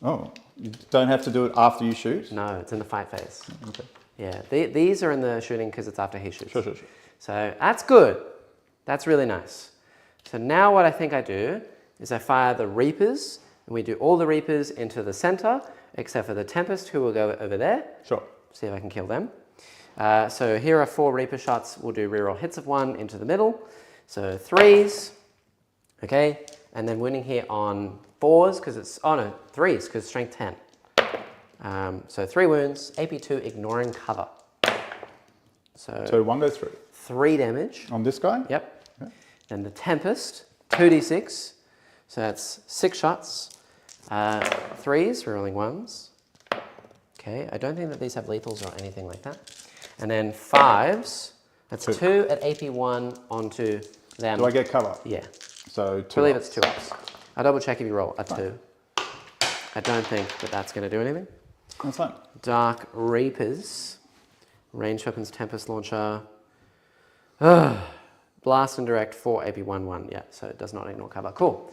Oh, you don't have to do it after you shoot? No, it's in the fight phase. Okay. Yeah, these are in the shooting because it's after he shoots. Sure. So that's good. That's really nice. So now what I think I do is I fire the Reapers, and we do all the Reapers into the center, except for the Tempest, who will go over there. Sure. See if I can kill them. So here are 4 Reaper shots. We'll do reroll hits of 1 into the middle. So 3s, okay, and then winning here on 4s because it's, 3s because strength 10. So 3 wounds, AP 2, ignoring cover. So 1 goes through. 3 damage. On this guy? Yep. Okay. Then the Tempest, 2d6. So that's 6 shots. 3s, rerolling 1s. Okay, I don't think that these have lethals or anything like that. And then 5s, that's 2 at AP 1 onto them. Do I get cover? Yeah. So 2 I believe ups. it's 2 ups. I'll double check if you roll a 2. I don't think that that's going to do anything. That's fine. Dark Reapers, range weapons, Tempest launcher. Blast and direct 4 AP 1/1. Yeah, so it does not ignore cover. Cool.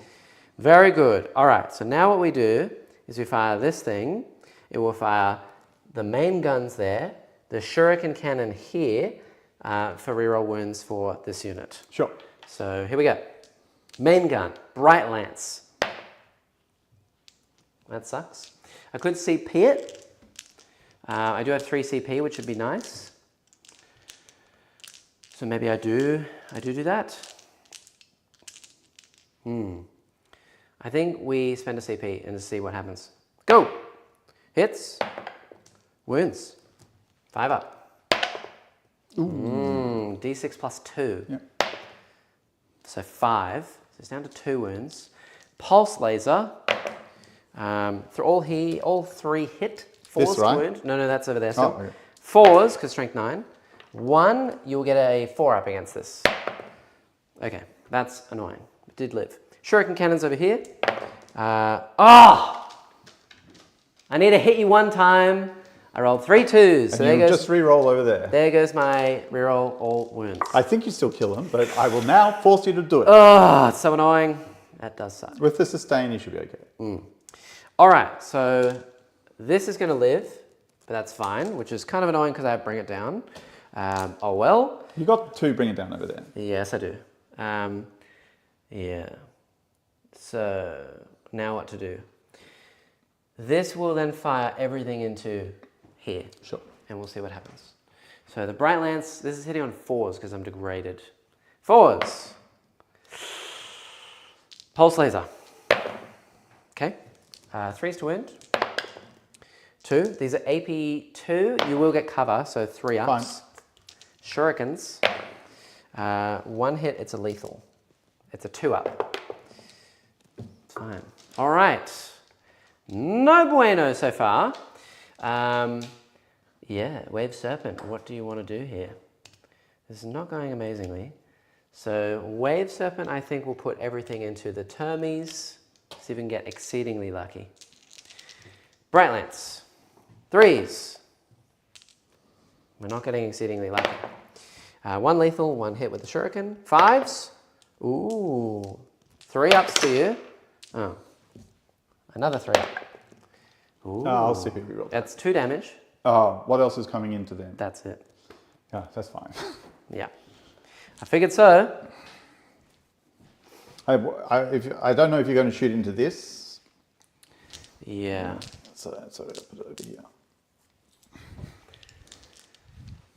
Very good. All right, so now what we do is we fire this thing. It will fire the main guns there, the shuriken cannon here for reroll wounds for this unit. Sure. So here we go. Main gun, Bright Lance. That sucks. I could CP it. I do have 3 CP, which would be nice. So maybe I do that. I think we spend a CP and see what happens. Go! Hits. Wounds. 5 up. D6 plus 2. Yeah. So 5. So it's down to 2 wounds. Pulse laser. All 3 hit 4s This, right? to wound. No, that's over there still. Oh, okay. 4s, because strength 9. 1, you'll get a 4 up against this. Okay, that's annoying. It did live. Shuriken cannons over here. I need to hit you one time. I rolled 3 2s. So And there you goes. just re-roll over there. There goes my reroll all wounds. I think you still kill him, but I will now force you to do it. Oh, it's so annoying. That does suck. With the sustain, you should be okay. All right, so this is going to live, but that's fine, which is kind of annoying because I bring it down. Oh well. You got 2 bring it down over there. Yes, I do. Yeah. So now what to do? This will then fire everything into here. Sure. And we'll see what happens. So the Bright Lance, this is hitting on 4s because I'm degraded. 4s. Pulse Laser. Okay. 3s to wound. 2. These are AP 2. You will get cover, so 3 ups. Fine. Shurikens. 1 hit, it's a lethal. It's a 2 up. Fine. All right. No bueno so far. Yeah, Wave Serpent. What do you want to do here? This is not going amazingly. So Wave Serpent, I think, will put everything into the Termies. See if we can get exceedingly lucky. Bright Lance. 3s. We're not getting exceedingly lucky. 1 lethal, 1 hit with the Shuriken. 5s. Ooh. 3 ups to you. Oh. Another 3 up. Ooh. I'll CP reroll. That's 2 damage. Oh, what else is coming into them? That's it. Yeah, that's fine. Yeah. I figured so. I don't know if you're going to shoot into this. Yeah. So I'll put it over here.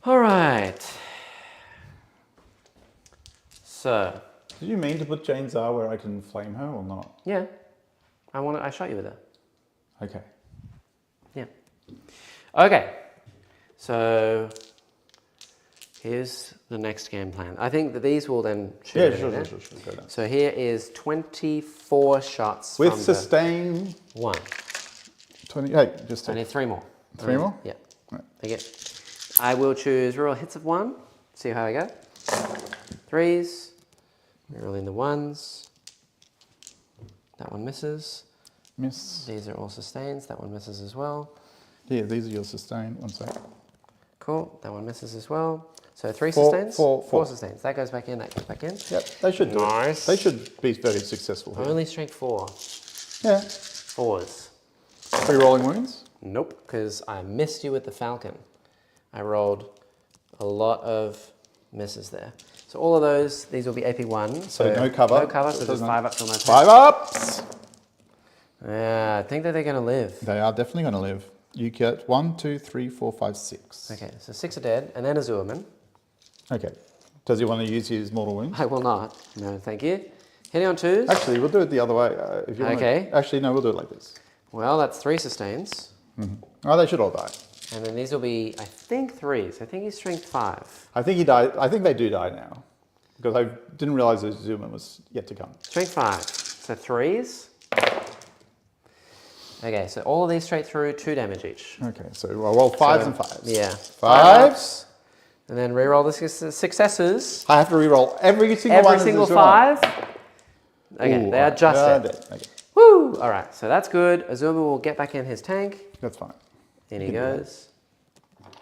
All right. So. Did you mean to put Jane Czar where I can flame her or not? Yeah. I shot you with it. Okay. Yeah. Okay. So here's the next game plan. I think that these will then shoot. Yeah, sure. Go down. So here is 24 shots With from sustain. the 1. 20. Hey, just I take need 3 more. 3 more? Yeah. Right. Okay. I will choose reroll hits of 1. See how I go. 3s. Rerolling the 1s. That one misses. Miss. These are all sustains. That one misses as well. Yeah, these are your sustain. 1 sec. Cool. That one misses as well. So 3 Four, sustains? four. 4 sustains. That goes back in. That goes back in. Yep, they should do Nice. it. They should be very successful here. Only strength 4. Yeah. 4s. 3 rolling wounds. Nope, because I missed you with the Falcon. I rolled a lot of misses there. So all of those, these will be AP1. So no cover. No cover, so just 5 ups on my turn. 5 ups! Yeah, I think that they're going to live. They are definitely going to live. You get 1, 2, 3, 4, 5, 6. Okay, so 6 are dead, and then a Zoomerman. Okay. Does he want to use his mortal wounds? I will not. No, thank you. Hitting on 2s. Actually, we'll do it the other way. If you Okay. Want to, actually, no, we'll do it like this. Well, that's 3 sustains. Oh, they should all die. And then these will be, I think, 3s. I think he's strength 5. I think he died. I think they do die now. Because I didn't realize the Zoomer was yet to come. Strength 5. So 3s. Okay, so all of these straight through, 2 damage each. Okay, so I'll roll 5s and 5s. Yeah. 5s. And then reroll the successes. I have to re-roll every single one. Every single 5. Okay, Ooh, they are just they are dead. dead. Okay, Woo! All right, so that's good. Azuma will get back in his tank. that's fine. In he goes.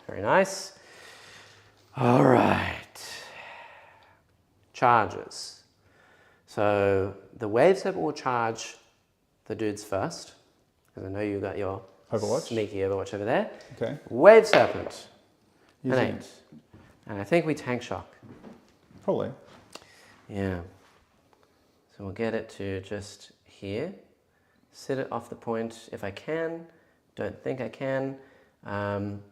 Very nice. All right. Charges. So the Wave Serpent will charge the dudes first, because I know you got your Overwatch. sneaky Overwatch over there. Okay. Wave Serpent. Using An 8. And I think we tank shock. Probably. Yeah. So we'll get it to just here. Sit it off the point if I can. Don't think I can.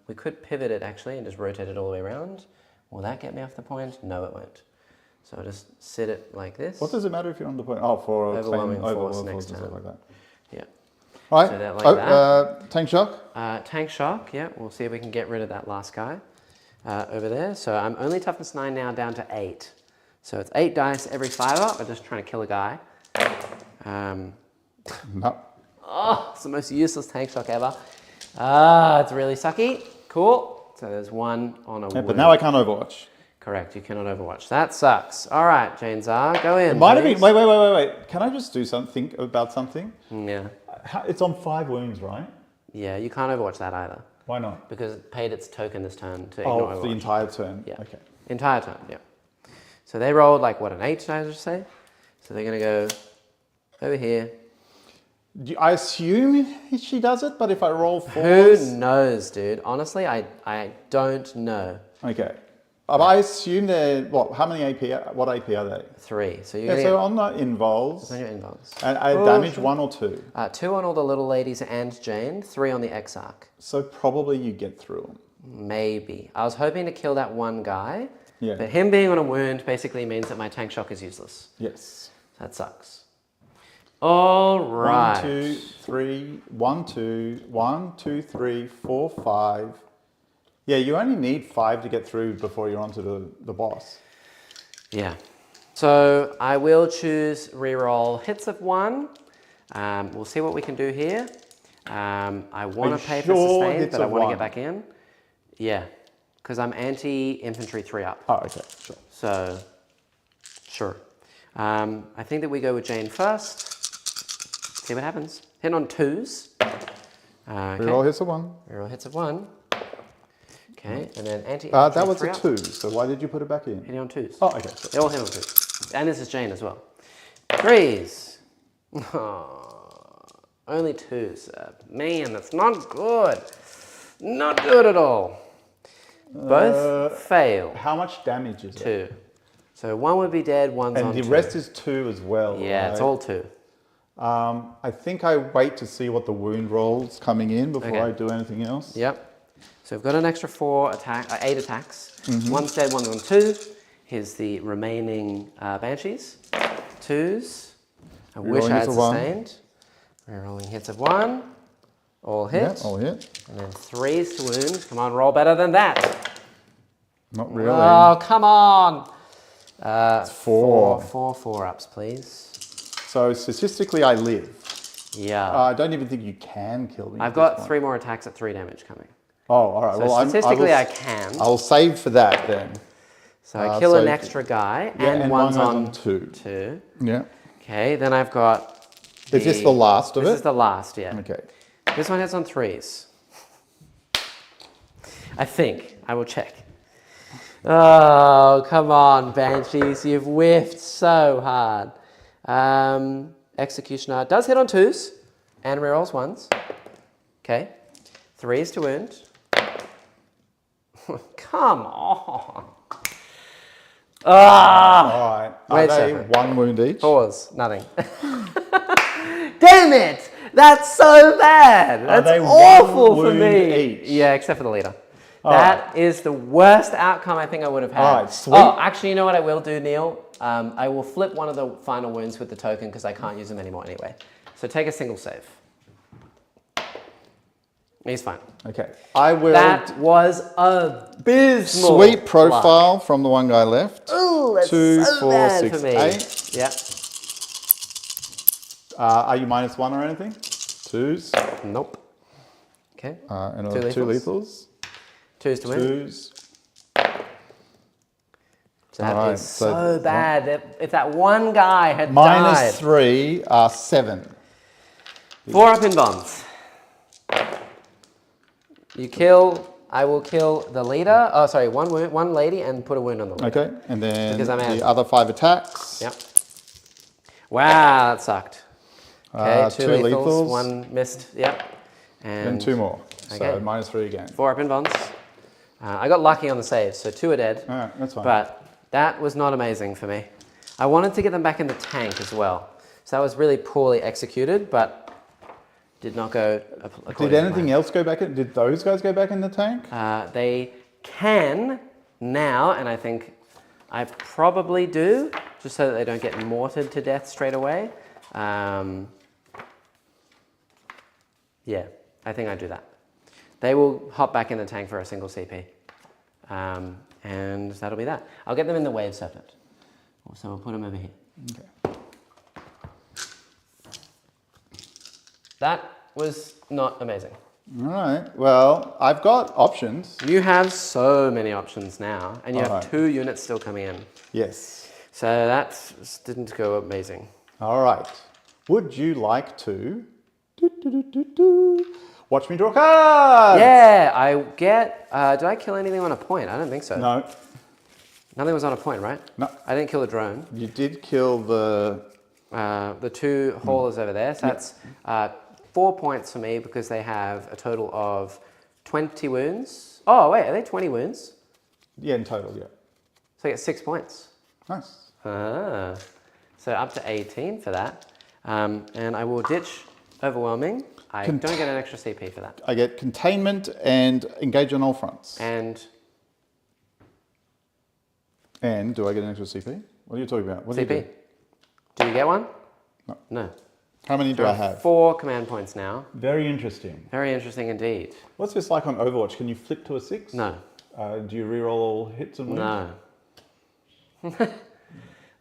We could pivot it actually and just rotate it all the way around. Will that get me off the point? No, it won't. So I'll just sit it like this. What does it matter if you're on the point? Oh, for Overwhelming claim, force overwhelming next and turn. stuff like that. Yeah. All right. So that like that. Tank shock. Tank shock, yeah. We'll see if we can get rid of that last guy over there. So I'm only toughness 9 now, down to 8. So it's 8 dice every 5 up. I'm just trying to kill a guy. No. Oh, it's the most useless tank shock ever. It's really sucky. Cool. So there's one on a Yeah, wound. but now I can't Overwatch. Correct, you cannot Overwatch. That sucks. All right, Jane Czar, go in. It might have please. been. Wait. Can I just do something about something? Yeah. It's on 5 wounds, right? Yeah, you can't Overwatch that either. Why not? Because it paid its token this turn to ignore Oh, Overwatch. the entire turn. Yeah. Okay. Entire turn, yeah. So they rolled like, what, an 8, I just say? So they're going to go over here. I assume she does it, but if I roll 4s... Who knows, dude? Honestly, I don't know. Okay. I assume they're... What? How many AP... What AP are they? 3. So you're Yeah, going so to on the involves... on your involves. And I damage 1 or 2. 2 on all the little ladies and Jane, 3 on the Exarch. So probably you get through them. Maybe. I was hoping to kill that one guy, Yeah. but him being on a wound basically means that my tank shock is useless. Yes. That sucks. All right. 1, 2, 3, 1, 2, 1, 2, 3, 4, 5. Yeah, you only need 5 to get through before you're onto the boss. Yeah. So I will choose reroll hits of 1. We'll see what we can do here. I want to pay for sustain, hits but I of want to 1? get back in. Yeah, because I'm anti-infantry 3 up. Oh, okay, sure. So, sure. I think that we go with Jane first. See what happens. Hit on 2s. Okay. Reroll hits of 1. Reroll hits of 1. Okay, and then anti-infantry That was 3 a up. 2, so why did you put it back in? Hitting on 2s. Oh, okay. Sure. They all hit on 2s. And this is Jane as well. 3s. Oh, only 2s. Man, that's not good. Not good at all. Both fail. How much damage is it? 2. So 1 would be dead, 1's on And the 2. rest is 2 as well. Yeah, it's right? all 2. I think I wait to see what the wound rolls coming in before Okay. I do anything else. Yep. So we've got an extra 8 attacks. 1's dead, 1's on 2. Here's the remaining Banshees. 2s. I wish I had hits of 1. sustained. Rerolling hits of 1. All hit. Yeah, all hit. And then 3s to wound. Come on, roll better than that. Not really. Oh, come on. It's 4. 4 ups, please. So statistically, I live. Yeah. I don't even think you can kill me. I've at this got point. 3 more attacks at 3 damage coming. Oh, all right. So well, statistically, I can. I'll save for that then. So I kill an extra guy, Yeah, and one one's goes on on 2. 2. Yeah. Okay, then I've got. Is this the last of it? This is the last, yeah. Okay. This one hits on 3s. I think. I will check. Oh, come on, Banshees. You've whiffed so hard. Executioner does hit on 2s and rerolls 1s. Okay. 3s to wound. Come on. Ah! All right. Wait Are a they second. 1 wound each? 4s. Nothing. Damn it! That's so bad. That's they one awful for wound me. each? Yeah, except for the leader. That is the worst outcome I think I would have had. All right, sweet. Oh, actually, you know what I will do, Neil? I will flip one of the final wounds with the token because I can't use them anymore anyway. So take a single save. He's fine. Okay. I will. That was abysmal. Sweet profile from the one guy left. Ooh, that's 2, so 4, bad 6, for me. 8. Yeah. Are you -1 or anything? 2s. Nope. Okay. And Two 2 lethals. lethals. 2s to win. 2s. That Alright, is so so bad. If that one guy had died. -3 are 7. 4 up in bonds. You kill. I will kill the leader. Oh, sorry, one lady, and put a wound on the leader. Okay, and then Because I'm out. the other 5 attacks. Yep. Wow, that sucked. Okay, 2 2 lethals, lethals. 1 missed. Yep. And 2 more. So Okay. -3 again. 4 up in bonds. I got lucky on the saves, so 2 are dead. All right, that's fine. But that was not amazing for me. I wanted to get them back in the tank as well. So that was really poorly executed, but did not go according Did anything else go back in? Did those guys go back in the tank? They can now, and I think I probably do, just so that they don't get mortared to death straight away. Yeah, I think I do that. They will hop back in the tank for a single CP. And that'll be that. I'll get them in the wave serpent. So we'll put them over here. Okay. That was not amazing. All right. Well, I've got options. You have so many options now, and you have Alright. 2 units still coming in. Yes. So that didn't go amazing. All right. Would you like to watch me draw cards? Yeah, I get. Did I kill anything on a point? I don't think so. No. Nothing was on a point, right? No. I didn't kill the drone. You did kill the 2 haulers over there. So that's 4 points for me because they have a total of 20 wounds. Oh, wait, are they 20 wounds? Yeah, in total, yeah. So I get 6 points. Nice. Ah. So up to 18 for that. And I will ditch Overwhelming. I don't get an extra CP for that. I get containment and engage on all fronts. And Do I get an extra CP? What are you talking about? What CP. do you do? Do you get one? No. No. How many do I have? 4 command points now. Very interesting. Very interesting indeed. What's this like on Overwatch? Can you flip to a 6? No. Do you reroll all hits and wounds? No.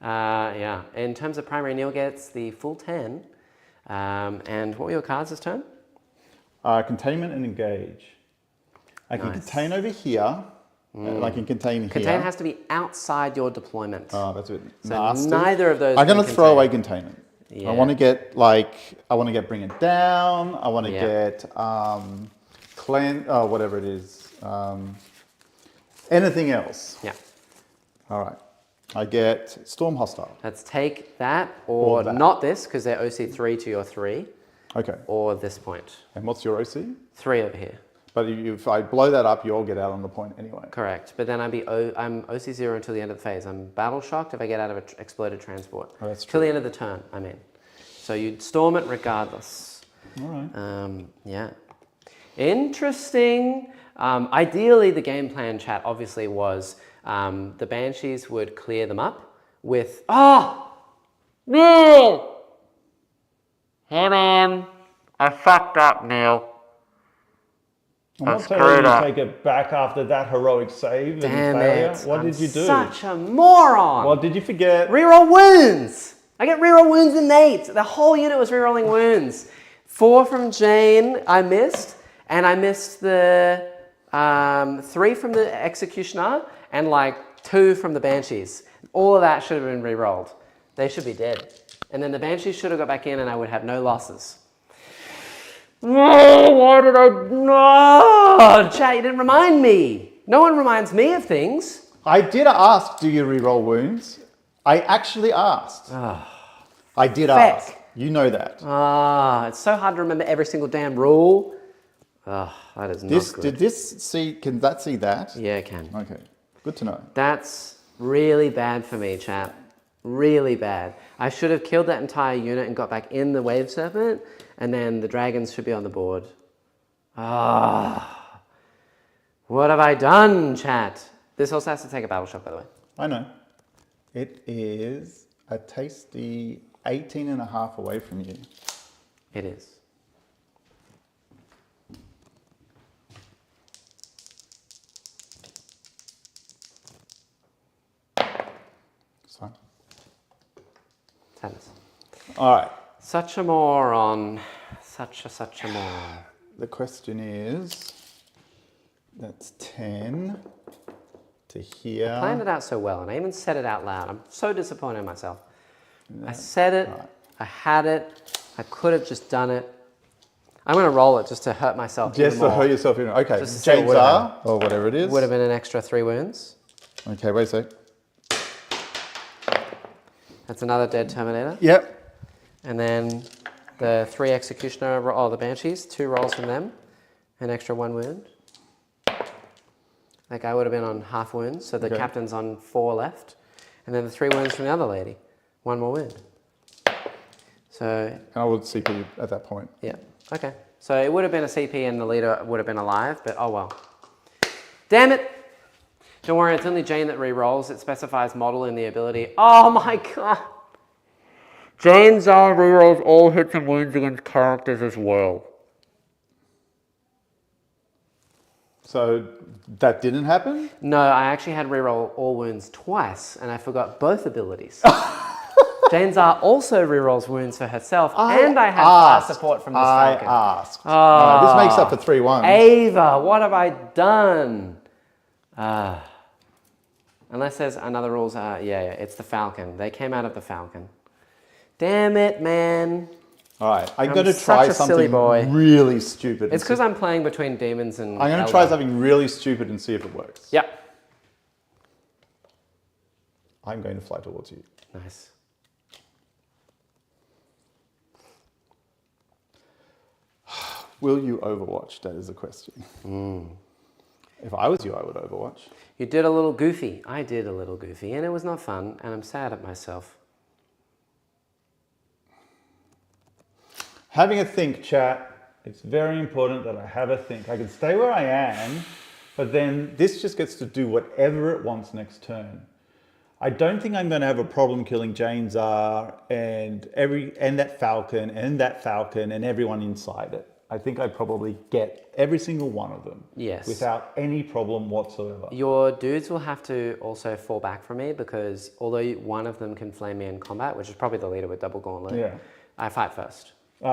Yeah. In terms of primary, Neil gets the full 10. And what were your cards this turn? Containment and engage. I can contain over here. And I can contain here. Contain has to be outside your deployment. Oh, that's a bit So nasty. neither of those I'm going can to throw away contain. containment. Yeah. I want to get bring it down. I want to get whatever it is. Anything else. Yeah. All right. I get Storm Hostile. Let's take that or that. not this because they're OC3 to your 3 Okay. or this point. And what's your OC? 3 over here. But if I blow that up, you all get out on the point anyway. Correct. But then I'm OC0 until the end of the phase. I'm battle shocked if I get out of an exploded transport. Oh, that's Till true. the end of the turn, I mean. So you'd storm it regardless. All right. Yeah. Interesting. Ideally, the game plan, chat, obviously was the Banshees would clear them up with... Oh! Neil! Hang on. I fucked up, Neil. I'm not telling you to take it back after that heroic save Damn and failure. it. What did you do? Such a moron. What did you forget? Reroll wounds. I get reroll wounds innate. The whole unit was rerolling wounds. 4 from Jane, I missed. And I missed the 3 from the Executioner and like 2 from the Banshees. All of that should have been rerolled. They should be dead. And then the Banshees should have got back in and I would have no losses. No, why did I... No! Chat, you didn't remind me. No one reminds me of things. I did ask, do you reroll wounds? I actually asked. I did ask. You know that. It's so hard to remember every single damn rule. That is not good. Can that see that? Yeah, it can. Okay, good to know. That's really bad for me, chat. Really bad. I should have killed that entire unit and got back in the Wave Serpent, and then the dragons should be on the board. What have I done, chat? This also has to take a battle shock, by the way. I know. It is a tasty 18.5 away from you. It is. It's fine. Tennis. All right. Such a moron. Such a moron. The question is, that's 10 to here. Planned it out so well, and I even said it out loud. I'm so disappointed in myself. I said it, I had it, I could have just done it. I'm going to roll it just to hurt myself Just even to more. hurt yourself. Okay, Just to see what James would have R, or whatever it is. Would have been an extra 3 wounds. Okay, wait a sec. That's another dead Terminator. Yep. And then the 3 Executioner, the Banshees, 2 rolls from them, an extra 1 wound. That guy would have been on half wounds, so the captain's on 4 left. And then the 3 wounds from the other lady, 1 more wound. So... I would CP at that point. Yeah, okay. So it would have been a CP and the leader would have been alive, but oh well. Damn it! Don't worry, it's only Jane that re-rolls. It specifies model in the ability. Oh my god! Jane's re-rolls all hits and wounds against characters as well. So that didn't happen? No, I actually had re-roll all wounds twice and I forgot both abilities. Jane Czar also rerolls wounds for herself, and I have fire support from this Falcon. I asked. All right, this makes up for 3-1. Ava, what have I done? Unless there's another rules. Yeah, it's the Falcon. They came out of the Falcon. Damn it, man. All right, I'm going to try something really stupid. It's because I'm playing between demons and I'm going to try something really stupid and see if it works. Yep. I'm going to fly towards you. Nice. Will you Overwatch? That is the question. If I was you, I would Overwatch. You did a little goofy. I did a little goofy, and it was not fun, and I'm sad at myself. Having a think, chat. It's very important that I have a think. I can stay where I am, but then this just gets to do whatever it wants next turn. I don't think I'm going to have a problem killing Jane Czar and that Falcon and everyone inside it. I think I probably get every single one of them. Yes. Without any problem whatsoever. Your dudes will have to also fall back from me because although one of them can flame me in combat, which is probably the leader with double gauntlet, I fight first. So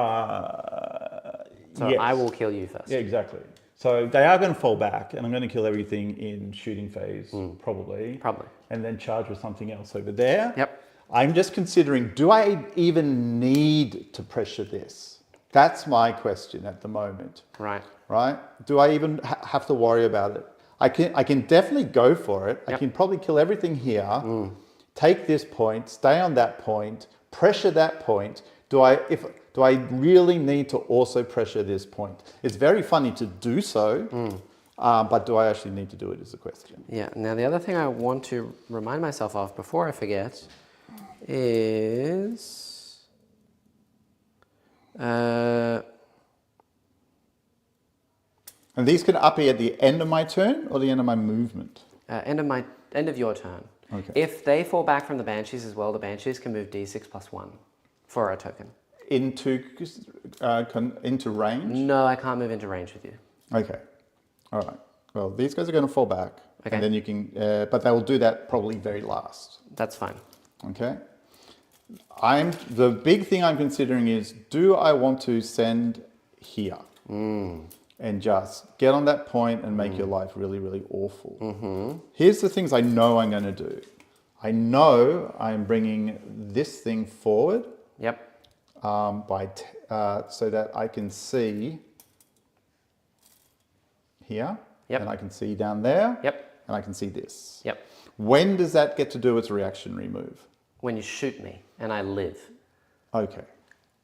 yes. I will kill you first. Yeah, exactly. So they are going to fall back, and I'm going to kill everything in shooting phase, probably. Probably. And then charge with something else over there. Yep. I'm just considering, do I even need to pressure this? That's my question at the moment. Right. Right? Do I even have to worry about it? I can definitely go for it. Yep. I can probably kill everything here, take this point, stay on that point, pressure that point. Do I really need to also pressure this point? It's very funny to do so, but do I actually need to do it is the question. Yeah. Now, the other thing I want to remind myself of before I forget is... and these can up at the end of my turn or the end of my movement? End of your turn. Okay. If they fall back from the Banshees as well, the Banshees can move D6+1 for a token. Into range? No, I can't move into range with you. Okay. All right. Well, these guys are going to fall back. Okay. And then you can, but they will do that probably very last. That's fine. Okay. The big thing I'm considering is, do I want to send here and just get on that point and make your life really, really awful? Here's the things I know I'm going to do. I know I'm bringing this thing forward. Yep. So that I can see here. Yep. And I can see down there. Yep. And I can see this. Yep. When does that get to do its reactionary move? When you shoot me and I live. Okay.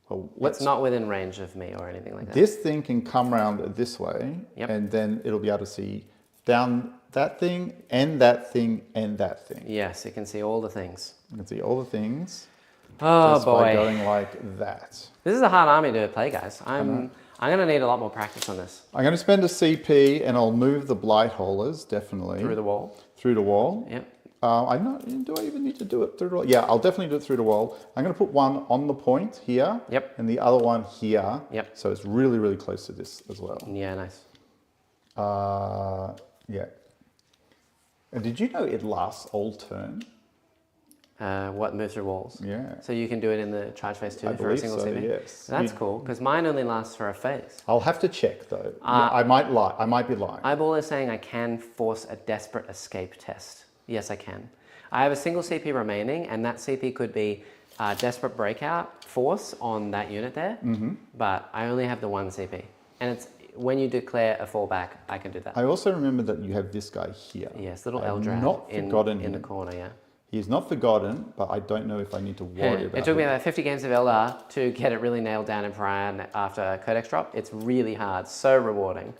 Well, It's not within range of me or anything like that. This thing can come around this way, and then it'll be able to see down that thing, and that thing, and that thing. Yes, you can see all the things. You can see all the things. Oh just boy. by going like that. This is a hard army to play, guys. I'm going to need a lot more practice on this. I'm going to spend a CP, and I'll move the blight haulers, definitely. Through the wall. Through the wall. Yep. Do I even need to do it through the wall? Yeah, I'll definitely do it through the wall. I'm going to put one on the point here. Yep. And the other one here. Yep. So it's really, really close to this as well. Yeah, nice. Yeah. And did you know it lasts all turn? What moves through walls? Yeah. So you can do it in the charge phase too I for a believe single so, CP? yes. That's cool, because mine only lasts for a phase. I'll have to check though. I might lie. I might be lying. Eyeball is saying I can force a desperate escape test. Yes, I can. I have a single CP remaining, and that CP could be desperate breakout force on that unit there, but I only have the one CP. And it's when you declare a fallback, I can do that. I also remember that you have this guy here. Yes, little I've Eldari not forgotten in the him. corner, yeah. He's not forgotten, but I don't know if I need to worry about it. It took me about 50 games of Eldar to get it really nailed down in Pariah after Codex drop. It's really hard, so rewarding.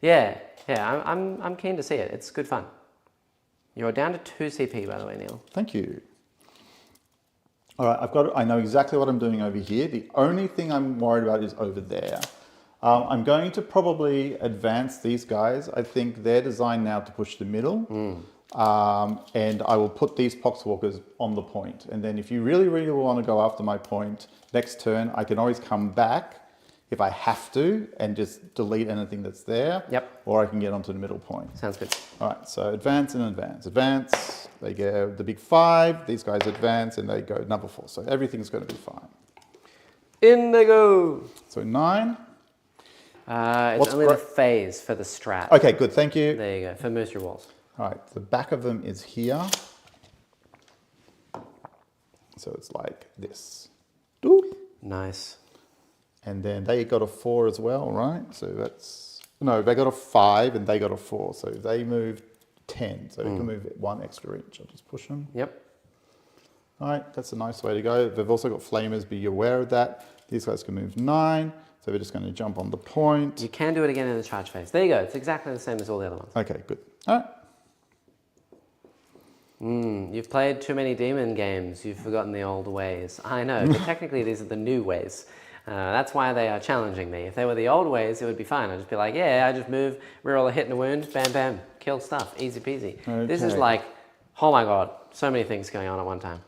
Yeah, I'm keen to see it. It's good fun. You're down to 2 CP, by the way, Neil. Thank you. All right, I know exactly what I'm doing over here. The only thing I'm worried about is over there. I'm going to probably advance these guys. I think they're designed now to push the middle. And I will put these Poxwalkers on the point. And then if you really, really want to go after my point next turn, I can always come back if I have to and just delete anything that's there. Yep. Or I can get onto the middle point. Sounds good. All right, so advance and advance. Advance, they go the big 5. These guys advance and they go number 4. So everything's going to be fine. In they go. So 9. It's only the phase for the strat. Okay, good. Thank you. There you go, for Mercenary Walls. All right, the back of them is here. So it's like this. Doop. Nice. And then they got a 4 as well, right? So that's... No, they got a 5 and they got a 4. So they moved 10. So they can move it 1 extra inch. I'll just push them. Yep. All right, that's a nice way to go. They've also got flamers, be aware of that. These guys can move 9. So we're just going to jump on the point. You can do it again in the charge phase. There you go. It's exactly the same as all the other ones. Okay, good. All right. You've played too many demon games. You've forgotten the old ways. I know, but technically these are the new ways. That's why they are challenging me. If they were the old ways, it would be fine. I'd just be like, yeah, I just move, reroll a hit and a wound, bam, bam, kill stuff, easy peasy. Okay. This is like, oh my God, so many things going on at one time.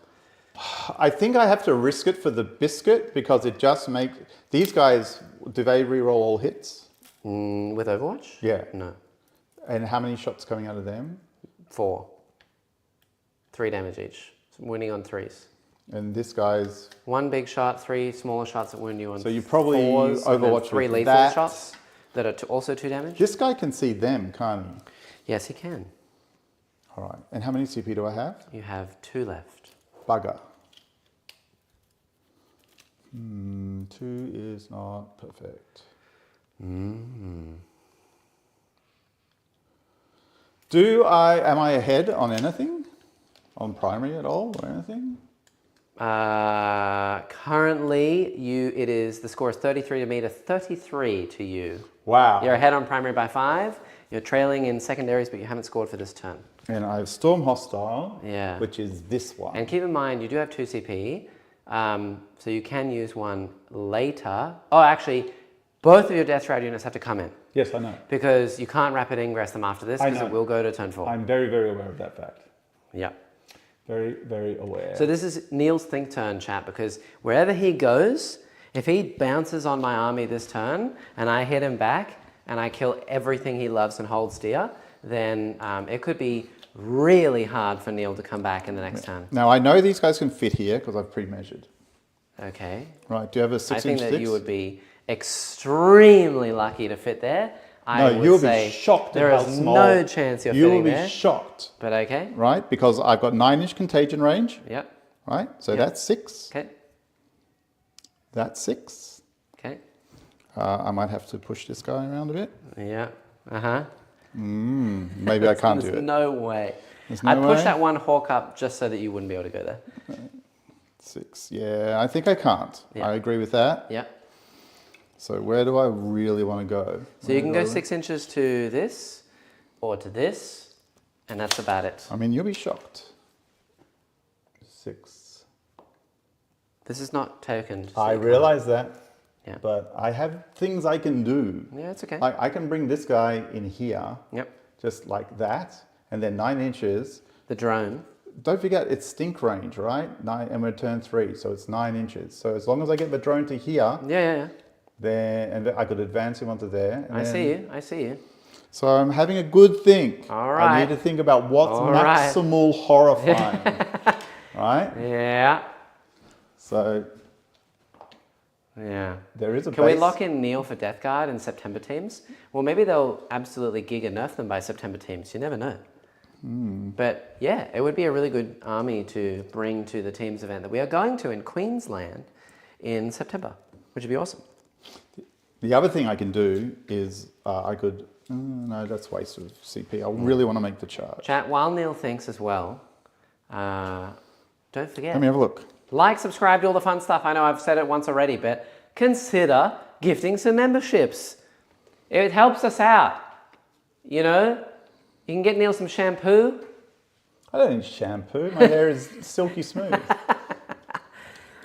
I think I have to risk it for the biscuit because it just makes... These guys, do they reroll all hits? With Overwatch? Yeah. No. And how many shots coming out of them? 4. 3 damage each. So winning on 3s. And this guy's... 1 big shot, 3 smaller shots that wound you on So you probably 4s, and then Overwatch 3 with lethal that. shots that are also 2 damage. This guy can see them, can't he? Yes, he can. All right. And how many CP do I have? You have 2 left. Bugger. 2 is not perfect. Am I ahead on anything? On primary at all or anything? Currently, the score is 33 to me to 33 to you. Wow. You're ahead on primary by 5. You're trailing in secondaries, but you haven't scored for this turn. And I have Storm Hostile, Yeah. which is this one. And keep in mind, you do have 2 CP, so you can use one later. Oh, actually, both of your Death Shroud units have to come in. Yes, I know. Because you can't rapid ingress them after this, because know. it will go to turn 4. I'm very, very aware of that fact. Yeah. Very, very aware. So this is Neil's think turn, chat, because wherever he goes, if he bounces on my army this turn, and I hit him back, and I kill everything he loves and holds dear, then it could be really hard for Neil to come back in the next turn. Now, I know these guys can fit here because I've pre-measured. Okay. Right, do you have a 6-inch I think that six? you would be extremely lucky to fit there. You'll be shocked at there how is small. no chance you're fitting there. You will be shocked. But okay. Right, because I've got 9-inch contagion range. Yep. Right, so Yep. that's 6. Okay. That's 6. Okay. I might have to push this guy around a bit. Yeah. Uh-huh. Maybe I can't do There's it. no way. There's no I'd push way? that one hawk up just so that you wouldn't be able to go there. 6. Yeah, I think I can't. Yeah. I agree with that. Yeah. So where do I really want to go? So you can go 6 inches to this or to this, and that's about it. I mean, you'll be shocked. 6. This is not tokened. so I you can't- realize that. Yeah. But I have things I can do. Yeah, it's okay. Like I can bring this guy in here, Yep. just like that, and then 9 inches. The drone. Don't forget, it's stink range, right? 9, and we're turn 3, so it's 9 inches. So as long as I get the drone to here, Yeah. then I could advance him onto there. And I then- see you. So I'm having a good think. All I right. need to think about what's All right. maximal horrifying, right? Yeah. So Yeah. there is a Can we base. lock in Neil for Death Guard in September teams? Well, maybe they'll absolutely giga nerf them by September teams. You never know. But yeah, it would be a really good army to bring to the teams event that we are going to in Queensland in September, which would be awesome. The other thing I can do is I could... no, that's waste of CP. I really want to make the charge. Chat, while Neil thinks as well, don't forget. Let me have a look. Like, subscribe, do all the fun stuff. I know I've said it once already, but consider gifting some memberships. It helps us out. You know, you can get Neil some shampoo. I don't need shampoo. My hair is silky smooth.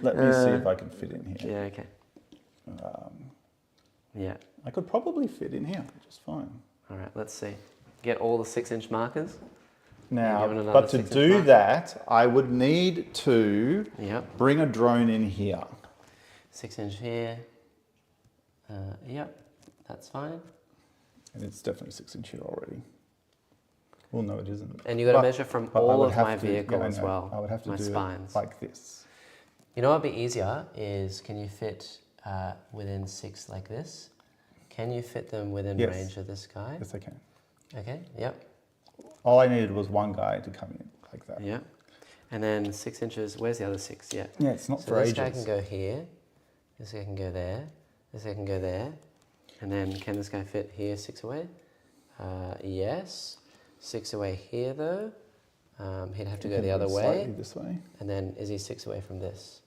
Let me see if I can fit in here. Yeah, okay. Yeah. I could probably fit in here just fine. All right, let's see. Get all the 6-inch markers. Now, Give it another but to 6-inch do mark. that, I would need to Yep. bring a drone in here. 6-inch here. Yep, that's fine. And it's definitely 6 inch here already. Well, no, it isn't. And you got to measure from but I all would of have my to- vehicle yeah, I as know. well. I would have to my do spines. it like this. You know what would be easier is, can you fit within 6 like this? Can you fit them within Yes. range of this guy? Yes, I can. Okay, yep, All I needed was one guy to come in like that. yep. And then 6 inches, where's the other 6? Yeah. Yeah, it's not So for this ages. guy can go here, this guy can go there, this guy can go there. And then can this guy fit here 6 away? Yes. 6 away here though. He'd have to go the other way. Slightly this way. And then is he 6 away from this?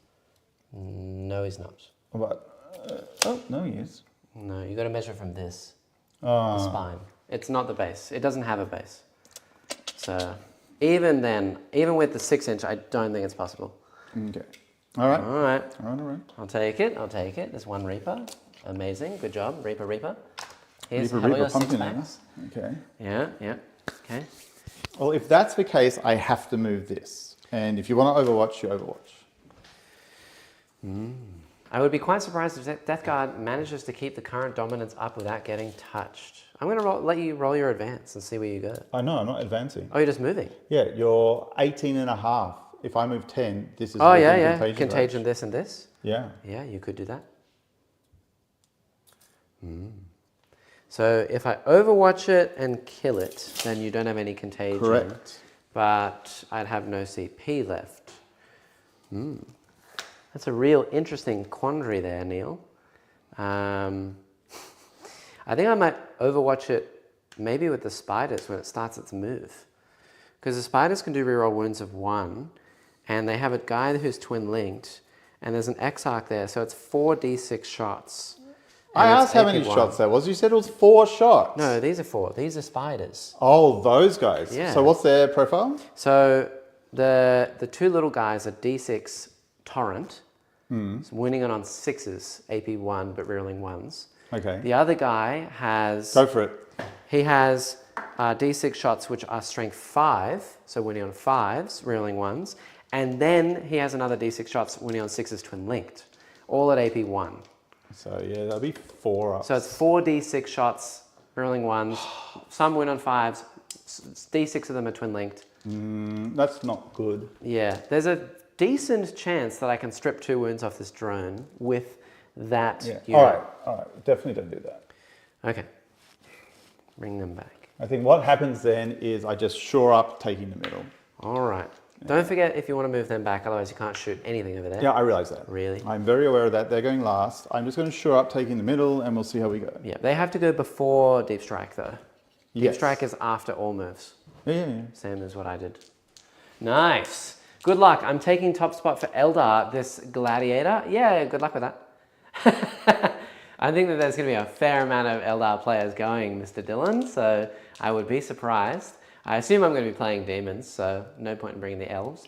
No, he's not. But, oh, no, he is. No, you got to measure from this, the Ah, spine. It's not the base. It doesn't have a base. So even then, even with the 6 inch, I don't think it's possible. okay. All right. All right. All right, all right. I'll take it. I'll take it. There's one Reaper. Amazing. Good job, Reaper, Reaper. Here's Reaper, how Reaper, your 6 pumpkin packs. Okay. Yeah, yeah. Okay. Well, if that's the case, I have to move this. And if you want to Overwatch, you Overwatch. I would be quite surprised if Death Guard manages to keep the current dominance up without getting touched. I'm going to let you roll your advance and see where you go. I know, I'm not advancing. Oh, you're just moving? Yeah, you're 18 and a half. If I move 10, this is Oh, within yeah, yeah. contagion Contagion range. this and this? Yeah. Yeah, you could do that. So if I overwatch it and kill it, then you don't have any contagion. Correct. But I'd have no CP left. That's a real interesting quandary there, Neil. I think I might overwatch it maybe with the spiders when it starts its move. Because the spiders can do reroll wounds of 1, and they have a guy who's twin linked, and there's an X-Arc there, so it's 4d6 shots. I And it's asked how many AP1. shots there was. You said it was 4 shots. No, these are 4. These are spiders. Oh, those guys. Yeah. So what's their profile? So the 2 little guys are d6 torrent, so winning it on 6s, AP1, but rerolling 1s. Okay. The other guy has... Go for it. He has d6 shots which are strength 5, so winning on 5s, rerolling 1s. And then he has another d6 shots winning on 6s twin linked, all at AP1. So yeah, that'll be 4 up. So it's 4d6 shots, rerolling 1s. Some win on 5s. D6 of them are twin linked. That's not good. Yeah, there's a decent chance that I can strip 2 wounds off this drone with that Yeah. unit. All right. Definitely don't do that. Okay. Bring them back. I think what happens then is I just shore up taking the middle. All right. Don't forget if you want to move them back, otherwise you can't shoot anything over there. Yeah, I realize that. Really? I'm very aware of that. They're going last. I'm just going to shore up taking the middle and we'll see how we go. Yeah, they have to go before Deep Strike though. Deep Yes. Strike is after all moves. Yeah. Same as what I did. Nice. Good luck. I'm taking top spot for Eldar, this gladiator. Yeah, good luck with that. I think that there's going to be a fair amount of Eldar players going, Mr. Dillon, so I would be surprised. I assume I'm going to be playing demons, so no point in bringing the elves.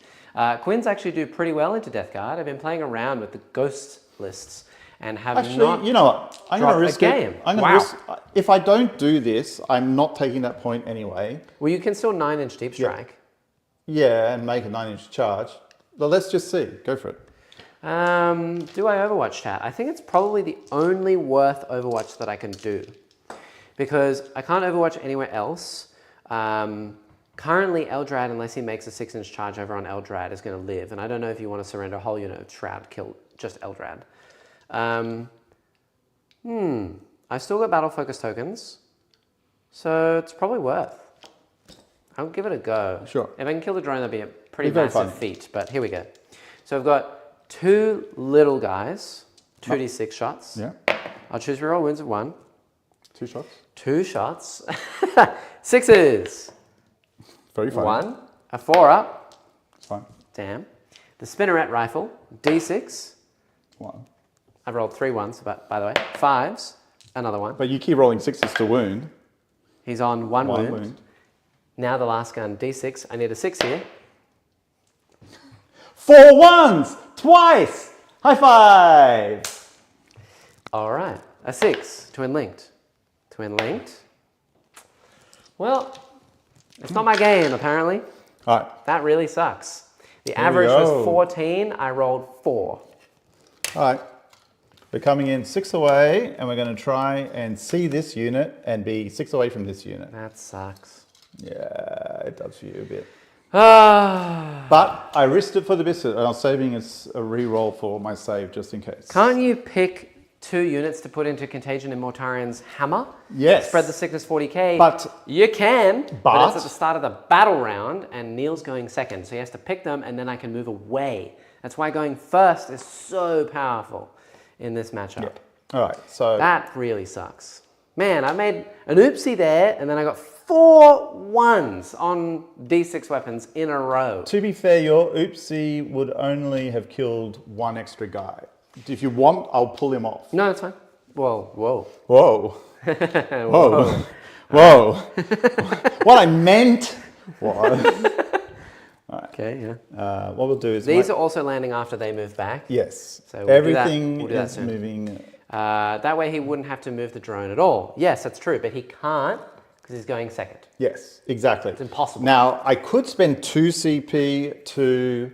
Quins actually do pretty well into Death Guard. I've been playing around with the ghost lists and have Actually, not you know what? I'm going to risk a game. it. I'm going to risk. If I don't do this, I'm not taking that point anyway. Well, you can still 9-inch Deep Strike. Yeah, and make a 9-inch charge. But let's just see. Go for it. Do I Overwatch, chat? I think it's probably the only worth Overwatch that I can do. Because I can't Overwatch anywhere else. Currently, Eldrad, unless he makes a 6-inch charge over on Eldrad, is going to live. And I don't know if you want to surrender a whole unit of Shroud, kill just Eldrad. I still got Battle Focus tokens. So it's probably worth. I'll give it a go. Sure. If I can kill the drone, that'd be a pretty Be very massive fun. feat. But here we go. So I've got 2 little guys, 2d6 shots. Yeah. I'll choose reroll wounds of 1. 2 shots. 2 shots. 6s. Very fun. 1. A 4 up. It's fine. Damn. The Spinneret rifle. D6. 1. I've rolled 3 1s, but by the way. 5s. Another 1. But you keep rolling 6s to wound. He's on 1 1 wound. Now the last gun, D6. I need a 6 here. 4 1s! Twice! High five! All right. A 6. Twin linked. Twin linked. Well, it's not my game, apparently. All right. That really sucks. The Here we average was go. 14. I rolled 4. All right. We're coming in 6 away, and we're going to try and see this unit and be 6 away from this unit. That sucks. Yeah, it does for you a bit. Ah. But I risked it for the biscuit, and I was saving a re-roll for my save just in case. Can't you pick 2 units to put into Contagion in Mortarian's hammer? Yes. Spread the sickness 40k. But you can, but it's but- at the start of the battle round, and Neil's going second, so he has to pick them, and then I can move away. That's why going first is so powerful in this matchup. Yeah. All right, so That really sucks. Man, I made an oopsie there, and then I got 4 1s on D6 weapons in a row. to be fair, your oopsie would only have killed 1 extra guy. If you want, I'll pull him off. No, that's fine. Whoa, whoa. Whoa. Whoa. Whoa. What I meant was... Okay, yeah. what we'll do is... These are also landing after they move back. Yes. So we'll do that- Everything we'll do that is soon. moving... That way he wouldn't have to move the drone at all. Yes, that's true, but he can't because he's going second. Yes, exactly. It's impossible. Now, I could spend 2 CP to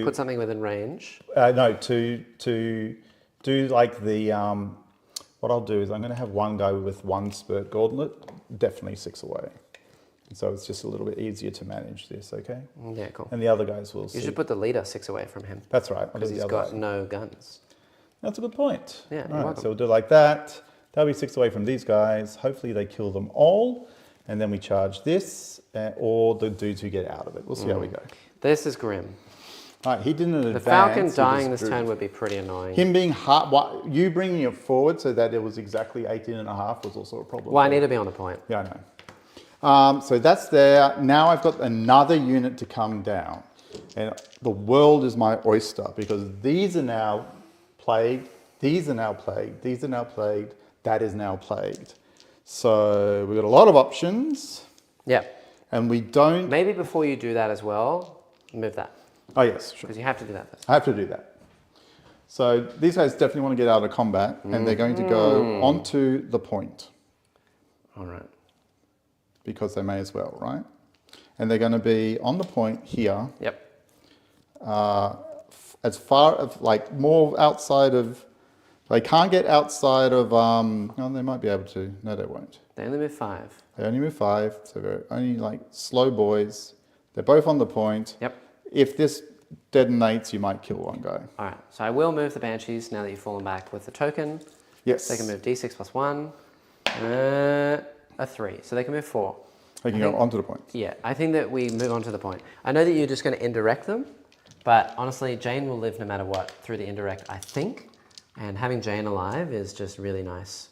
Put something within range. to do like the what I'll do is I'm going to have 1 guy with 1 spurt gauntlet, definitely 6 away. So it's just a little bit easier to manage this, okay? Yeah, cool. And the other guys will You see. should put the leader 6 away from him That's right. I'll do because the he's other got way. no guns. That's a good point. Yeah, you're All right, welcome. so we'll do it like that. That'll be 6 away from these guys. Hopefully they kill them all, and then we charge this or the dudes who get out of it. We'll see how we go. This is grim. All right, he didn't advance. The Falcon he dying just this drew. turn would be pretty annoying. Him being hard, you bringing it forward so that it was exactly 18 and a half was also a problem. Well, I need to be on the point. Yeah, I know. So that's there. Now I've got another unit to come down. And the world is my oyster because these are now plagued, these are now plagued, these are now plagued, that is now plagued. So we've got a lot of options Yeah. and we don't... Maybe before you do that as well, move that Oh yes, sure. because you have to do that first. I have to do that. So these guys definitely want to get out of combat and they're going to go onto the point. All right. Because they may as well, right? And they're going to be on the point here, Yep. as far as like more outside of. They can't get outside of. Oh, they might be able to. No, they won't. They only move 5. They only move 5, so they're only like slow boys. They're both on the point. Yep. If this detonates, you might kill 1 guy. All right. So I will move the Banshees now that you've fallen back with the token. Yes. They can move D6 plus 1. A 3. So they can move 4. They can go onto the point. Yeah, I think that we move on to the point. I know that you're just going to indirect them, but honestly, Jane will live no matter what through the indirect, I think. And having Jane alive is just really nice.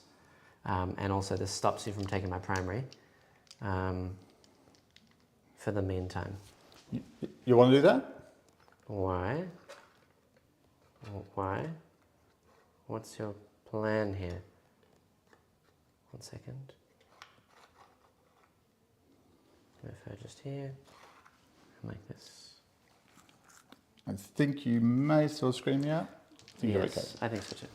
And also this stops you from taking my primary for the meantime. You want to do that? Why? Why? What's your plan here? 1 second. Move her just here. Like this. I think you may still scream me out. I think you're okay. Yes, I think so too.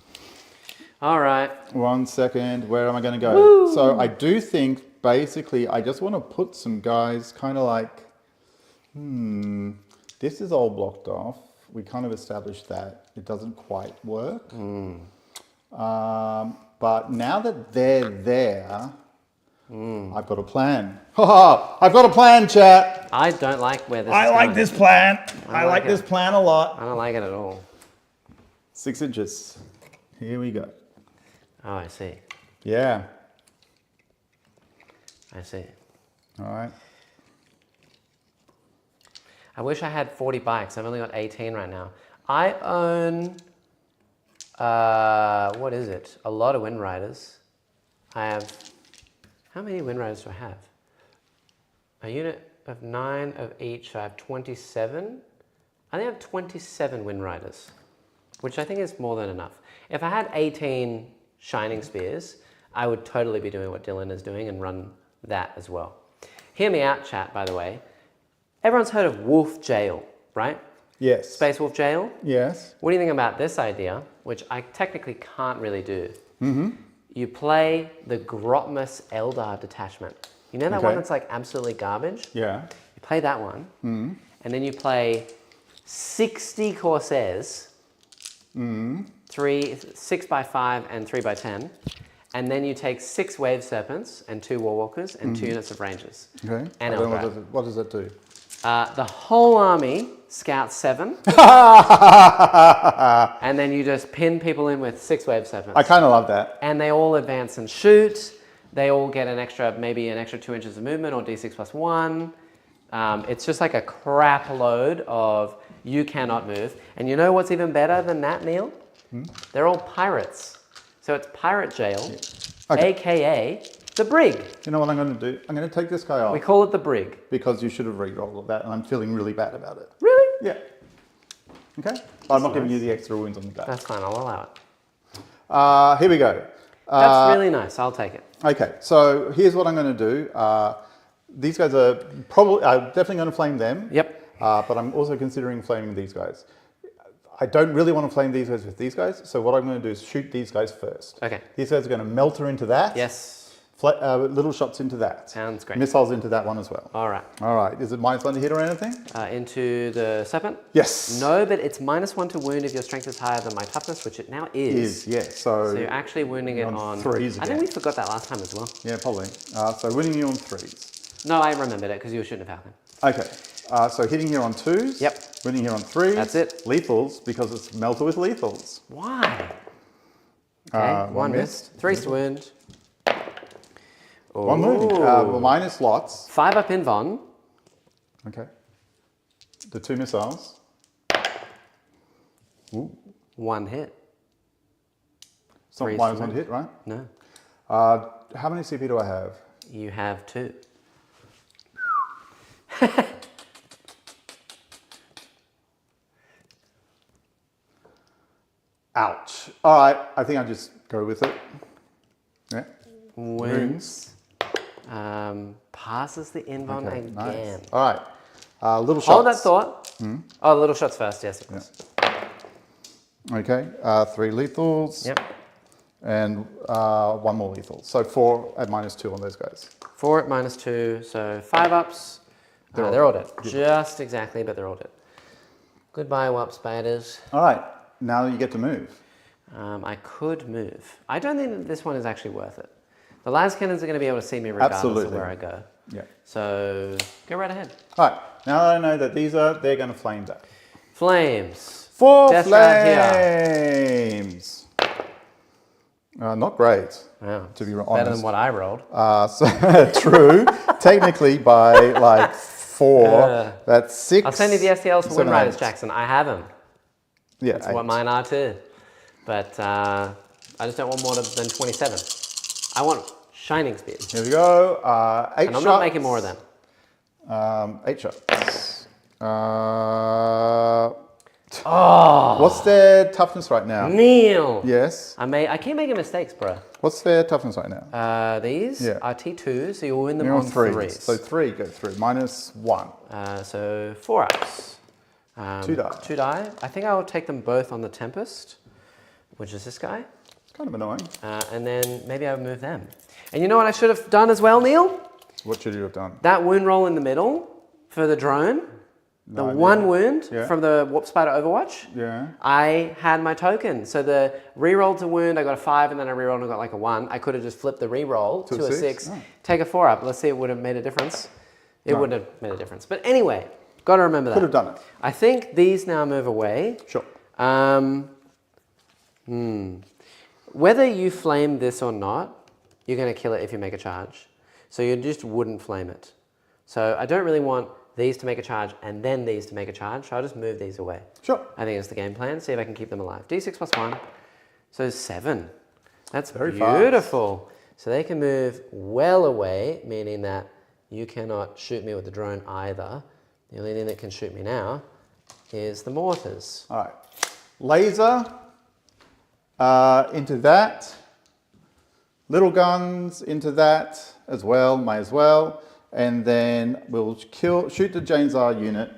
All right. 1 second, where am I going to go? So I do think, basically, I just want to put some guys kind of like, this is all blocked off. We kind of established that it doesn't quite work. But now that they're there, I've got a plan. I've got a plan, chat. I don't like where this is I like going. this plan. I like like this plan a lot. I don't like it at all. 6 inches. Here we go. Oh, I see. Yeah. I see. All right. I wish I had 40 bikes. I've only got 18 right now. I own, what is it? A lot of Wind Riders. I have, how many Wind Riders do I have? A unit of 9 of each, so I have 27. I think I have 27 Wind Riders, which I think is more than enough. If I had 18 Shining Spears, I would totally be doing what Dylan is doing and run that as well. Hear me out, chat, by the way. Everyone's heard of Wolf Jail, right? Yes. Space Wolf Jail? Yes. What do you think about this idea, which I technically can't really do? Mm-hmm. You play the Grotmus Eldar detachment. You know that Okay. one that's like absolutely garbage? Yeah. You play that one, Mm-hmm. and then you play 60 Corsairs 6 by 5 and 3 by 10. And then you take 6 wave serpents and 2 warwalkers and 2 units of rangers. Okay. And And then Aeldari. what does that do? The whole army scouts 7. And then you just pin people in with 6 wave serpents. I kind of love that. And they all advance and shoot. They all get maybe an extra 2 inches of movement or d6 plus 1. It's just like a crap load of you cannot move. And you know what's even better than that, Neil? They're all pirates. So it's pirate jail, Okay. aka the brig. You know what I'm going to do? I'm going to take this guy off. We call it the brig. Because you should have re-rolled all that, and I'm feeling really bad about it. Really? Yeah. Okay. I'm not giving you the extra wounds on the back. That's fine, I'll allow it. Here we go. That's really nice, I'll take it. Okay, so here's what I'm going to do. These guys are definitely going to flame them. Yep. But I'm also considering flaming these guys. I don't really want to flame these guys with these guys, so what I'm going to do is shoot these guys first. Okay. These guys are going to melter into that. Yes. Little shots into that. Sounds great. Missiles into that one as well. All right. All right. Is it -1 to hit or anything? Into the serpent? Yes. No, but it's -1 to wound if your strength is higher than my toughness, which it now is. Yes. So you're actually wounding it on 3s again. I think we forgot that last time as well. Yeah, probably. So winning you on 3s. No, I remembered it because you were shooting a falcon. Okay. So hitting here on 2s. Yep. Winning here on 3s. That's it. Lethals, because it's melter with lethals. Why? Okay, one missed. 3 to wound. One wounding. Minus lots. 5 up in Von. Okay. The 2 missiles. Ooh. 1 hit. It's not Three's -1 fine. hit, right? No. How many CP do I have? You have 2. Ouch. All right, I think I'll just go with it. Yeah. Wounds. Passes the invon Okay, again. nice. All right. Little shots. Hold that thought. Oh, little shots first, yes, of course. Okay, 3 lethals. Yep. And 1 more lethal. So 4 at -2 on those guys. 4 at -2, so 5 ups. They're all dead. Just exactly, but they're all dead. Goodbye, Wap Spiders. All right, now you get to move. I could move. I don't think that this one is actually worth it. The las cannons are going to be able to see me regardless of where I go. Yeah. So go right ahead. All right, now that I know that they're going to flame that. Flames. 4 Death Round here. flames. Not great, Wow. to be honest. Better than what I rolled. So, true. Technically, by like 4, that's 6. I'll send you the STLs for 7, Wind Riders, 8. Jackson. I have them. Yeah, That's 8. what mine are too. But I just don't want more than 27. I want Shining Speed. Here we go. 8 And I'm shots. not making more of them. 8 shots. What's their toughness right now? Neil! Yes. I keep making mistakes, bro. What's their toughness right now? These Yeah. are T2, so you'll win them You're on 3s. So 3 go through. -1. So 4 ups. 2 die. 2 die. I think I will take them both on the Tempest, which is this guy. It's kind of annoying. And then maybe I'll move them. And you know what I should have done as well, Neil? What should you have done? That wound roll in the middle for the drone. The No idea. 1 wound Yeah. from the Warp Spider Overwatch. Yeah. I had my token. So the reroll to wound, I got a 5 and then I rerolled and I got like a 1. I could have just flipped the reroll to a 6, Oh. take a 4 up. Let's see, it would have made a difference. It wouldn't have made a difference. But anyway, got to remember that. Could have done it. I think these now move away. Sure. Whether you flame this or not, you're going to kill it if you make a charge. So you just wouldn't flame it. So I don't really want these to make a charge and then these to make a charge. So I'll just move these away. Sure. I think it's the game plan. See if I can keep them alive. D6 plus 1. So 7. That's Very beautiful. So they can move well away, meaning that you cannot shoot me with the drone either. The only thing that can shoot me now is the mortars. All right. Laser into that. Little guns into that as well, may as well. And then we'll shoot the Janezar unit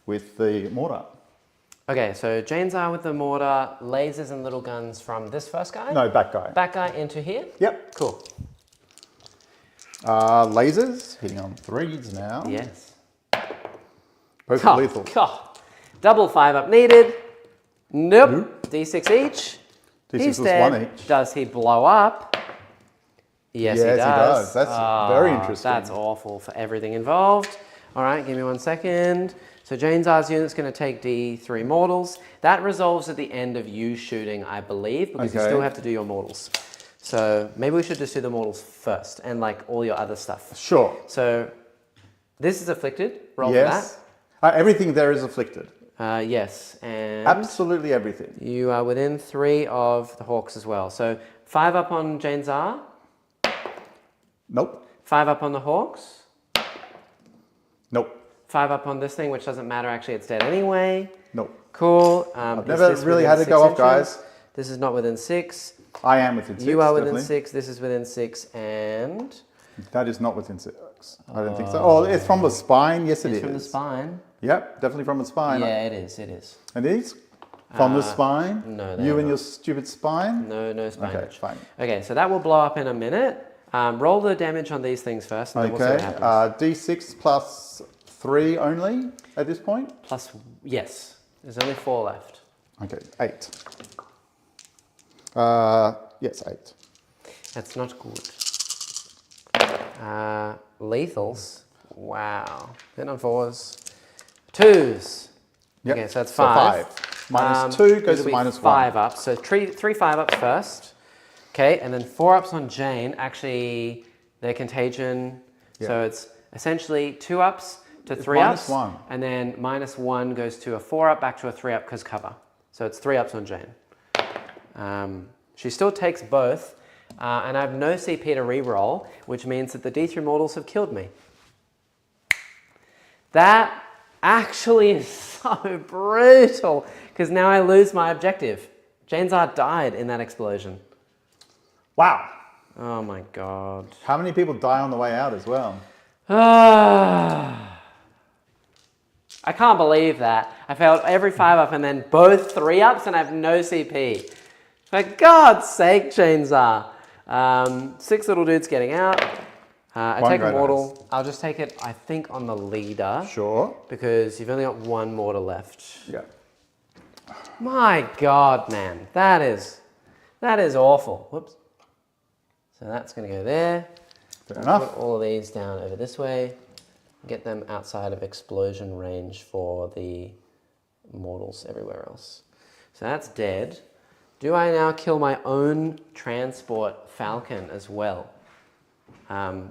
with the mortar. Okay, so Janezar with the mortar, lasers and little guns from this first guy? No, back guy. Back guy into here? Yep. Cool. Lasers, hitting on 3s now. Yes. Both Oh, lethal. God. Double 5 up needed. Nope. D6 each. D6 He's was dead. 1 each. Does he blow up? Yes, he does. That's very interesting. That's awful for everything involved. All right, give me 1 second. So Jane Czar's unit's going to take D3 mortals. That resolves at the end of you shooting, I believe, because you still have to do your mortals. So maybe we should just do the mortals first and like all your other stuff. Sure. So this is afflicted. Roll Yes. Everything there is afflicted. for that. Yes, and Absolutely everything. you are within 3 of the hawks as well. So 5 up on Jane Czar, Nope. 5 up on the hawks, Nope. 5 up on this thing, which doesn't matter. Actually, it's dead anyway. Nope. Cool. I've never really had it go off, guys. This is not within 6. I am within 6. You are within definitely. 6. This is within 6, and That is not within 6. I don't think so. Oh, it's from the spine. Yes, it is. it's from the spine. Yep, definitely from the spine. Yeah, it is. It is. And these? From the spine? no, they You are and your not. stupid spine? No spine. Okay, fine. Okay, so that will blow up in a minute. Roll the damage on these things first, and then we'll see what Okay, happens. D6 plus 3 only at this point? Plus, yes. There's only 4 left. Okay, 8. Yes, 8. That's not good. Lethals. Wow. Hit on 4s. 2s. Yep. Okay, so that's So 5. 5. Minus 2 goes It'll to be minus 1. 5 ups. So 3 5-ups first. Okay, and then 4 ups on Jane. Actually, they're contagion. Yeah. So it's essentially 2 ups to It's 3 minus ups. 1. And then minus 1 goes to a 4 up, back to a 3 up because cover. So it's 3 ups on Jane. She still takes both. And I have no CP to reroll, which means that the D3 mortals have killed me. That actually is so brutal, because now I lose my objective. Jane Czar died in that explosion. Wow. Oh my god. How many people die on the way out as well? I can't believe that. I failed every 5 up and then both 3 ups and I have no CP. For God's sake, Jane Czar. 6 little dudes getting out. I One take a great mortal. ice. I'll just take it, I think, on the leader. Sure. Because you've only got 1 mortar left. Yeah. My God, man. That is awful. Whoops. So that's going to go there. Fair I'll enough. put all of these down over this way. Get them outside of explosion range for the mortals everywhere else. So that's dead. Do I now kill my own transport falcon as well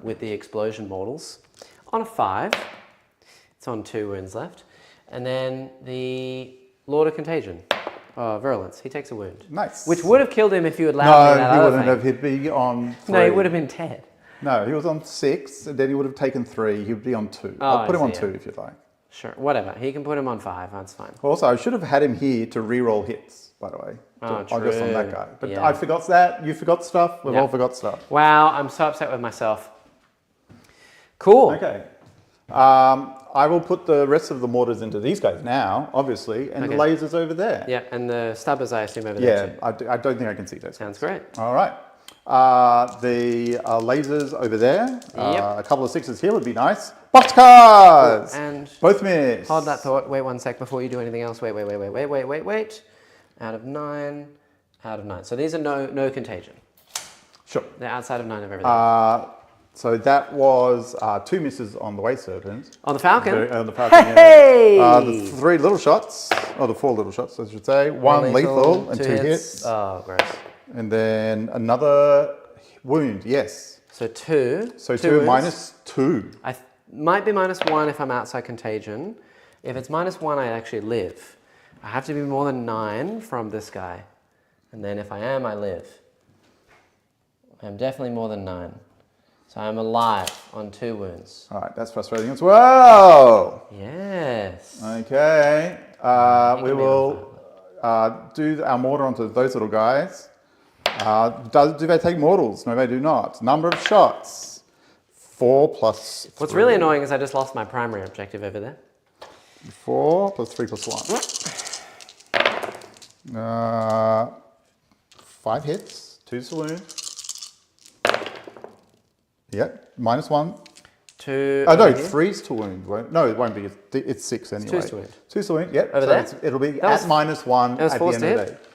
with the explosion mortals? On a 5. It's on 2 wounds left. And then the Lord of Contagion. Virulence. He takes a wound. Nice. Which would have killed him if you had allowed me that No, he other wouldn't thing. have. He'd be on 3. No, he would have been dead. No, he was on 6, and then he would have taken 3. He'd be on 2. Oh, I'll put I him on see, 2 yeah. if you'd like. Sure, whatever. He can put him on 5. That's fine. Also, I should have had him here to re-roll hits, by the way. Oh, I'll just on that true. guy. But Yeah. I forgot that. You forgot stuff. We've Yeah. all forgot stuff. Wow, I'm so upset with myself. Cool. Okay. I will put the rest of the mortars into these guys now, obviously, and the lasers over there. Yeah, and the stubbers I assume over Yeah, there too. I don't think I can see those. Sounds great. All right. The lasers over there. Yep. A couple of 6s here would be nice. Boxcars! And Both miss. hold that thought. Wait 1 sec before you do anything else. Wait. Out of 9. Out of 9. So these are no contagion. Sure. They're outside of 9 of everything. So that was 2 misses on the Way Serpent. On the Falcon? On the Falcon, Hey! yeah. The 3 little shots, or the 4 little shots, I should say. 1 lethal and 2 hits. Oh, gross. And then another wound, yes. So 2. So 2 2 wounds. minus 2. Might be minus 1 if I'm outside contagion. If it's minus 1, I actually live. I have to be more than 9 from this guy. And then if I am, I live. I'm definitely more than 9. So I'm alive on 2 wounds. All right, that's frustrating as well. Yes. Okay, we me will do our mortar onto those little guys. Do they take mortals? No, they do not. Number of shots, 4 plus 3. What's really annoying is I just lost my primary objective over there. 4 plus 3 plus 1. 5 hits, 2 saloon. Yep, minus 1. 2. Oh no, over here. 3's to wound. No, it won't be. It's 6 anyway. 2's to wound. 2's to wound. Yep. Over so there? It'll be That was- at -1 that was at the forced end to of the hit? day.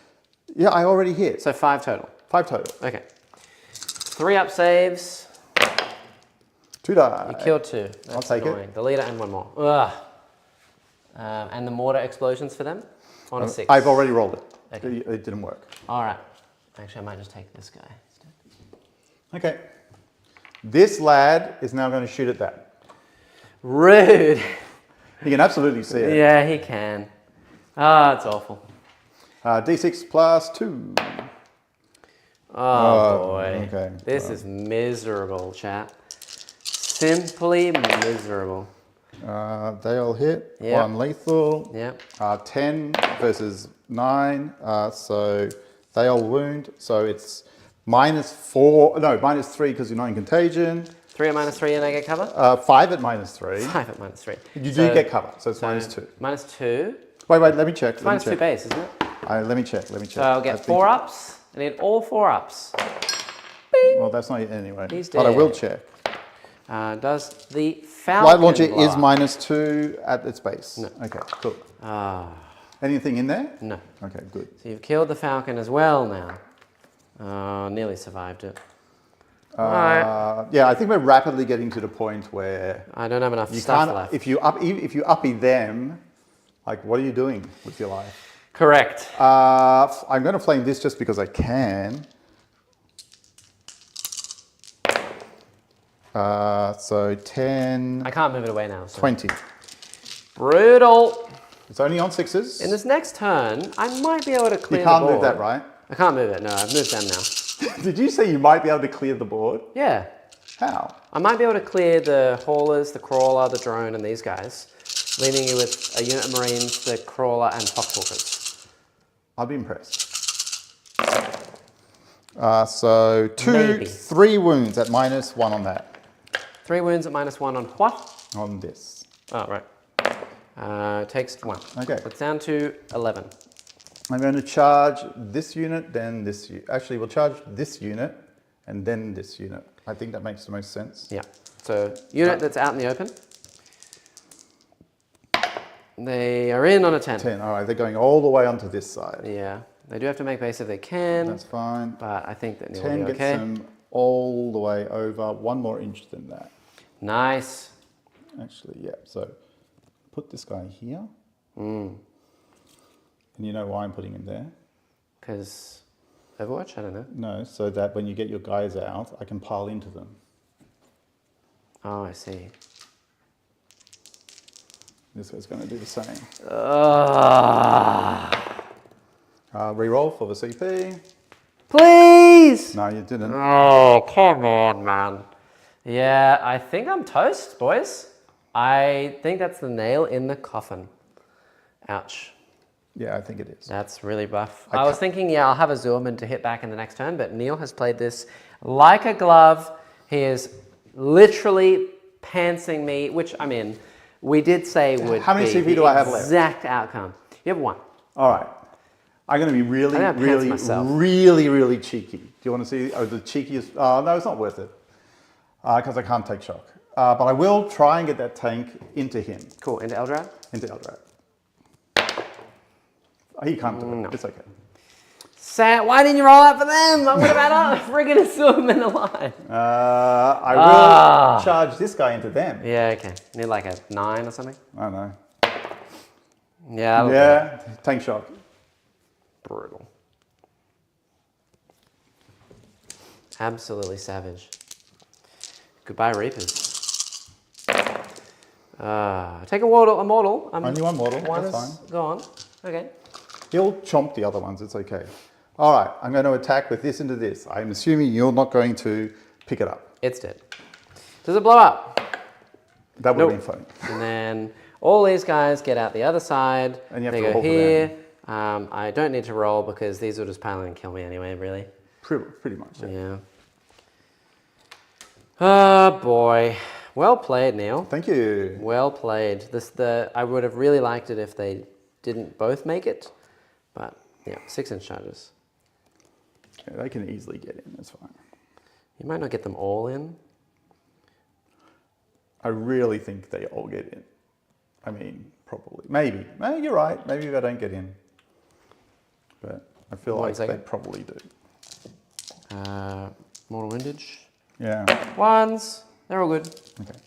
Yeah, I already hit. So 5 total. 5 total. Okay. 3 up saves. 2 die. You killed 2. That's I'll take annoying. it. The leader and 1 more. Ugh. And the mortar explosions for them? On a 6. I've already rolled it. Okay. It didn't work. All right. Actually, I might just take this guy instead. Okay. This lad is now going to shoot at that. Rude. You can absolutely see it. Yeah, he can. Ah, it's awful. D6 plus 2. Oh, boy. okay. This is miserable, chat. Simply miserable. They all hit. Yep. 1 lethal. Yep. 10 versus 9. So they all wound. So it's -3 because you're not in contagion. 3 at -3 and I get cover? 5 at -3. 5 at -3. You do get cover, so it's -2. -2. Wait, let me check. It's -2 base, isn't it? Let me check. So I'll get 4 ups. I need all 4 ups. Well, that's not it anyway. He's But I will dead. check. Does the Falcon Light launcher is blast- -2 at its base. No. Okay, cool. Ah, Anything in there? no. Okay, good. So you've killed the Falcon as well now. Nearly survived it. Alright. Yeah, I think we're rapidly getting to the point where I don't have enough you stuff can't. left. If you uppy them, like what are you doing with your life? Correct. I'm going to flame this just because I can. So 10, I can't move it away now. So. 20. Brutal. It's only on 6s. In this next turn, I might be able to clear You the can't board. move that, right? I can't move it. No, I've moved them now. Did you say you might be able to clear the board? Yeah. How? I might be able to clear the haulers, the crawler, the drone, and these guys, leaving you with a unit of Marines, the crawler, and foxhawkers. I'd be impressed. So Maybe. 3 wounds at -1 on that. 3 wounds at -1 on what? On this. Oh, right. Takes 1. Okay. It's down to 11. I'm going to charge this unit, then this unit. Actually, we'll charge this unit and then this unit. I think that makes the most sense. Yeah. So, unit that's out in the open. They are in on a 10. 10. All right, they're going all the way onto this side. Yeah. They do have to make base if they can. That's fine. But I think that Neil 10 will be gets okay. them all the way over. 1 more inch than that. Nice. Actually, yeah. So put this guy here. Mm. And you know why I'm putting him there? Because Overwatch? I don't know. No, so that when you get your guys out, I can pile into them. Oh, I see. This guy's going to do the same. Reroll for the CP. Please! No, you didn't. Oh, come on, man. Yeah, I think I'm toast, boys. I think that's the nail in the coffin. Ouch. Yeah, I think it is. That's really rough. I was thinking, yeah, I'll have a Zoorman to hit back in the next turn, but Neil has played this like a glove. He is literally pantsing me, which, I mean, we did say would How many be CP the do I have left? exact outcome. You have 1. All right. I'm going to be really, I'm gonna pants myself. really cheeky. Do you want to see the cheekiest? No, it's not worth it because I can't take shock. But I will try and get that tank into him, Cool, into Eldari? into Eldari. He can't do it. No. It's okay. Sad. Why didn't you roll out for them? I would have had a friggin' Zoorman alive. I will charge this guy into them. Yeah, okay. Need like a 9 or something? I don't know. Yeah, that'll do. Yeah, tank shock. Brutal. Absolutely savage. Goodbye, Reapers. Take a mortal. Only 1 mortal, One that's is fine. gone. Okay. He'll chomp the other ones, it's okay. All right, I'm going to attack with this into this. I'm assuming you're not going to pick it up. It's dead. Does it blow up? That would Nope. have been funny. And then all these guys get out the other side. And you have they to go roll for here. I don't need to roll because these will just pile in and kill me anyway, really. Pretty much, yeah. Yeah. Oh, boy. Well played, Neil. Thank you. Well played. I would have really liked it if they didn't both make it. But, yeah, 6-inch charges. Yeah, they can easily get in, that's fine. You might not get them all in. I really think they all get in. I mean, probably. Maybe. Maybe you're right. Maybe they don't get in. But I feel like they probably do. Mortal windage. Yeah. Ones. They're all good. Okay.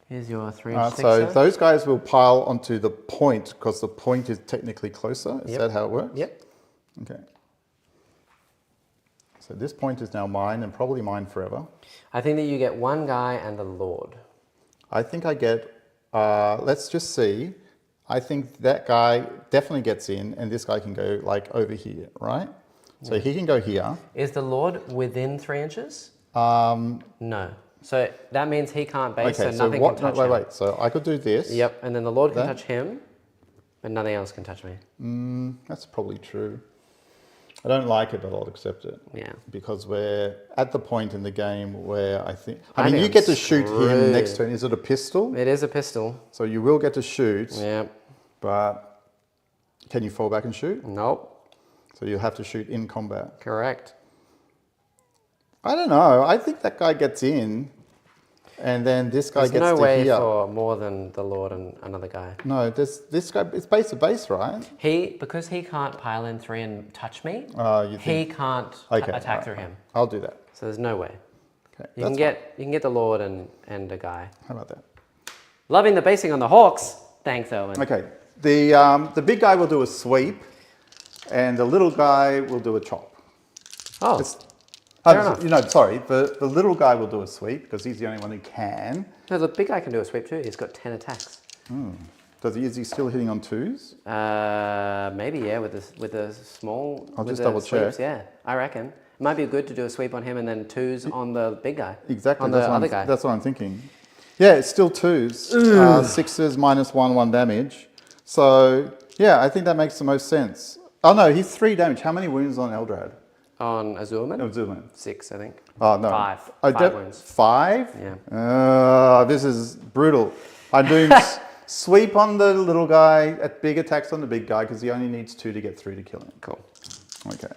Here's your 3-inch so those guys will pile onto the point because the point is technically closer. Is that how it works? Yep. Okay. So this point is now mine and probably mine forever. I think that you get one guy and the Lord. I think I get, let's just see. I think that guy definitely gets in and this guy can go like over here, right? So he can go here. Is the Lord within 3 inches? No. So that means he can't base, so nothing can touch him. Wait. So I could do this. Yep, and then the Lord can touch him, but nothing else can touch me. That's probably true. I don't like it, but I'll accept it. Yeah. Because we're at the point in the game where I think you get to shoot him next turn. Is it a pistol? It is a pistol. So you will get to shoot. Yep. But can you fall back and shoot? Nope. So you'll have to shoot in combat. Correct. I don't know. I think that guy gets in, and then this guy gets to here. There's no way for more than the Lord and another guy. No, this guy, it's base to base, right? Because he can't pile in 3 and touch me, he can't attack through him. I'll do that. So there's no way. Okay, you can get the Lord and a guy. How about that? Loving the basing on the Hawks. Thanks, Owen. Okay, the big guy will do a sweep, and the little guy will do a chop. Oh. Fair enough. Sorry, the little guy will do a sweep because he's the only one who can. No, the big guy can do a sweep too. He's got 10 attacks. Is he still hitting on 2s? Maybe, yeah, with the small. I'll just double check. Yeah, I reckon. It might be good to do a sweep on him and then 2s on the big guy. Exactly. On the other guy. That's what I'm thinking. Yeah, it's still 2s. 6s minus 1 damage. So, yeah, I think that makes the most sense. Oh no, he's 3 damage. How many wounds on Aeldari? On Azurman? Azurman. 6, I think. Oh, no. 5. 5 wounds. 5? Yeah. This is brutal. I'm doing sweep on the little guy, at big attacks on the big guy, because he only needs 2 to get through to kill him. Cool. Okay.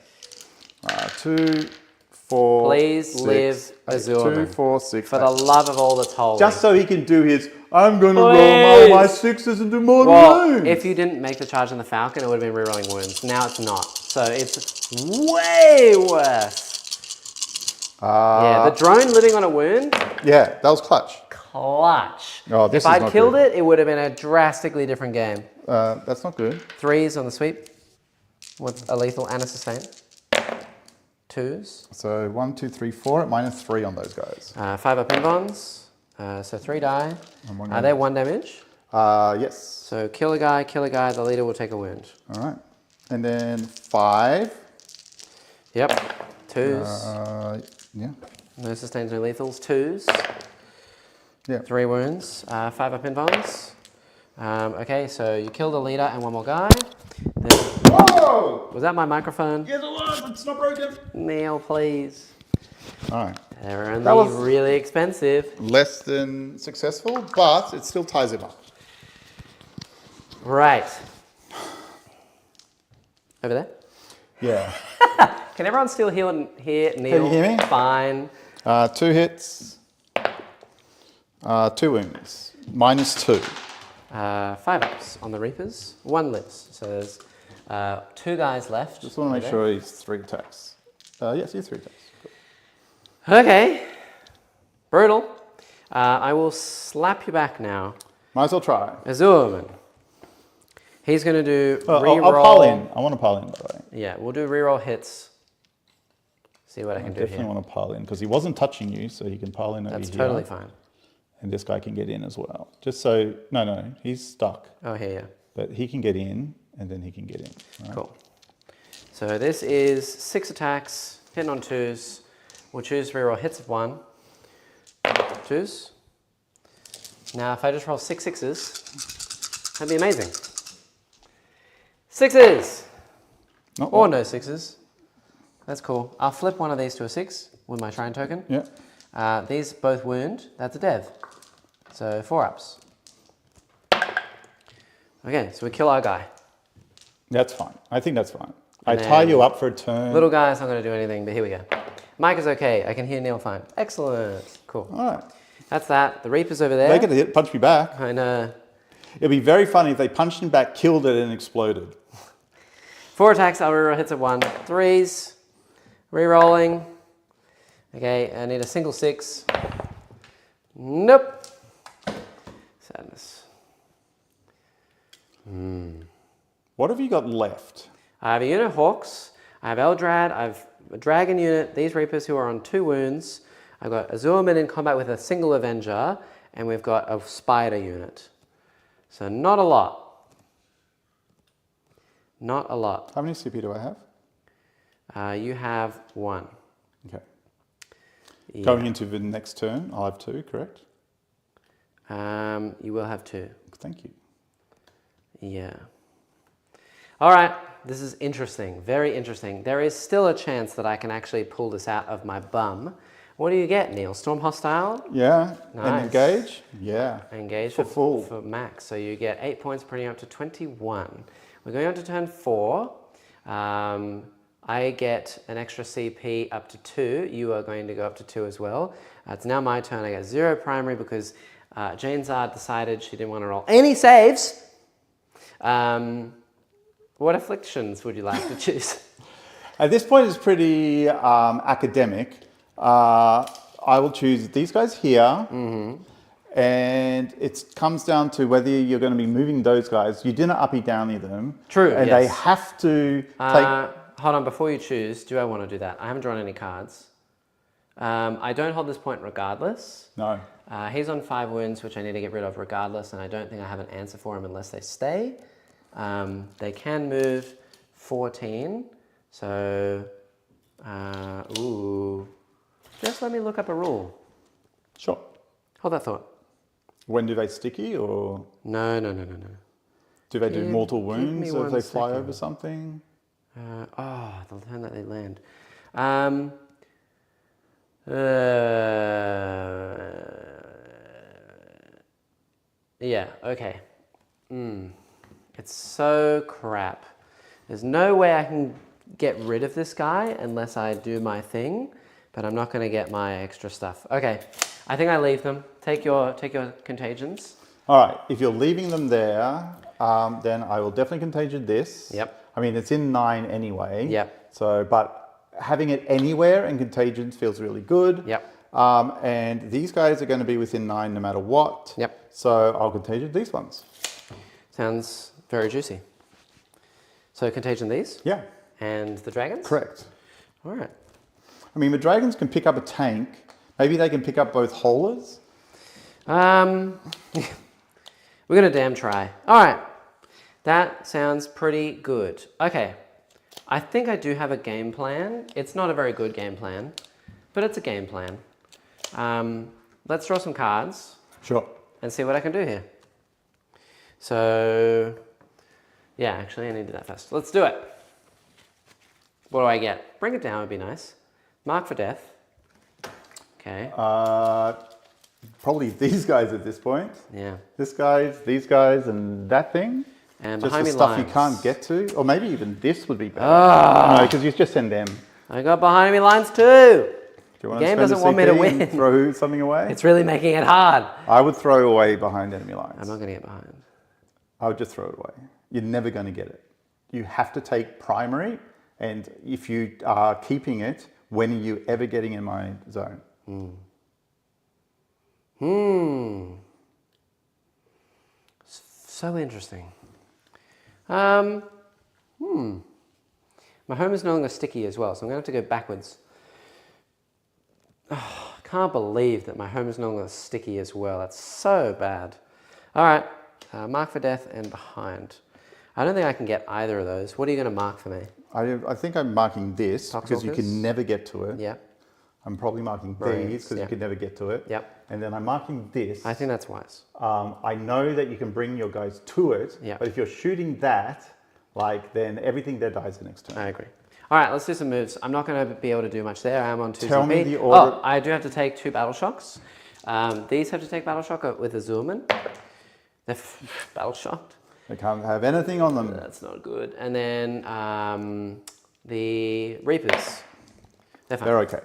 2, 4, Please 6, live 8. Azurman. 2, 4, 6, For 8. the love of all that's holy. Just so he can do his, I'm going to roll my 6s and do more wounds. If you didn't make the charge on the Falcon, it would have been rerolling wounds. Now it's not. So it's way worse. Yeah, the drone living on a wound. Yeah, that was clutch. Clutch. Oh, this if is I'd not killed good. it would have been a drastically different game. That's not good. 3s on the sweep with a lethal and a sustain. 2s. So 1, 2, 3, 4, minus 3 on those guys. 5 up in bonds. So 3 die. Are they 1 damage? Yes. So kill a guy, the leader will take a wound. All right. And then 5. Yep. 2s. Yeah. No sustains, no lethals. 2s. Yeah. 3 wounds. 5 up in bonds. Okay, so you kill the leader and 1 more guy. Then, Whoa! was that my microphone? Yes, it was. It's not broken. Neil, please. All right. They're only really expensive. Less than successful, but it still ties him up. Right. Over there? Yeah. Can everyone still hear Neil? Can you hear me? Fine. 2 hits. 2 wounds. Minus 2. 5 ups on the Reapers. 1 lives. So there's 2 guys left. Just want to make sure he's 3 attacks. Yes, he's 3 attacks. Cool. Okay. Brutal. I will slap you back now. Might as well try. Azurman. He's going to do reroll. I'll pile in. I want to pile in, by the way. Yeah, we'll do reroll hits. See what I can do here. Definitely want to pile in because he wasn't touching you, so he can pile in over here. That's totally fine. And this guy can get in as well. Just so, no, he's stuck. Oh, here, yeah. But he can get in, and then he can get in. Right? Cool. So this is 6 attacks, hitting on 2s. We'll choose reroll hits of 1. 2s. Now, if I just roll 6 6s, that'd be amazing. 6s! Or no 6s. That's cool. I'll flip one of these to a 6 with my shrine token. Yeah. These both wound. That's a dev. So 4 ups. Okay, so we kill our guy. That's fine. I think that's fine. I tie you up for a turn. Little guy's not going to do anything, but here we go. Mike is okay. I can hear Neil fine. Excellent. Cool. All right. That's that. The Reaper's over there. They could hit, punch me back. I know. It'd be very funny if they punched him back, killed it, and exploded. 4 attacks. I'll reroll hits at 1. 3s. Rerolling. Okay, I need a single 6. Nope. Sadness. What have you got left? I have a unit of Hawks. I have Eldrad. I have a Dragon unit. These Reapers who are on 2 wounds. I've got Azurman in combat with a single Avenger. And we've got a Spider unit. So not a lot. Not a lot. How many CP do I have? You have 1. Okay. Yeah. Going into the next turn, I'll have 2, correct? You will have 2. Thank you. Yeah. All right. This is interesting. Very interesting. There is still a chance that I can actually pull this out of my bum. What do you get, Neil? Storm Hostile? Yeah. Nice. And engage? Yeah. Engage For full. For max. So you get 8 points, bringing up to 21. We're going on to turn 4. I get an extra CP up to 2. You are going to go up to 2 as well. It's now my turn. I get 0 primary because Jane Zard decided she didn't want to roll any saves. What afflictions would you like to choose? At this point, it's pretty academic. I will choose these guys here. And it comes down to whether you're going to be moving those guys. You didn't uppy-downy them. True, And yes. they have to take... Hold on, before you choose, do I want to do that? I haven't drawn any cards. I don't hold this point regardless. No. He's on 5 wounds, which I need to get rid of regardless, and I don't think I have an answer for him unless they stay. They can move 14, so... ooh. Just let me look up a rule. Sure. Hold that thought. When do they sticky, or No. do they do mortal give me wounds if 1 they fly second. over something? The turn that they land. Yeah, okay. It's so crap. There's no way I can get rid of this guy unless I do my thing, but I'm not going to get my extra stuff. Okay, I think I leave them. Take your contagions. All right, if you're leaving them there, then I will definitely contagion this. Yep. I mean, it's in 9 anyway. Yep. So, but having it anywhere in contagions feels really good. Yep. And these guys are going to be within 9 no matter what. Yep. So I'll contagion these ones. Sounds very juicy. So contagion these? Yeah. And the dragons? Correct. All right. I mean, the dragons can pick up a tank. Maybe they can pick up both holers. We're going to damn try. All right. That sounds pretty good. Okay. I think I do have a game plan. It's not a very good game plan, but it's a game plan. Let's draw some cards. Sure. And see what I can do here. So, yeah, actually I need to do that first. Let's do it. What do I get? Bring it down would be nice. Mark for death. Okay. Probably these guys at this point. Yeah. This guys, these guys, and that thing. And just behind the me stuff lines. you can't get to. Or maybe even this would be better. Ah. No, because you just send them. I got behind me lines too. Do you want The game to spend doesn't a want me to CP win. and throw something away? It's really making it hard. I would throw away behind enemy lines. I'm not going to get behind. I would just throw it away. You're never going to get it. You have to take primary, and if you are keeping it, when are you ever getting in my zone? So interesting. My home is no longer sticky as well, so I'm going to have to go backwards. Oh, I can't believe that my home is no longer sticky as well. That's so bad. All right, mark for death and behind. I don't think I can get either of those. What are you going to mark for me? I think I'm marking this because you Toxalkers? can never get to it. Yeah. I'm probably marking Right, these because yeah. you can never get to it. Yep. And then I'm marking this. I think that's wise. I know that you can bring your guys to it, Yeah. but if you're shooting that, then everything there dies the next turn. I agree. All right, let's do some moves. I'm not going to be able to do much there. I am on 2 Tell CP. me the order. Oh, I do have to take 2 battle shocks. These have to take battle shock with Azurman. They're battle shocked. They can't have anything on them. That's not good. And then the Reapers. They're fine. They're okay.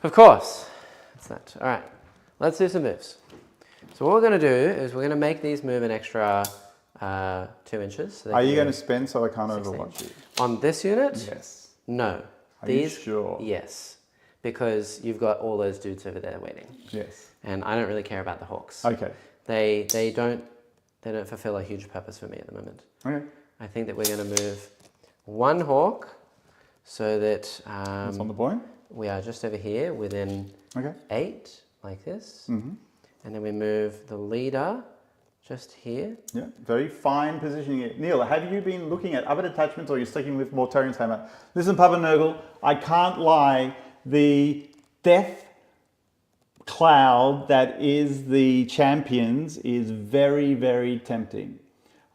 Of course. That's that. All right. Let's do some moves. So what we're going to do is we're going to make these move an extra 2 inches. So are you going to spend so I can't overwatch you? On this unit? Yes. No. Are you sure? Yes. Because you've got all those dudes over there waiting. Yes. And I don't really care about the Hawks. Okay. They don't fulfill a huge purpose for me at the moment. Okay. I think that we're going to move 1 Hawk so that That's on the point. we are just over here within 8, like this. Mm-hmm. And then we move the leader just here. Yeah, very fine positioning it. Neil, have you been looking at other detachments or are you sticking with Mortarian's Hammer? Listen, Papa Nurgle, I can't lie. The death cloud that is the champions is very, very tempting.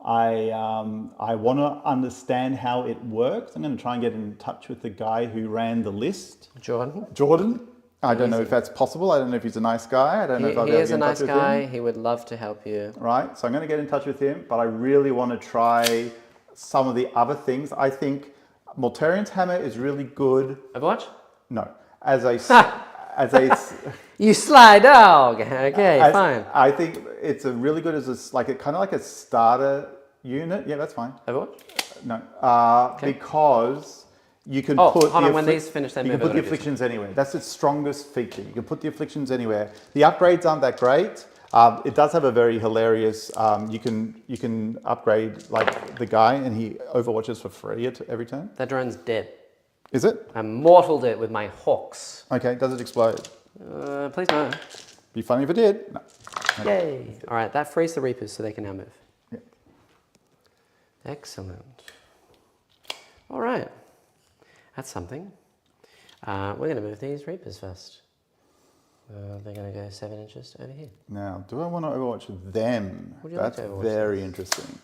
I want to understand how it works. I'm going to try and get in touch with the guy who ran the list. Jordan. I don't know if that's possible. I don't know if he's a nice guy. I don't know if I'll be able to get in touch with him. He is a nice guy. He would love to help you. Right. So I'm going to get in touch with him, but I really want to try some of the other things. I think Mortarian's Hammer is really good. Overwatch? No. As a you sly dog. Okay, fine. I think it's a really good as a kind of like a starter unit. Yeah, that's fine. Overwatch? No. Because you can put when these finish, then you can put the afflictions anywhere. That's its strongest feature. You can put the afflictions anywhere. The upgrades aren't that great. It does have a very hilarious. You can upgrade like the guy, and he overwatches for free every turn. That drone's dead. Is it? I mortaled it with my Hawks. Okay. Does it explode? Please no. Be funny if it did. No. Yay! All right, that frees the Reapers, so they can now move. Yeah. Excellent. All right. That's something. We're going to move these Reapers first. They're going to go 7 inches over here. Now, do I want to overwatch them? Would you like That's to overwatch very interesting.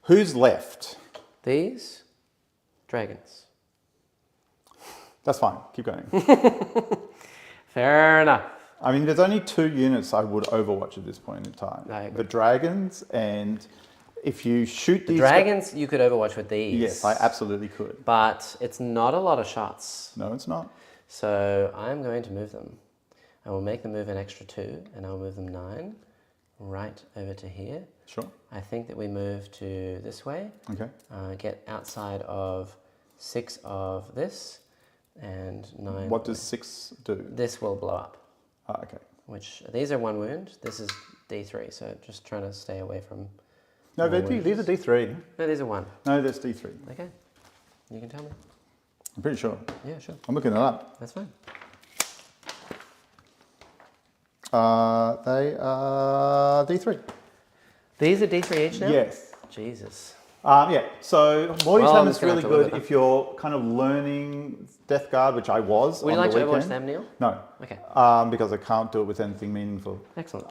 Who's left? These dragons. That's fine. Keep going. Fair enough. I mean, there's only 2 units I would overwatch at this point in time. I agree. The dragons, and if you shoot these... Dragons, you could overwatch with these. Yes, I absolutely could. But it's not a lot of shots. No, it's not. So I'm going to move them. I will make them move an extra 2, and I'll move them 9 right over to here. Sure. I think that we move to this way. Okay. Get outside of 6 of this, and 9... What does 6 do? This will blow up. Ah, okay. Which, these are 1 wound. This is D3, so just trying to stay away from... No, these are D3. No, these are 1. No, that's D3. Okay. You can tell me. I'm pretty sure. Yeah, sure. I'm looking it up. That's fine. They are D3. These are D3 each now? Yes. Jesus. Yeah, so Morty's Hammer is really good them. if you're kind of learning Death Guard, which I was. Would you like to overwatch them, Neil? No. Okay. Because I can't do it with anything meaningful. Excellent.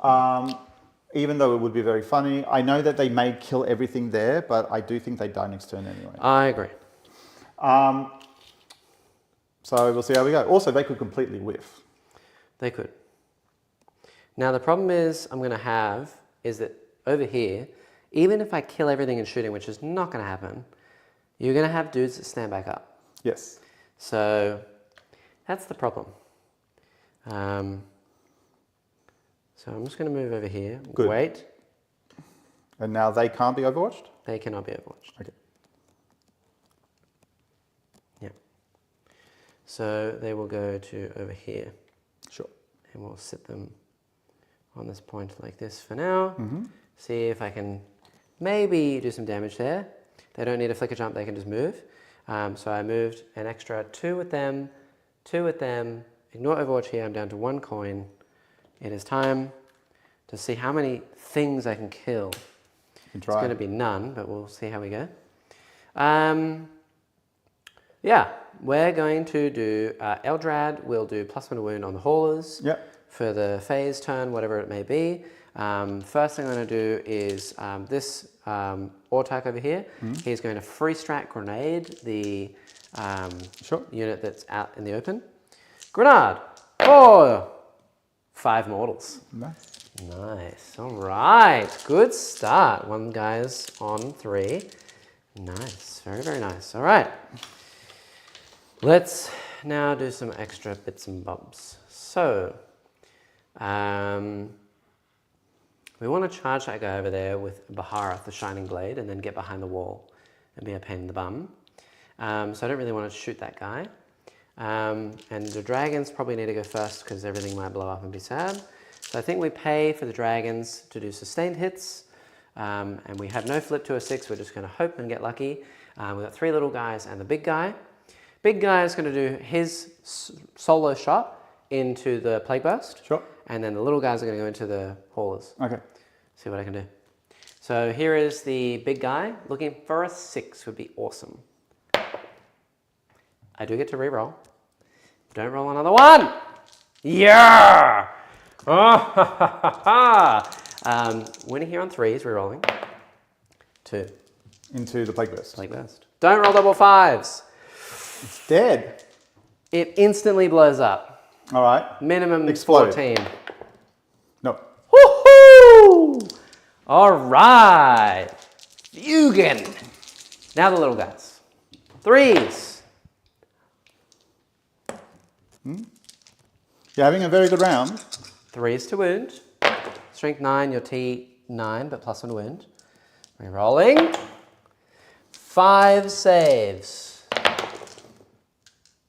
Even though it would be very funny. I know that they may kill everything there, but I do think they die next turn anyway. I agree. So we'll see how we go. Also, they could completely whiff. They could. Now the problem is that over here, even if I kill everything in shooting, which is not going to happen, you're going to have dudes that stand back up. Yes. So that's the problem. So I'm just going to move over here. Good. Wait. And now they can't be overwatched? They cannot be overwatched. Okay. Yeah. So they will go to over here. Sure. And we'll sit them on this point like this for now. Mm-hmm. See if I can maybe do some damage there. They don't need a flicker jump, they can just move. So I moved an extra 2 with them, 2 with them. Ignore overwatch here, I'm down to 1 coin. It is time to see how many things I can kill. It's going to be none, but we'll see how we go. Yeah, we're going to do Aeldari will do +1 wound on the haulers. Yep. For the phase turn, whatever it may be. First thing I'm going to do is this Autark over here. Mm-hmm. He's going to free strat grenade the unit that's out in the open. Grenade! 4, 5 mortals. Nice. Nice. All right. Good start. One guy's on 3. Nice. Very, very nice. All right. Let's now do some extra bits and bobs. So, we want to charge that guy over there with Baharath, the Shining Blade, and then get behind the wall and be a pain in the bum. So I don't really want to shoot that guy. And the dragons probably need to go first because everything might blow up and be sad. So I think we pay for the dragons to do sustained hits. And we have no flip to a 6. We're just going to hope and get lucky. We've got 3 little guys and the big guy. Big guy is going to do his solo shot into the Plague Burst. Sure. And then the little guys are going to go into the Haulers. Okay. See what I can do. So here is the big guy. Looking for a 6 would be awesome. I do get to reroll. Don't roll another 1. Yeah! Winning here on 3s, rerolling. 2. Into the Plague Burst. Plague Burst. Don't roll double 5s. It's dead. It instantly blows up. All right. Minimum Explode. 14. No. Woohoo! All right. Fugan. Now the little guys. 3s. You're having a very good round. 3s to wound. Strength 9, your T 9, but plus 1 to wound. Rerolling. 5 saves.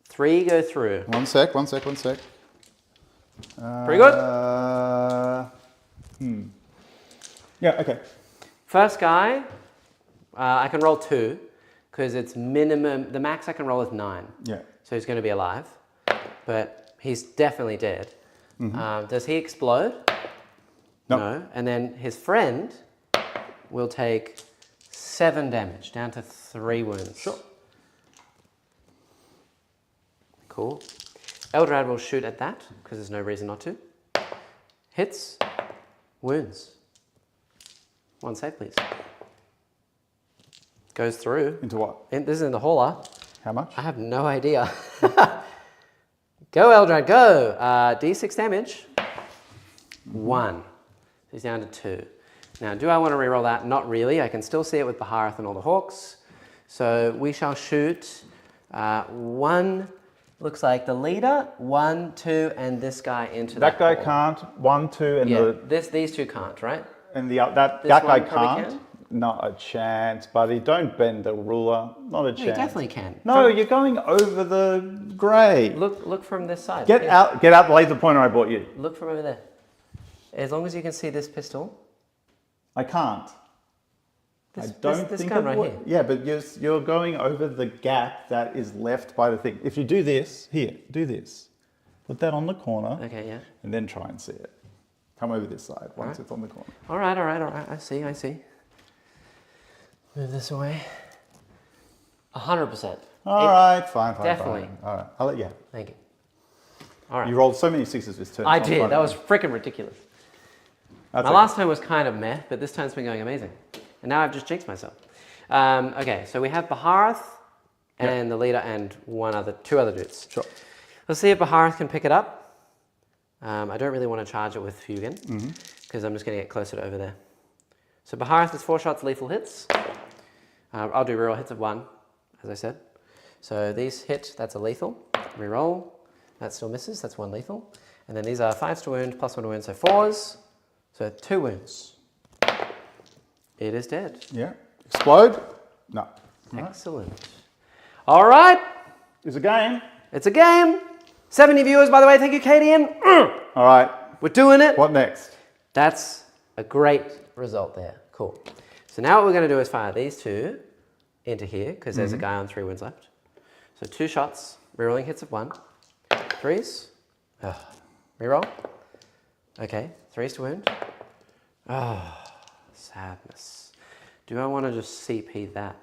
3 go through. One sec. Pretty good. Yeah, okay. First guy, I can roll 2 because it's minimum, the max I can roll is 9. Yeah. So he's going to be alive, but he's definitely dead. Does he explode? Nope. No. And then his friend will take 7 damage, down to 3 wounds. Sure. Cool. Eldari will shoot at that because there's no reason not to. Hits, wounds. 1 save, please. Goes through. Into what? This is in the hauler. How much? I have no idea. Go, Eldari, go. D6 damage. 1. He's down to 2. Now, do I want to reroll that? Not really. I can still see it with Baharath and all the hawks. So we shall shoot 1. Looks like the leader, 1, 2, and this guy into That guy hole. can't. 1, 2, and Yeah, these 2 can't, right? that This guy one probably can't. can? Not a chance, buddy. Don't bend the ruler. Not a No, chance. you definitely can. No, you're going over the grey. Look from this side. Get Here. out the laser pointer I bought you. Look from over there. As long as you can see this pistol. I can't. This, I don't this think gun it right would. here. Yeah, but you're going over the gap that is left by the thing. If you do this, here, do this. Put that on the corner. Okay, yeah. And then try and see it. Come over this side once it's on the corner. All right. I see. Move this away. 100%. All right, fine. Definitely. All right, I'll let you have it. Thank you. All right. You rolled so many 6s this turn. I it's not did. funny. That was freaking ridiculous. That's My okay. last time was kind of meh, but this time's been going amazing. And now I've just jinxed myself. Okay, so we have Baharath and the leader and 2 other dudes. Sure. Let's see if Baharath can pick it up. I don't really want to charge it with Fugan because I'm just going to get closer to over there. So Baharath is 4 shots, lethal hits. I'll do reroll hits of 1, as I said. So these hit, that's a lethal. Reroll, that still misses, that's 1 lethal. And then these are 5s to wound, plus 1 to wound, so 4s. So 2 wounds. It is dead. Yeah. Explode? No. Excellent. All right. It's a game. It's a game. 70 viewers, by the way. Thank you, Katie. All right. We're doing it. What next? That's a great result there. Cool. So now what we're going to do is fire these 2 into here because there's a guy on 3 wounds left. So 2 shots, rerolling hits of 1. 3s. Reroll. Okay, 3s to wound. Oh, sadness. Do I want to just CP that?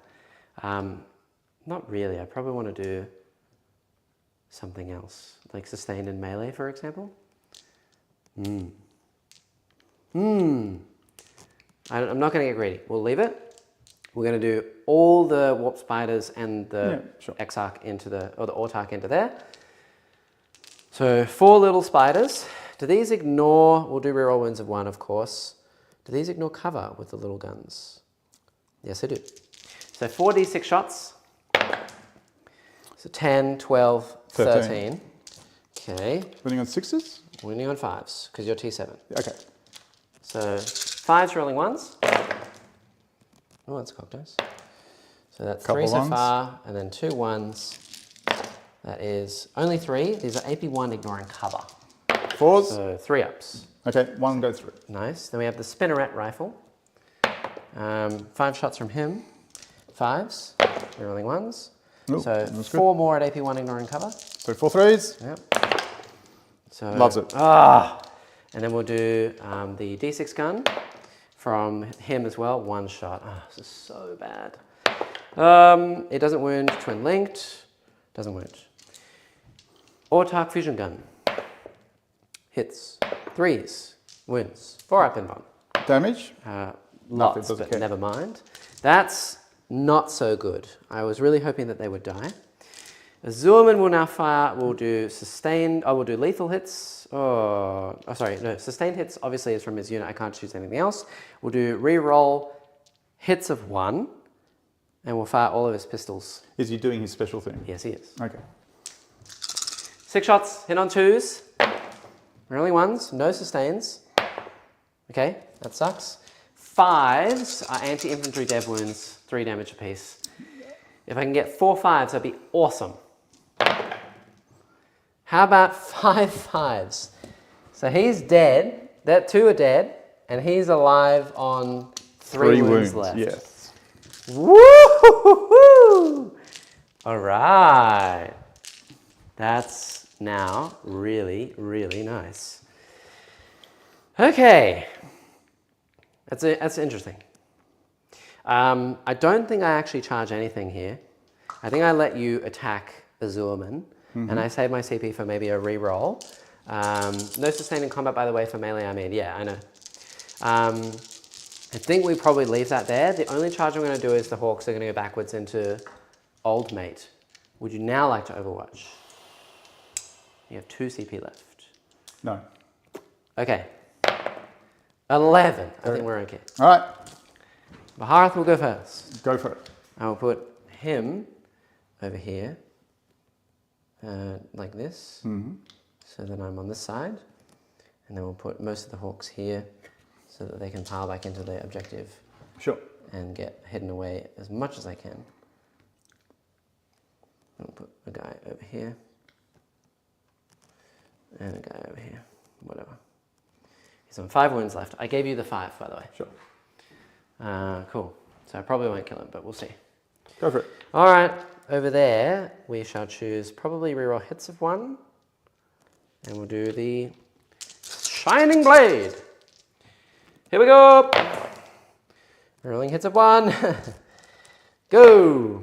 Not really. I probably want to do something else, like sustained in melee, for example. I'm not going to get greedy. We'll leave it. We're going to do all the warp spiders and the Exarch into the, or the Autarch into there. So 4 little spiders Do these ignore, we'll do reroll wounds of 1, of course. Do these ignore cover with the little guns? Yes, they do. So 4d6 shots. So 10, 12, 13. Okay. Winning on 6s? Winning on 5s, because you're T7. Okay. So 5s rolling 1s. Oh, that's a cock dice. So that's Couple 3 so ones. far, and then 2 1s. That is only 3. These are AP1 ignoring cover. 4s? So 3 ups. Okay, 1 goes through. Nice. Then we have the spinneret rifle. 5 shots from him. 5s. Rolling 1s. Ooh, So that's 4 more at AP1 ignoring cover. So 4 3s. Yep. So Loves it. And then we'll do the D6 gun from him as well. 1 shot. This is so bad. It doesn't wound. Twin linked. Doesn't wound. Autark fusion gun. Hits. 3s. Wounds. 4 up in one. Damage? Lots, doesn't but care. never mind. That's not so good. I was really hoping that they would die. Azurman will now fire, we'll do sustained, we'll do lethal hits. Sustained hits obviously is from his unit, I can't choose anything else. We'll do re-roll hits of 1, and we'll fire all of his pistols. Is he doing his special thing? Yes, he is. Okay. 6 shots, hit on 2s, rolling 1s, no sustains. Okay, that sucks. 5s are anti-infantry dev wounds, 3 damage apiece. If I can get 4 5s, that'd be awesome. How about 5 5s? So he's dead, that 2 are dead, and he's alive on 3 wounds left. Yes. Woo-hoo-hoo-hoo! All right. That's now really, really nice. Okay. That's interesting. I don't think I actually charge anything here. I think I let you attack Azurman, and I save my CP for maybe a re-roll. No sustain in combat, by the way, for melee army. Yeah, I know. I think we probably leave that there. The only charge I'm going to do is the Hawks are going to go backwards into Old Mate. Would you now like to Overwatch? You have 2 CP left. No. Okay. 11. I think we're okay. All right. Bharath will go first. Go for it. I will put him over here, like this. So then I'm on this side. And then we'll put most of the Hawks here so that they can pile back into their objective Sure. and get hidden away as much as I can. I'll put a guy over here. And a guy over here. Whatever. He's on 5 wounds left. I gave you the 5, by the way. Sure. Cool. So I probably won't kill him, but we'll see. Go for it. All right. Over there, we shall choose probably reroll hits of 1. And we'll do the Shining Blade. Here we go. Rolling hits of 1. Go.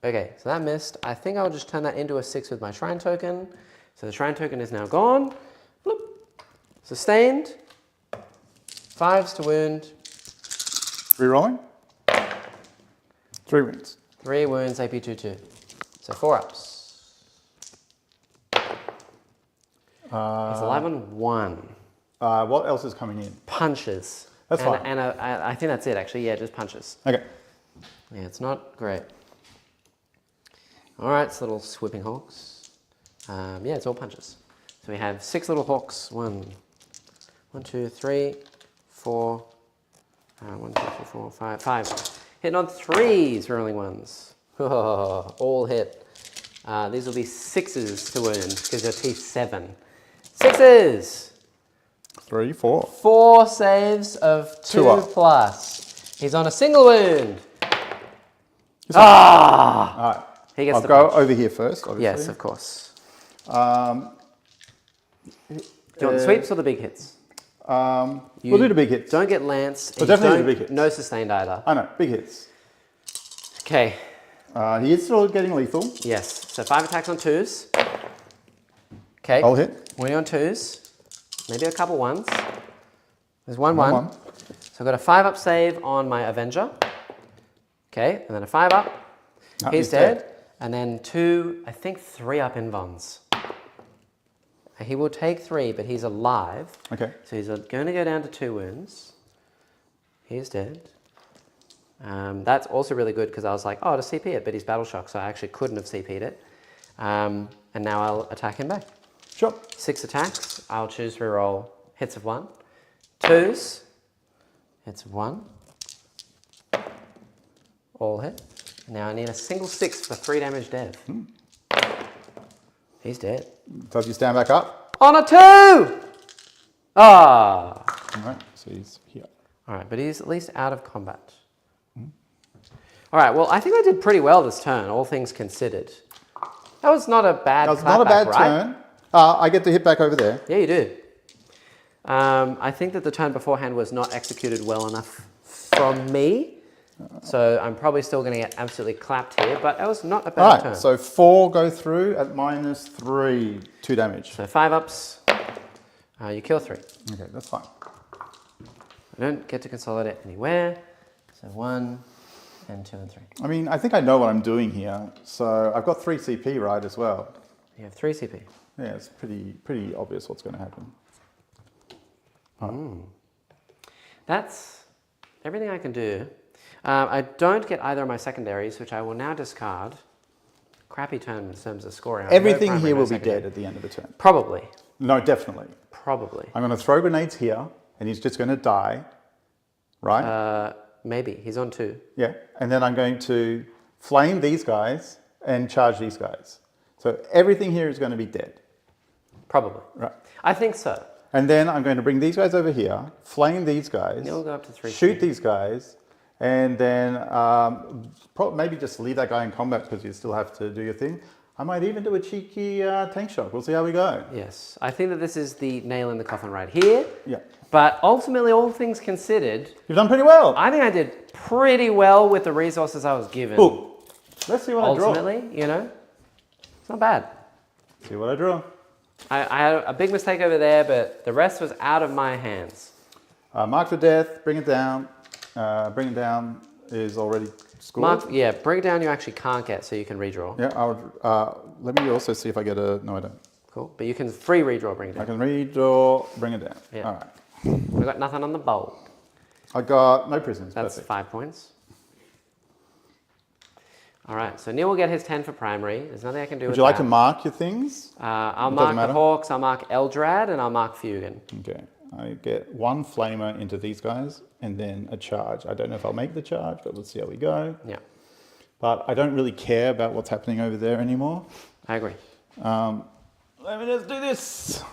Okay, so that missed. I think I'll just turn that into a 6 with my Shrine Token. So the Shrine Token is now gone. Bloop. Sustained. 5s to wound. Rerolling. 3 wounds. 3 wounds, AP 2-2. So 4 ups. He's alive on 1. What else is coming in? Punches. That's fine. And I think that's it, actually. Yeah, just punches. Okay. Yeah, it's not great. All right, it's little swooping hawks. Yeah, it's all punches. So we have 6 little hawks. 1, 2, 3, 4. 1, 2, 3, 4, 5. 5. Hitting on 3s, rolling 1s. All hit. These will be 6s to wound because they're T7. 6s! 3, 4. 4 saves of 2 up. plus. He's on a single wound. All right. He gets I'll the go punch. over here first, obviously. Yes, of course. Um, Do you want the sweeps or the big hits? we'll do the big hits. Don't get lance. Well, definitely the big hits. No sustained either. I know, big hits. Okay. He is still getting lethal. Yes. So 5 attacks on 2s. Okay. I'll hit. Winning on 2s. Maybe a couple 1s. There's 1 1. 1. So I've got a 5 up save on my Avenger. Okay. And then a 5 up. He's dead. And then 2, I think 3 up in Vons. He will take 3, but he's alive. Okay. So he's going to go down to 2 wounds. He's dead. That's also really good because I was like, oh, to CP it, but he's battle shock, so I actually couldn't have CP'd it. And now I'll attack him back. Sure. 6 attacks. I'll choose to reroll hits of 1. 2s. Hits of 1. All hit. Now I need a single 6 for 3 damage dev. He's dead. Does he stand back up? On a 2! Ah! All right, so he's here. All right, but he's at least out of combat. All right, well, I think I did pretty well this turn, all things considered. That was not a bad That was not a bad right? turn. I get to hit back over there. Yeah, you do. I think that the turn beforehand was not executed well enough from me. So I'm probably still going to get absolutely clapped here, but that was not a bad All right, turn. so 4 go through at -3, 2 damage. So 5 ups, you kill 3. Okay, that's fine. I don't get to consolidate anywhere. So 1 and 2 and 3. I mean, I think I know what I'm doing here. So I've got 3 CP, right, as well. You have 3 CP. Yeah, it's pretty obvious what's going to happen. That's everything I can do. I don't get either of my secondaries, which I will now discard. Crappy turn in terms of scoring. Everything here will be dead at the end of the turn. Probably. No, definitely. Probably. I'm going to throw grenades here, and he's just going to die, right? Maybe. He's on 2. Yeah, and then I'm going to flame these guys and charge these guys. So everything here is going to be dead. Probably. Right. I think so. And then I'm going to bring these guys over here, flame these guys, You'll go up to 3. shoot these guys, and then maybe just leave that guy in combat because you still have to do your thing. I might even do a cheeky tank shock. We'll see how we go. Yes. I think that this is the nail in the coffin right here. Yeah. But ultimately, all things considered, You've done pretty well. I think I did pretty well with the resources I was given. Ooh. Let's see what I draw. Ultimately, you know, it's not bad. See what I draw. I had a big mistake over there, but the rest was out of my hands. Mark for death, bring it down. Bring it down is already scored. Mark, yeah, bring it down you actually can't get, so you can redraw. Yeah, let me also see if I get a, no I don't. Cool, but you can free redraw, bring it I down. can redraw, bring it down. Yeah. All right. We've got nothing on the bowl. I got no prisoners, That's perfect. 5 points. All right, so Neil will get his 10 for primary. There's nothing I can do with Would you like that. to mark your things? I'll It doesn't mark the matter? Hawks, I'll mark Aeldari, and I'll mark Fugan. Okay, I get 1 flamer into these guys and then a charge. I don't know if I'll make the charge, but let's see how we go. Yeah, But I don't really care about what's happening over there anymore. I agree. Let me just do this.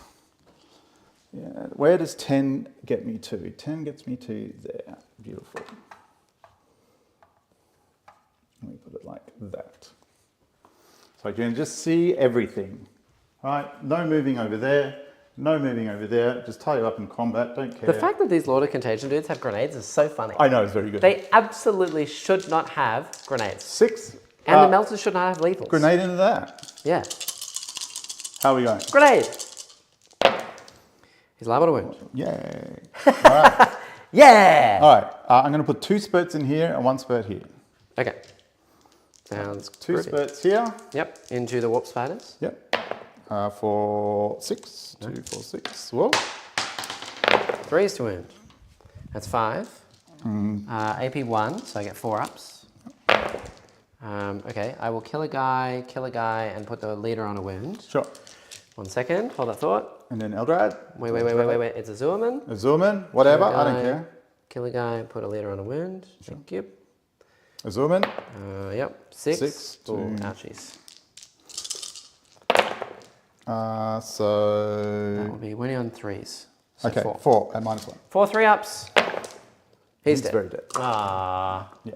Yeah, where does 10 get me to? 10 gets me to there. Beautiful. Let me put it like that. So I can just see everything. All right, no moving over there. No moving over there. Just tie you up in combat. Don't care. The fact that these Lord of Contagion dudes have grenades is so funny. I know, it's very good. They absolutely should not have grenades. 6. And the melters should not have lethals. Grenade into that. Yeah. How are we going? Grenade! He's liable to wound. Yay. All right. Yeah! All right. I'm going to put 2 spurts in here and 1 spurt here. Okay. Sounds 2 groovy. spurts here. Yep, into the warp spiders. Yep. For 6. 2, 4, 6. Whoa. 3 is to wound. That's 5. AP 1, so I get 4 ups. Okay, I will kill a guy, and put the leader on a wound. Sure. 1 second, hold that thought. And then Eldrad. Wait. It's a Zooman. A Zoomman. Whatever. Kill a I don't guy, care. Kill a guy, put a leader on a wound. Thank you. A Zoomman. Yep, 6. 6, Oh, 2. ouchies. So. That will be winning on 3s. So Okay, 4. 4 at -1. 4 3-ups. He's dead. very dead. Ah, Yeah.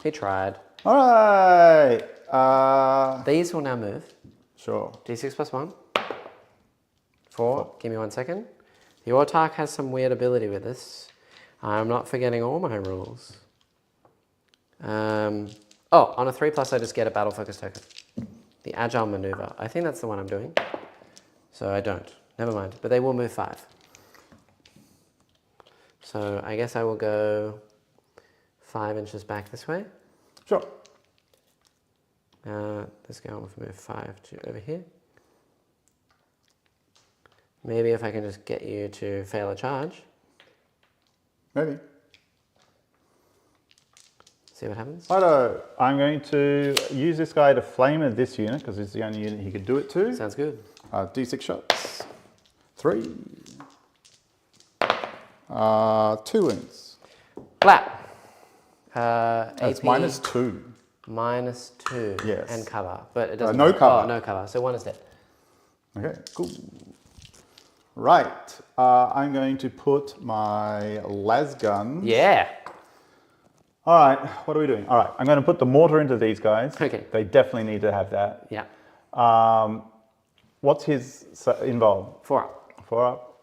he tried. All right. These will now move. Sure. D6 plus 1. 4. Give me 1 second. The Autarch has some weird ability with this. I'm not forgetting all my rules. On a 3+, I just get a battle focus token. The agile maneuver. I think that's the one I'm doing. So I don't. Never mind. But they will move 5. So I guess I will go 5 inches back this way. Sure. This guy will move 5 to over here. Maybe if I can just get you to fail a charge. Maybe. See what happens. Righto, I'm going to use this guy to flame at this unit because it's the only unit he could do it to. Sounds good. D6 shots. 3. 2 wounds. Flat. That's AP -2. -2. Yes. And cover, but it doesn't. No cover. Oh, no cover. So 1 is dead. Okay, cool. Right, I'm going to put my las gun. Yeah. All right, what are we doing? All right, I'm going to put the mortar into these guys. Okay. They definitely need to have that. Yeah. What's his involved? 4 up. 4 up.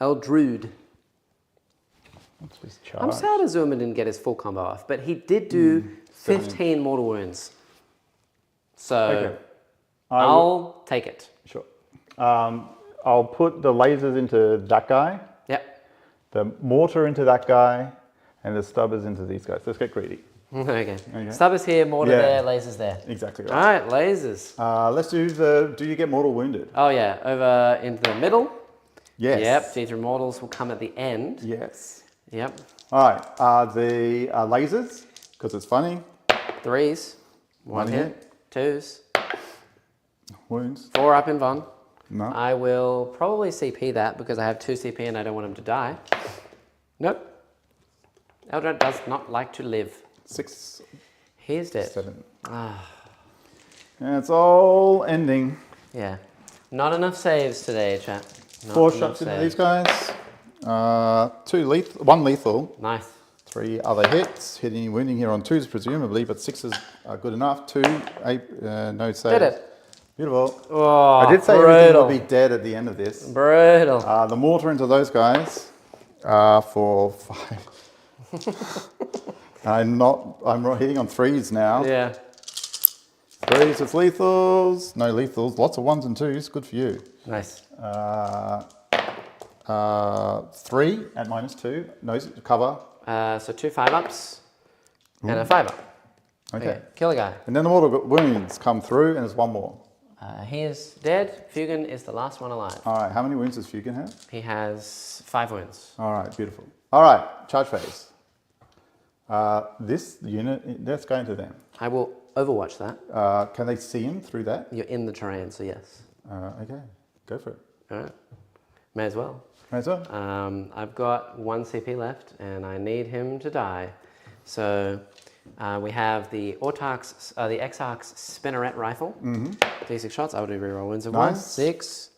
Eldrude. What's his charge? I'm sad Azuma didn't get his full combo off, but he did do 15 mortal wounds. So Okay. I'll take it. Sure. I'll put the lasers into that guy, Yep. the mortar into that guy, and the stubbers into these guys. Let's get greedy. Okay. Stubbers here, mortar Yeah. there, lasers there. Exactly All right. right, lasers. Let's do the, do you get mortal wounded? Oh yeah, over into the middle. Yes. Yep, D3 mortals will come at the end. Yes. Yep. All right, the lasers, because it's funny. 3s. 1 One hit. hit. 2s. Wounds. 4 up in Von. No. I will probably CP that because I have 2 CP and I don't want him to die. Nope. Eldred does not like to live. 6, He is dead. 7. And it's all ending. Yeah. Not enough saves today, chat. Not 4 enough shots into saves. these guys. 1 lethal. Nice. 3 other hits. Hitting and wounding here on 2s presumably, but 6s are good enough. 2, 8, no saves. Did it. Beautiful. Oh, I did say brutal. everything will be dead at the end of this. Brutal. The mortar into those guys for 5. I'm hitting on 3s now. Yeah. 3s with lethals. No lethals. Lots of 1s and 2s. Good for you. Nice. 3 at -2. No cover. So 2 5-ups and a 5-up. Okay. Kill a guy. And then the mortal wounds come through, and there's 1 more. He is dead. Fugan is the last one alive. All right. How many wounds does Fugan have? He has 5 wounds. All right. Beautiful. All right. Charge phase. This unit, let's go into them. I will overwatch that. Can they see him through that? You're in the terrain, so yes. Okay. Go for it. All right. May as well. May as well. I've got 1 CP left, and I need him to die. So we have the Exarch's Spinneret rifle. D6 shots. I will do reroll wounds of 1. Nice. 6.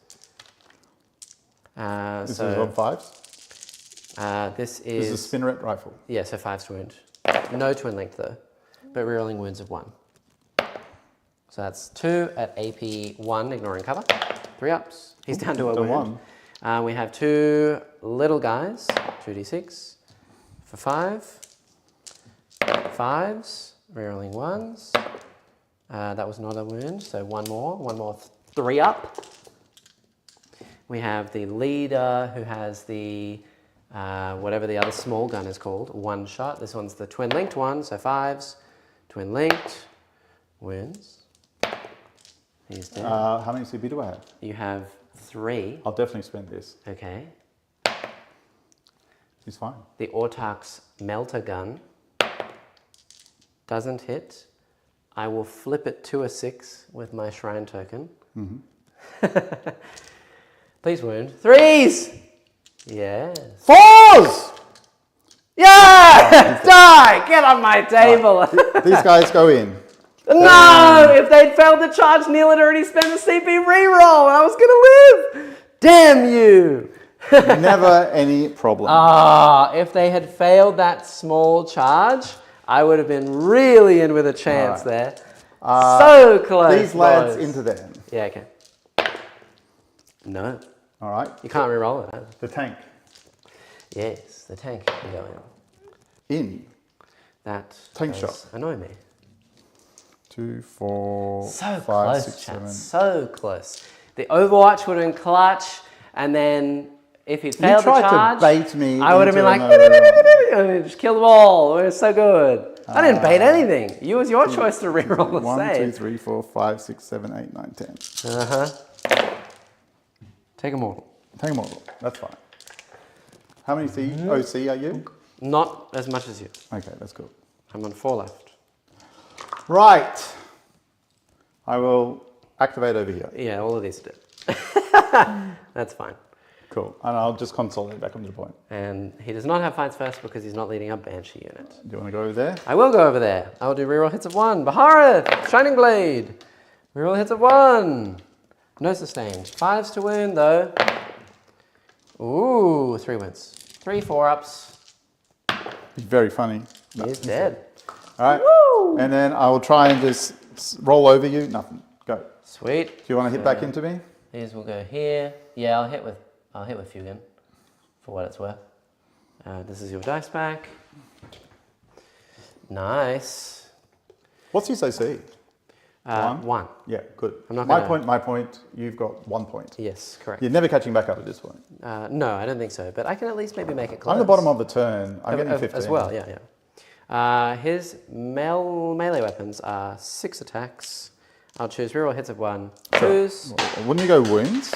This is on 5s. This This is a is spinneret rifle. yeah, so 5's to wound. No twin length though, but rerolling wounds of 1. So that's 2 at AP 1, ignoring cover. 3 ups. He's down to a wound. 1. We have 2 little guys, 2d6 for 5. 5s, rerolling 1s. That was not a wound, so 1 more, 3 up. We have the leader who has the whatever the other small gun is called, 1 shot. This one's the twin linked one, so 5s, twin linked, wounds. He's dead. How many CP do I have? You have 3. I'll definitely spend this. Okay. He's fine. The Autarch's melter gun doesn't hit. I will flip it to a 6 with my shrine token. Please wound. 3s! Yes. 4s! Yeah! Die! Get on my table! These guys go in. No! If they'd failed to charge, Neil had already spent the CP reroll. I was gonna live! Damn you! Never any problem. If they had failed that small charge, I would have been really in with a chance there. So close. These lads boys. into them. Yeah, okay. No. All right. You can't reroll it. Huh? The tank. Yes, the tank can go in. In. That Tank does shot. annoy me. 2, 4, So 5, close, 6, chat. 7. So close. The Overwatch would have been clutch, and then if he'd You failed to tried charge, to bait me. I would have been like, into just kill them all. We're so good. I didn't bait anything. It was your choice to reroll the 1, 2, save. 3, 4, 5, 6, 7, 8, 9, 10. Take a mortal. Take a mortal. That's fine. How many OC are you? Not as much as you. Okay, that's cool. I'm on 4 left. Right. I will activate over here. Yeah, all of these did. That's fine. Cool. And I'll just consolidate back onto the point. And he does not have fights first because he's not leading a Banshee unit. Do you want to go over there? I will go over there. I will do reroll hits of 1. Bahareth! Shining Blade! Reroll hits of 1. No sustained. 5s to wound though. Ooh, 3 wins. 3 4-ups. It's very funny. He's dead. All right. Woo! And then I will try and just roll over you. Nothing. Go. Sweet. Do you want to hit back into me? These will go here. Yeah, I'll hit with Fugan for what it's worth. This is your dice back. Nice. What's his AC? 1. Yeah, good. I'm not my gonna... point, you've got 1 point. Yes, correct. You're never catching back up at this point. No, I don't think so, but I can at least maybe make it close. I'm the bottom of the turn. I'm getting 15. As well, yeah. His melee weapons are 6 attacks. I'll choose reroll hits of 1. Sure. 2s. Wouldn't you go wounds?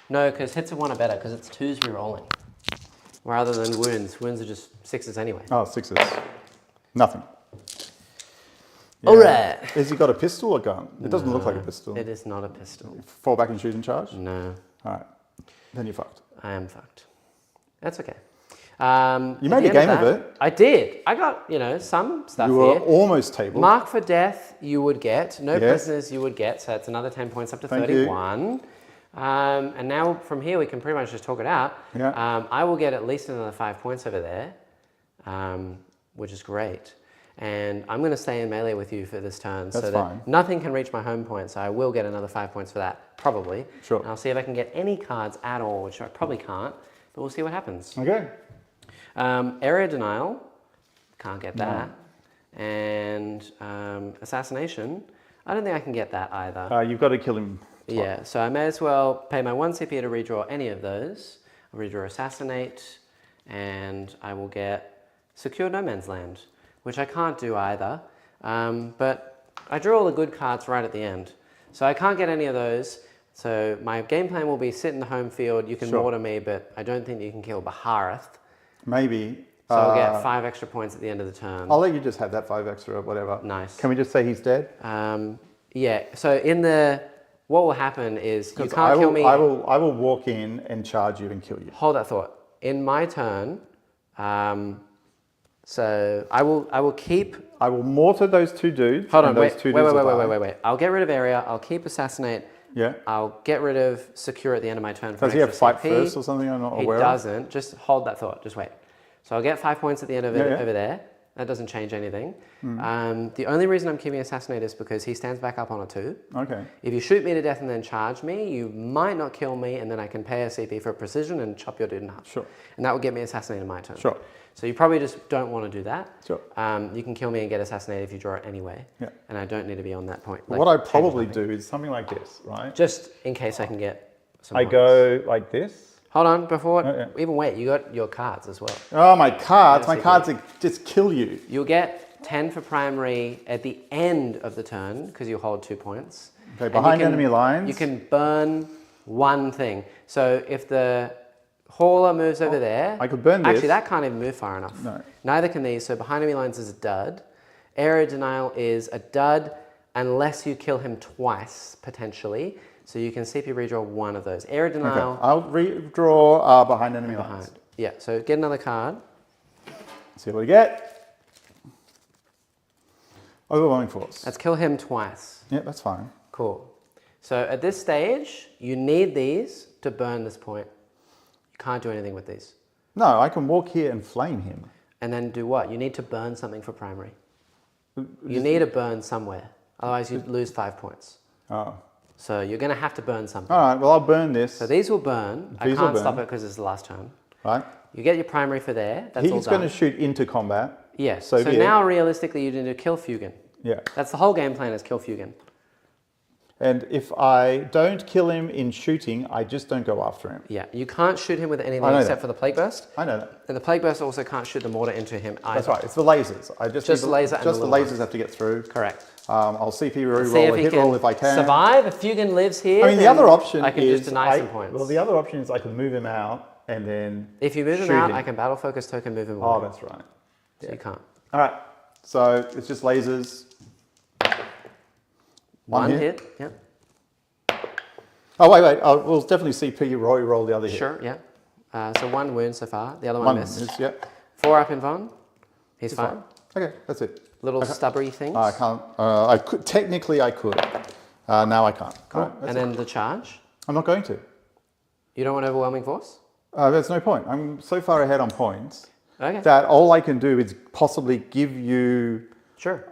No, because hits of 1 are better, because it's 2s rerolling. Rather than wounds. Wounds are just 6s anyway. Oh, 6s. Nothing. Yeah. All right. Has he got a pistol or gun? It doesn't look like a pistol. It is not a pistol. Fall back and shoot and charge? No. All right. Then you're fucked. I am fucked. That's okay. You made a game of it. I did. I got, some stuff You were here. almost tabled. Mark for death you would get. No prisoners you would get. So that's another 10 points up to 31. And now from here we can pretty much just talk it out. Yeah. I will get at least another 5 points over there, which is great. And I'm going to stay in melee with you for this turn. That's so fine. that nothing can reach my home point. So I will get another 5 points for that, probably. Sure. And I'll see if I can get any cards at all, which I probably can't. But we'll see what happens. Okay. Area denial, can't get that. No. And assassination, I don't think I can get that either. You've got to kill him twice. Yeah, so I may as well pay my 1 CP to redraw any of those. I'll redraw assassinate, and I will get secure no man's land, which I can't do either. But I drew all the good cards right at the end. So I can't get any of those. So my game plan will be sit in the home field, you can mortar me, but I don't think you can kill Bahareth. Maybe. So I'll get 5 extra points at the end of the turn. I'll let you just have that 5 extra or whatever. Nice. Can we just say he's dead? Yeah, so what will happen is you can't kill me. I will walk in and charge you and kill you. Hold that thought. In my turn, so I will keep. I will mortar those 2 dudes. Hold on, wait. I'll get rid of area. I'll keep assassinate. Yeah. I'll get rid of secure at the end of my turn. Does he have fight first or something? I'm not aware of. He doesn't. Just hold that thought. Just wait. So I'll get 5 points at the end of it over there. That doesn't change anything. The only reason I'm keeping assassinate is because he stands back up on a 2. Okay. If you shoot me to death and then charge me, you might not kill me, and then I can pay a CP for precision and chop your dude in half. Sure. And that will get me assassinated in my turn. Sure. So you probably just don't want to do that. Sure. You can kill me and get assassinated if you draw it anyway. Yeah. And I don't need to be on that point. Like, what I probably do is something like this, right? Just in case I can get some I points. Go like this. Hold on, before, even wait, you got your cards as well. Oh, my cards. My cards just kill you. You'll get 10 for primary at the end of the turn, because you hold 2 points. Okay, behind enemy lines. You can burn 1 thing. So if the hauler moves over there. I could burn this. Actually, that can't even move far enough. No. Neither can these. So behind enemy lines is a dud. Area denial is a dud unless you kill him twice, potentially. So you can CP redraw 1 of those. Area denial. Okay. I'll redraw behind enemy lines. Yeah, so get another card. See what we get. Overwhelming force. Let's kill him twice. Yeah, that's fine. Cool. So at this stage, you need these to burn this point. You can't do anything with these. No, I can walk here and flame him. And then do what? You need to burn something for primary. You need to burn somewhere. Otherwise, you lose 5 points. Oh. So you're going to have to burn something. All right, well, I'll burn this. So these will burn. I can't stop it because it's the last turn. Right. You get your primary for there. That's all done. He's going to shoot into combat. Yes. So now, realistically, you need to kill Fugan. Yeah. That's the whole game plan, is kill Fugan. And if I don't kill him in shooting, I just don't go after him. Yeah, you can't shoot him with anything except for the Plague Burst. I know that. And the Plague Burst also can't shoot the mortar into him either. That's right, it's the lasers. Just the laser and the lasers have to get through. Correct. I'll CP reroll See if a he hit can roll if I can. survive. If Fugan lives here, I mean, the then other option I can is just deny some points. Well, the other option is I can move him out and then If you move him shoot out, I can battle focus token move him away. Oh, that's right. So you can't. All right. So it's just lasers. One hit. Yep. Oh, wait. We'll definitely CP roll the other hit. Sure, yeah. So 1 wound so far. The other one missed. Is, yep. 4 up in Von. He's fine. Okay, that's it. Little stubbery things. I can't. I could technically I could. Now I can't. Cool. All right, And then the charge. I'm not going to. You don't want overwhelming force? There's no point. I'm so far ahead on points Okay. that all I can do is possibly give you Sure.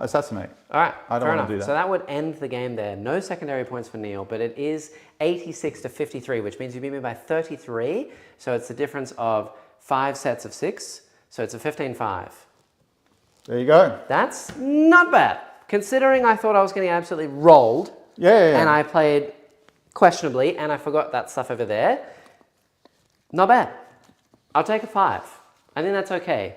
assassinate. All right. I don't fair want to enough. do that. So that would end the game there. No secondary points for Neil, but it is 86 to 53, which means you beat me by 33. So it's a difference of 5 sets of 6. So it's a 15-5. There you go. That's not bad. Considering I thought I was getting absolutely rolled. Yeah. And I played questionably, and I forgot that stuff over there. Not bad. I'll take a 5. I think that's okay.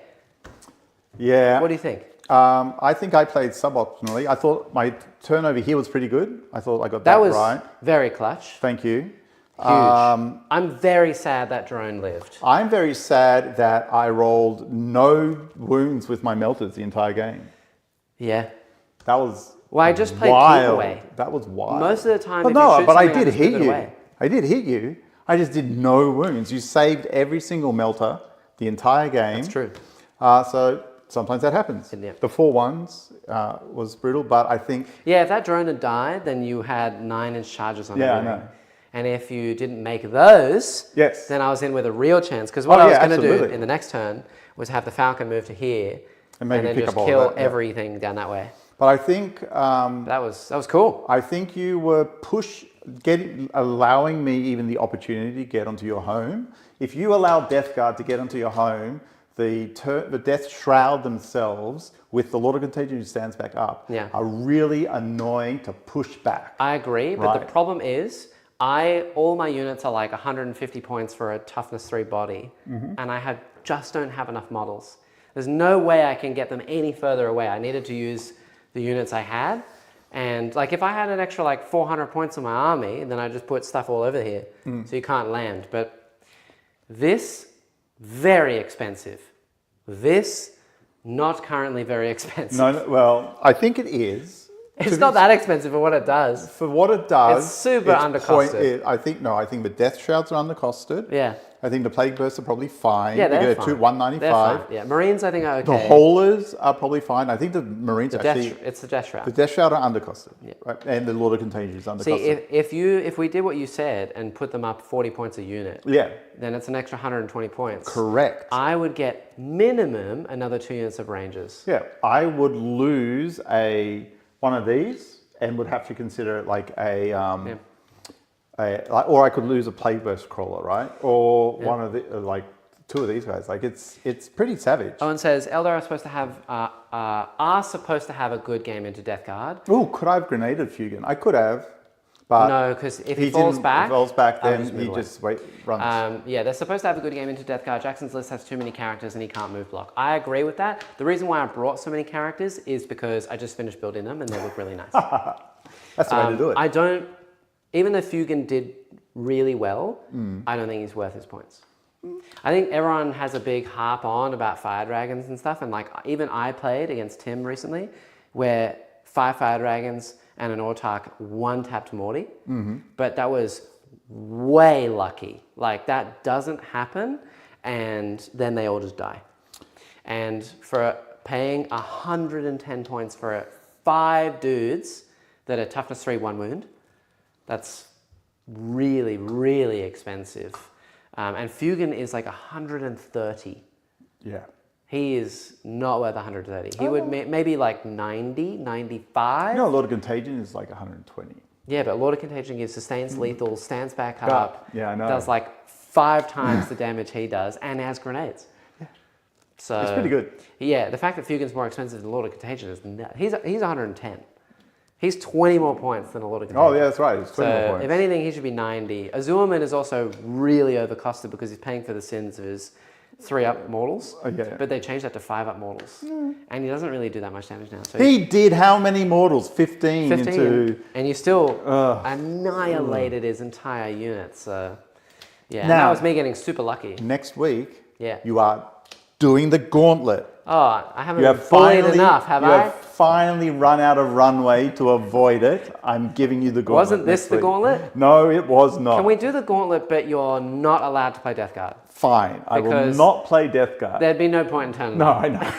Yeah. What do you think? I think I played suboptimally. I thought my turn over here was pretty good. I thought I got that was right. very clutch. Thank you. Huge. I'm very sad that drone lived. I'm very sad that I rolled no wounds with my melters the entire game. Yeah. That was Well, I just played wild. keep away. That was wild. Most of the time, But if no, you shoot but I something, did just hit move it you. away. I did hit you. I just did no wounds. You saved every single melter the entire game. That's true. So sometimes that happens. Yeah. The 4-1s was brutal, but I think Yeah, if that drone had died, then you had 9-inch charges on Yeah, I everything. know. And if you didn't make those, Yes. then I was in with a real chance. Because what Oh, I was yeah, going to do absolutely. in the next turn was have the Falcon move to here And maybe then pick just up all kill of that, yeah. everything down that way. But I think That was cool. I think you were allowing me even the opportunity to get onto your home. If you allow Death Guard to get onto your home, the Death Shroud themselves, with the Lord of Contagion who stands back up, Yeah. are really annoying to push back. I agree, but the Right. problem is all my units are like 150 points for a toughness 3 body, and I just don't have enough models. There's no way I can get them any further away. I needed to use the units I had, and like if I had an extra like 400 points on my army, then I just put stuff all over here, so you can't land. But this, very expensive. This, not currently very expensive. No, well, I think it is. It's not that expensive for what it does. For what it does, It's super undercosted. I think the Death Shrouds are undercosted. Yeah. I think the Plague Bursts are probably fine. Yeah, they're You fine. go to 195. They're fine. Yeah, Marines I think are okay. The Haulers are probably fine. I think the Marines actually. It's the Death Shroud. The Death Shroud are undercosted, right? And the Lord of Contagion is undercosted. See, if we did what you said and put them up 40 points a unit, Yeah, then it's an extra 120 points. correct. I would get minimum another 2 units of Rangers. Yeah, I would lose one of these and would have to consider it like or I could lose a Plague Burst crawler, right? Or one of the like 2 of these guys. Like it's pretty savage. Owen says Eldari are supposed to have a good game into Death Guard. Oh, could I have grenaded Fugan? I could have, but No, because if he he falls didn't- back, if he falls back, I'll then just move he away. just runs. Yeah, they're supposed to have a good game into Death Guard. Jackson's list has too many characters and he can't move block. I agree with that. The reason why I brought so many characters is because I just finished building them and they look really nice. That's the way to do it. Even though Fugan did really well, I don't think he's worth his points. I think everyone has a big harp on about fire dragons and stuff, and like even I played against Tim recently, where 5 fire dragons and an Autarch 1-tapped Morty, but that was way lucky. Like that doesn't happen, and then they all just die. And for paying 110 points for 5 dudes that are toughness 3, 1 wound, that's really, really expensive. And Fugan is like 130. Yeah. He is not worth 130. He would maybe like 90, 95. You know, Lord of Contagion is like 120. Yeah, but Lord of Contagion gives sustains lethal, stands back up. Yeah, I know. Does like 5 times the damage he does, and has grenades. Yeah. So It's pretty good. Yeah, the fact that Fugan's more expensive than Lord of Contagion is nuts. He's 110. He's 20 more points than a Lord of Contagion. Oh, yeah, that's right. It's 20 more So points. if anything, he should be 90. Azurman is also really overcosted because he's paying for the sins of his 3-up mortals. Okay. But they changed that to 5-up mortals. And he doesn't really do that much damage now. So He did how many mortals? 15 into... and you still annihilated his entire unit. So, yeah. And Now- that was me getting super lucky. Next week, Yeah. you are doing the gauntlet. Oh, I haven't You been have bullied finally, enough, have you I? have finally run out of runway to avoid it. I'm giving you the gauntlet. Wasn't this next the week. gauntlet? No, it was not. Can we do the gauntlet, but you're not allowed to play Death Guard? Fine. I will Because not play Death Guard. There'd be no point in turning. No, I know.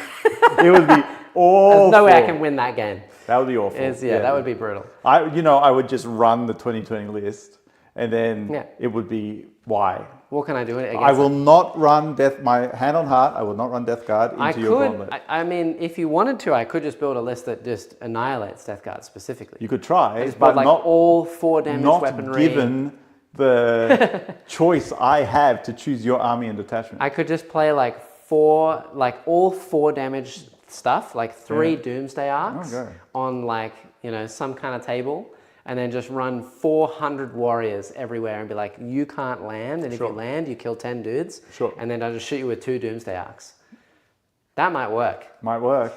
It would be awful. There's no way I can win that game. That would be awful. That would be brutal. I would just run the 2020 list, and then it would be why. What can I do against I will not run my hand on heart. I will not run Death Guard into your gauntlet. I mean, if you wanted to, I could just build a list that just annihilates Death Guard specifically. You could try, just but build, not all 4 damage not weaponry. given the choice I have to choose your army and detachment. I could just play all 4 damage stuff, like 3 Doomsday Arcs on some kind of table. And then just run 400 warriors everywhere and be like, you can't land. And if you land, you kill 10 dudes. Sure. And then I'll just shoot you with 2 Doomsday Arcs. That might work. Might work.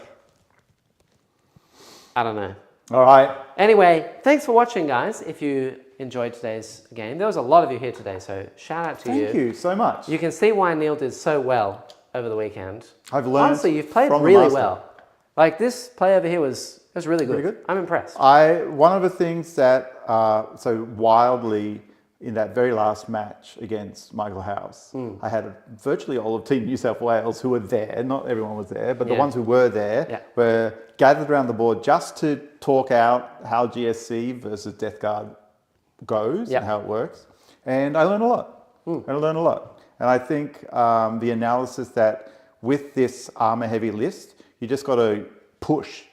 I don't know. All right. Anyway, thanks for watching, guys. If you enjoyed today's game. There was a lot of you here today, so shout out to you. Thank you so much. You can see why Neil did so well over the weekend. I've learned. Honestly, you've played from the really master. well. Like this play over here was really good. Really good? I'm impressed. One of the things that so wildly in that very last match against Michael House, I had virtually all of Team New South Wales who were there. Not everyone was there, but the ones who were there were gathered around the board just to talk out how GSC versus Death Guard goes and how it works. And I learned a lot. And I think the analysis that with this armor heavy list, you just got to push,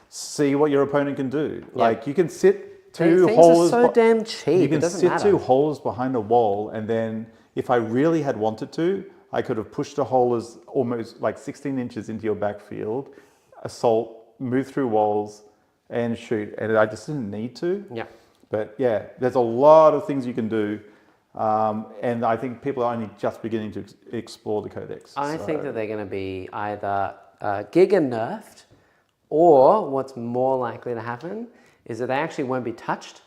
see what your opponent can do. Like you can sit 2 holes. Things are so damn cheap. You can it doesn't sit matter. 2 holes behind a wall, and then if I really had wanted to, I could have pushed a hole as almost like 16 inches into your backfield, assault, move through walls, and shoot. And I just didn't need to. Yeah. But yeah, there's a lot of things you can do. And I think people are only just beginning to explore the codex. I think that they're going to be either giga nerfed, or what's more likely to happen is that they actually won't be touched,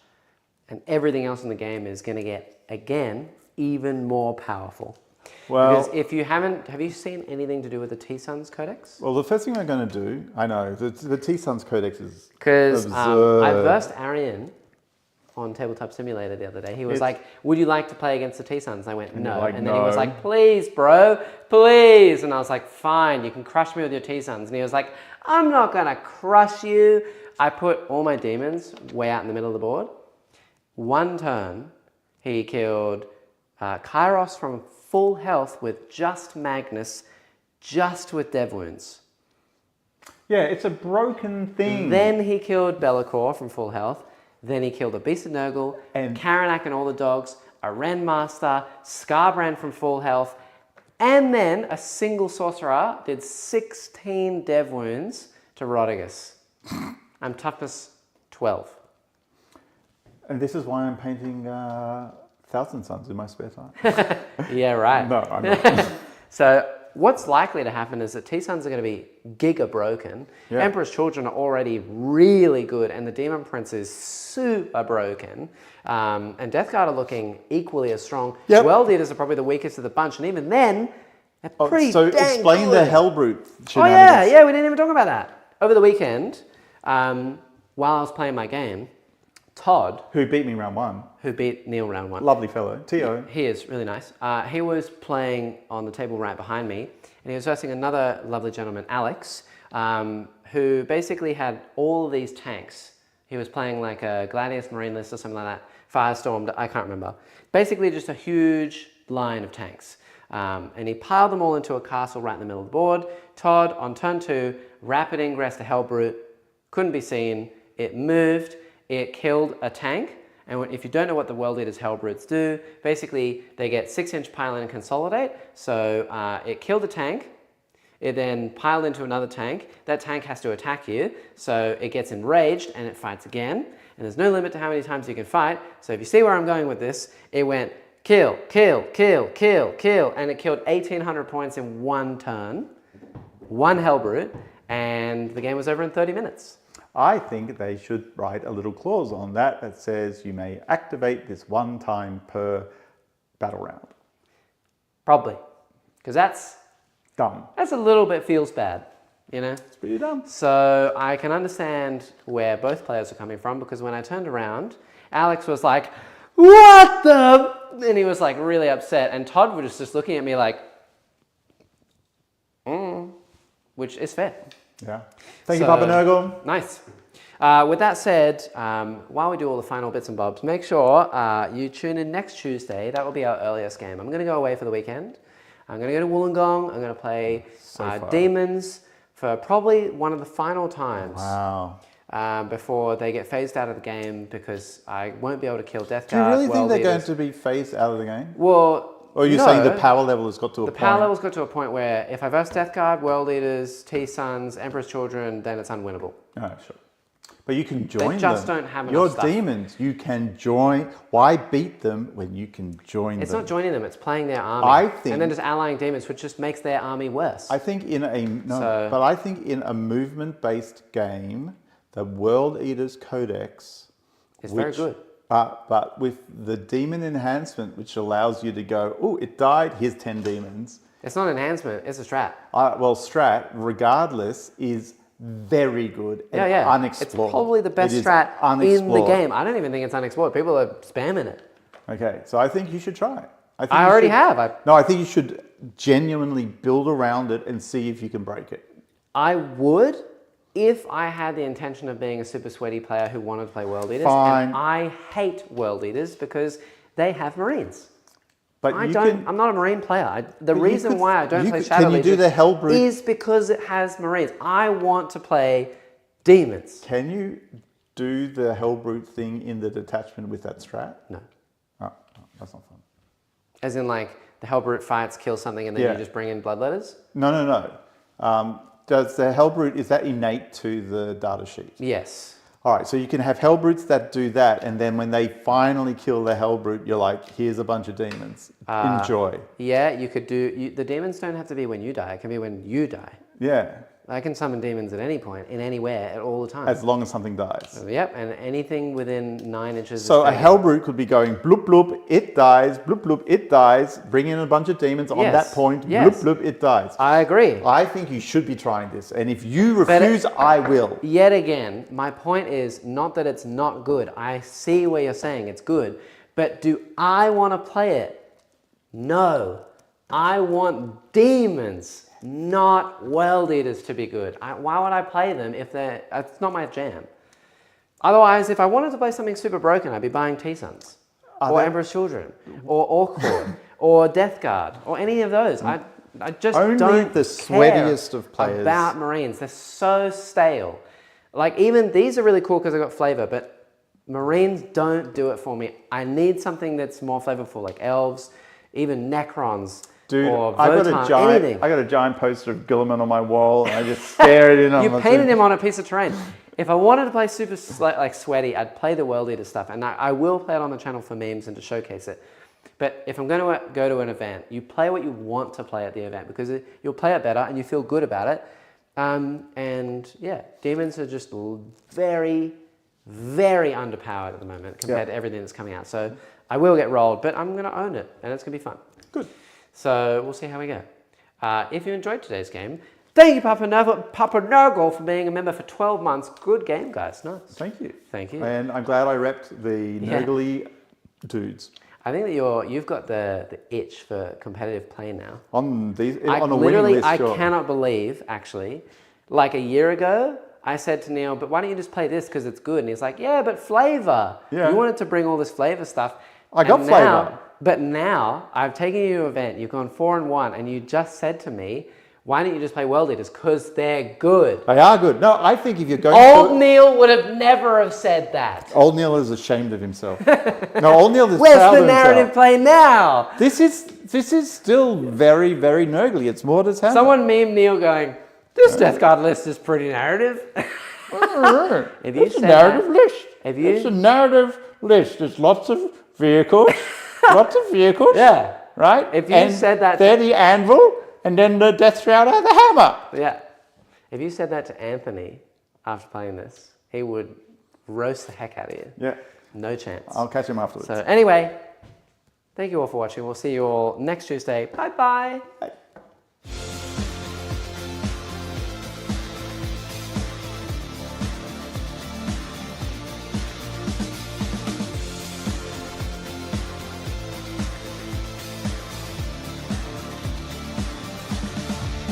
and everything else in the game is going to get, again, even more powerful. Well, because if you have you seen anything to do with the T-Suns Codex? Well, the first thing I'm going to do, I know, the T-Suns Codex is Because absurd. I versed Arian on Tabletop Simulator the other day. He was like, would you like to play against the T-Suns? I went, no. Like, and then he was like, please, bro, please. And I was like, fine, you can crush me with your T-Suns. And he was like, I'm not going to crush you. I put all my demons way out in the middle of the board. One turn, he killed Kairos from full health with just Magnus, just with dev wounds. Yeah, it's a broken thing. Then he killed Be'lakor from full health. Then he killed a Beast of Nurgle, And- Karanak and all the dogs, a Ren Master, Scarbrand from full health, and then a single sorcerer did 16 dev wounds to Rodigus. I'm toughness 12. And this is why I'm painting Thousand Suns in my spare time. Yeah, right. No, I'm not. So what's likely to happen is that T-Suns are going to be giga broken. Yeah. Emperor's Children are already really good, and the Demon Prince is super broken. And Death Guard are looking equally as strong. Yep. World Eaters are probably the weakest of the bunch, and even then, they're pretty So dang explain good. the Hellbrute Oh yeah, we didn't even talk about that. Over the weekend, while I was playing my game, Todd, Who beat me round 1. who beat Neil round 1, Lovely fellow. T.O. he is really nice. He was playing on the table right behind me, and he was versing another lovely gentleman, Alex, who basically had all of these tanks. He was playing like a Gladius Marine list or something like that, Firestorm, I can't remember. Basically just a huge line of tanks. And he piled them all into a castle right in the middle of the board. Todd, on turn 2, rapid ingress to Hellbrute, couldn't be seen, it moved, it killed a tank. And if you don't know what the World Eaters Hellbrutes do, basically they get 6-inch pile in and consolidate. So it killed a tank, it then piled into another tank. That tank has to attack you, so it gets enraged and it fights again. And there's no limit to how many times you can fight. So if you see where I'm going with this, it went kill, kill, kill, kill, kill, and it killed 1,800 points in one turn, one Hellbrute, and the game was over in 30 minutes. I think they should write a little clause on that says you may activate this one time per battle round. Probably, because that's Dumb. a little bit feels bad, you know? It's pretty dumb. So I can understand where both players are coming from, because when I turned around, Alex was like, what the? And he was like really upset. And Todd was just looking at me like, which is fair. Yeah. Thank you, Papa Nurgle. Nice. With that said, while we do all the final bits and bobs, make sure you tune in next Tuesday. That will be our earliest game. I'm going to go away for the weekend. I'm going to go to Wollongong. I'm going to play Demons for probably one of the final times. Wow. Before they get phased out of the game, because I won't be able to kill Death Do you Guard. really think they're going to be phased out of the game? Well, or are you saying the power level has got to a point? The power level's got to a point where if I verse Death Guard, World Eaters, T-Suns, Emperor's Children, then it's unwinnable. Oh, sure. But you can join them. They just don't have enough You're stuff. demons. You can join. Why beat them when you can join them? It's not joining them, it's playing their army. I think, and then just allying demons, which just makes their army worse. I think in a movement-based game, the World Eaters Codex is very good. But with the demon enhancement, which allows you to go, oh, it died, here's 10 demons. It's not enhancement, it's a strat. Strat, regardless, is very good and unexplored. It's probably the best strat in the game. I don't even think it's unexplored. People are spamming it. Okay, so I think you should try it. I already have. I think you should genuinely build around it and see if you can break it. I would, if I had the intention of being a super sweaty player who wanted to play World Eaters. Fine. And I hate World Eaters because they have Marines. But I'm not a Marine player. The reason why I don't play Shadow Can you do the Hellbrute? Is because it has Marines. I want to play demons. Can you do the Hellbrute thing in the detachment with that strat? No. Oh, that's not fun. As in, like, the Hellbrute fights, kills something, and then you just bring in Bloodletters? No. Does the Hellbrute, is that innate to the data sheet? Yes. All right, so you can have Hellbrutes that do that, and then when they finally kill the Hellbrute, you're like, here's a bunch of demons. Enjoy. Yeah, you could do... the demons don't have to be when you die. It can be when you die. Yeah. I can summon demons at any point, in anywhere, at all the time. As long as something dies. Yep, and anything within 9 inches. So a Hellbrute could be going bloop bloop, it dies, bloop bloop, it dies, bring in a bunch of demons on that point, bloop bloop, it dies. I agree. I think you should be trying this, and if you refuse, I will. Yet again, my point is not that it's not good. I see where you're saying it's good, but do I want to play it? No. I want demons, not World Eaters to be good. Why would I play them if it's not my jam? Otherwise, if I wanted to play something super broken, I'd be buying T-Suns, or Emperor's Children, or Orc Horde, or Death Guard, or any of those. I just Only don't the sweatiest of players about Marines. They're so stale. Like, even these are really cool because they've got flavor, but Marines don't do it for me. I need something that's more flavorful, like Elves, even Necrons. Dude, or I Votann, got a giant poster of Guilliman on my wall, and I just stare at it. You painted him on a piece of terrain. If I wanted to play super sweaty, I'd play the World Eater stuff, and I will play it on the channel for memes and to showcase it. But if I'm going to go to an event, you play what you want to play at the event, because you'll play it better and you feel good about it. And yeah, demons are just very, very underpowered at the moment compared to everything that's coming out. So I will get rolled, but I'm going to own it, and it's going to be fun. Good. So we'll see how we go. If you enjoyed today's game, thank you, Papa Nurgle, for being a member for 12 months. Good game, guys. Nice. Thank you. Thank you. And I'm glad I repped the Nurgly dudes. I think that you've got the itch for competitive play now. On a winning list, I cannot believe, actually, like a year ago, I said to Neil, but why don't you just play this because it's good? And he's like, yeah, but flavor. Yeah. You wanted to bring all this flavor stuff. I got flavor. But now, I've taken you to an event, you've gone 4-1, and you just said to me, why don't you just play World Eaters? Because they're good. They are good. No, I think if you're going Old Neil would have never have said that. Old Neil is ashamed of himself. No, Old Neil is Where's proud the of narrative himself. play now? This is still very, very Nurgly. It's more to Someone meme Neil going, this Death Guard list is pretty narrative. It's a narrative list. It's a narrative list. There's lots of vehicles. Lots of vehicles. Yeah. Right? If you and said that they're the anvil, and then the Death Shroud are the hammer. Yeah. If you said that to Anthony after playing this, he would roast the heck out of you. Yeah. No chance. I'll catch him afterwards. So anyway, thank you all for watching. We'll see you all next Tuesday. Bye-bye. Bye.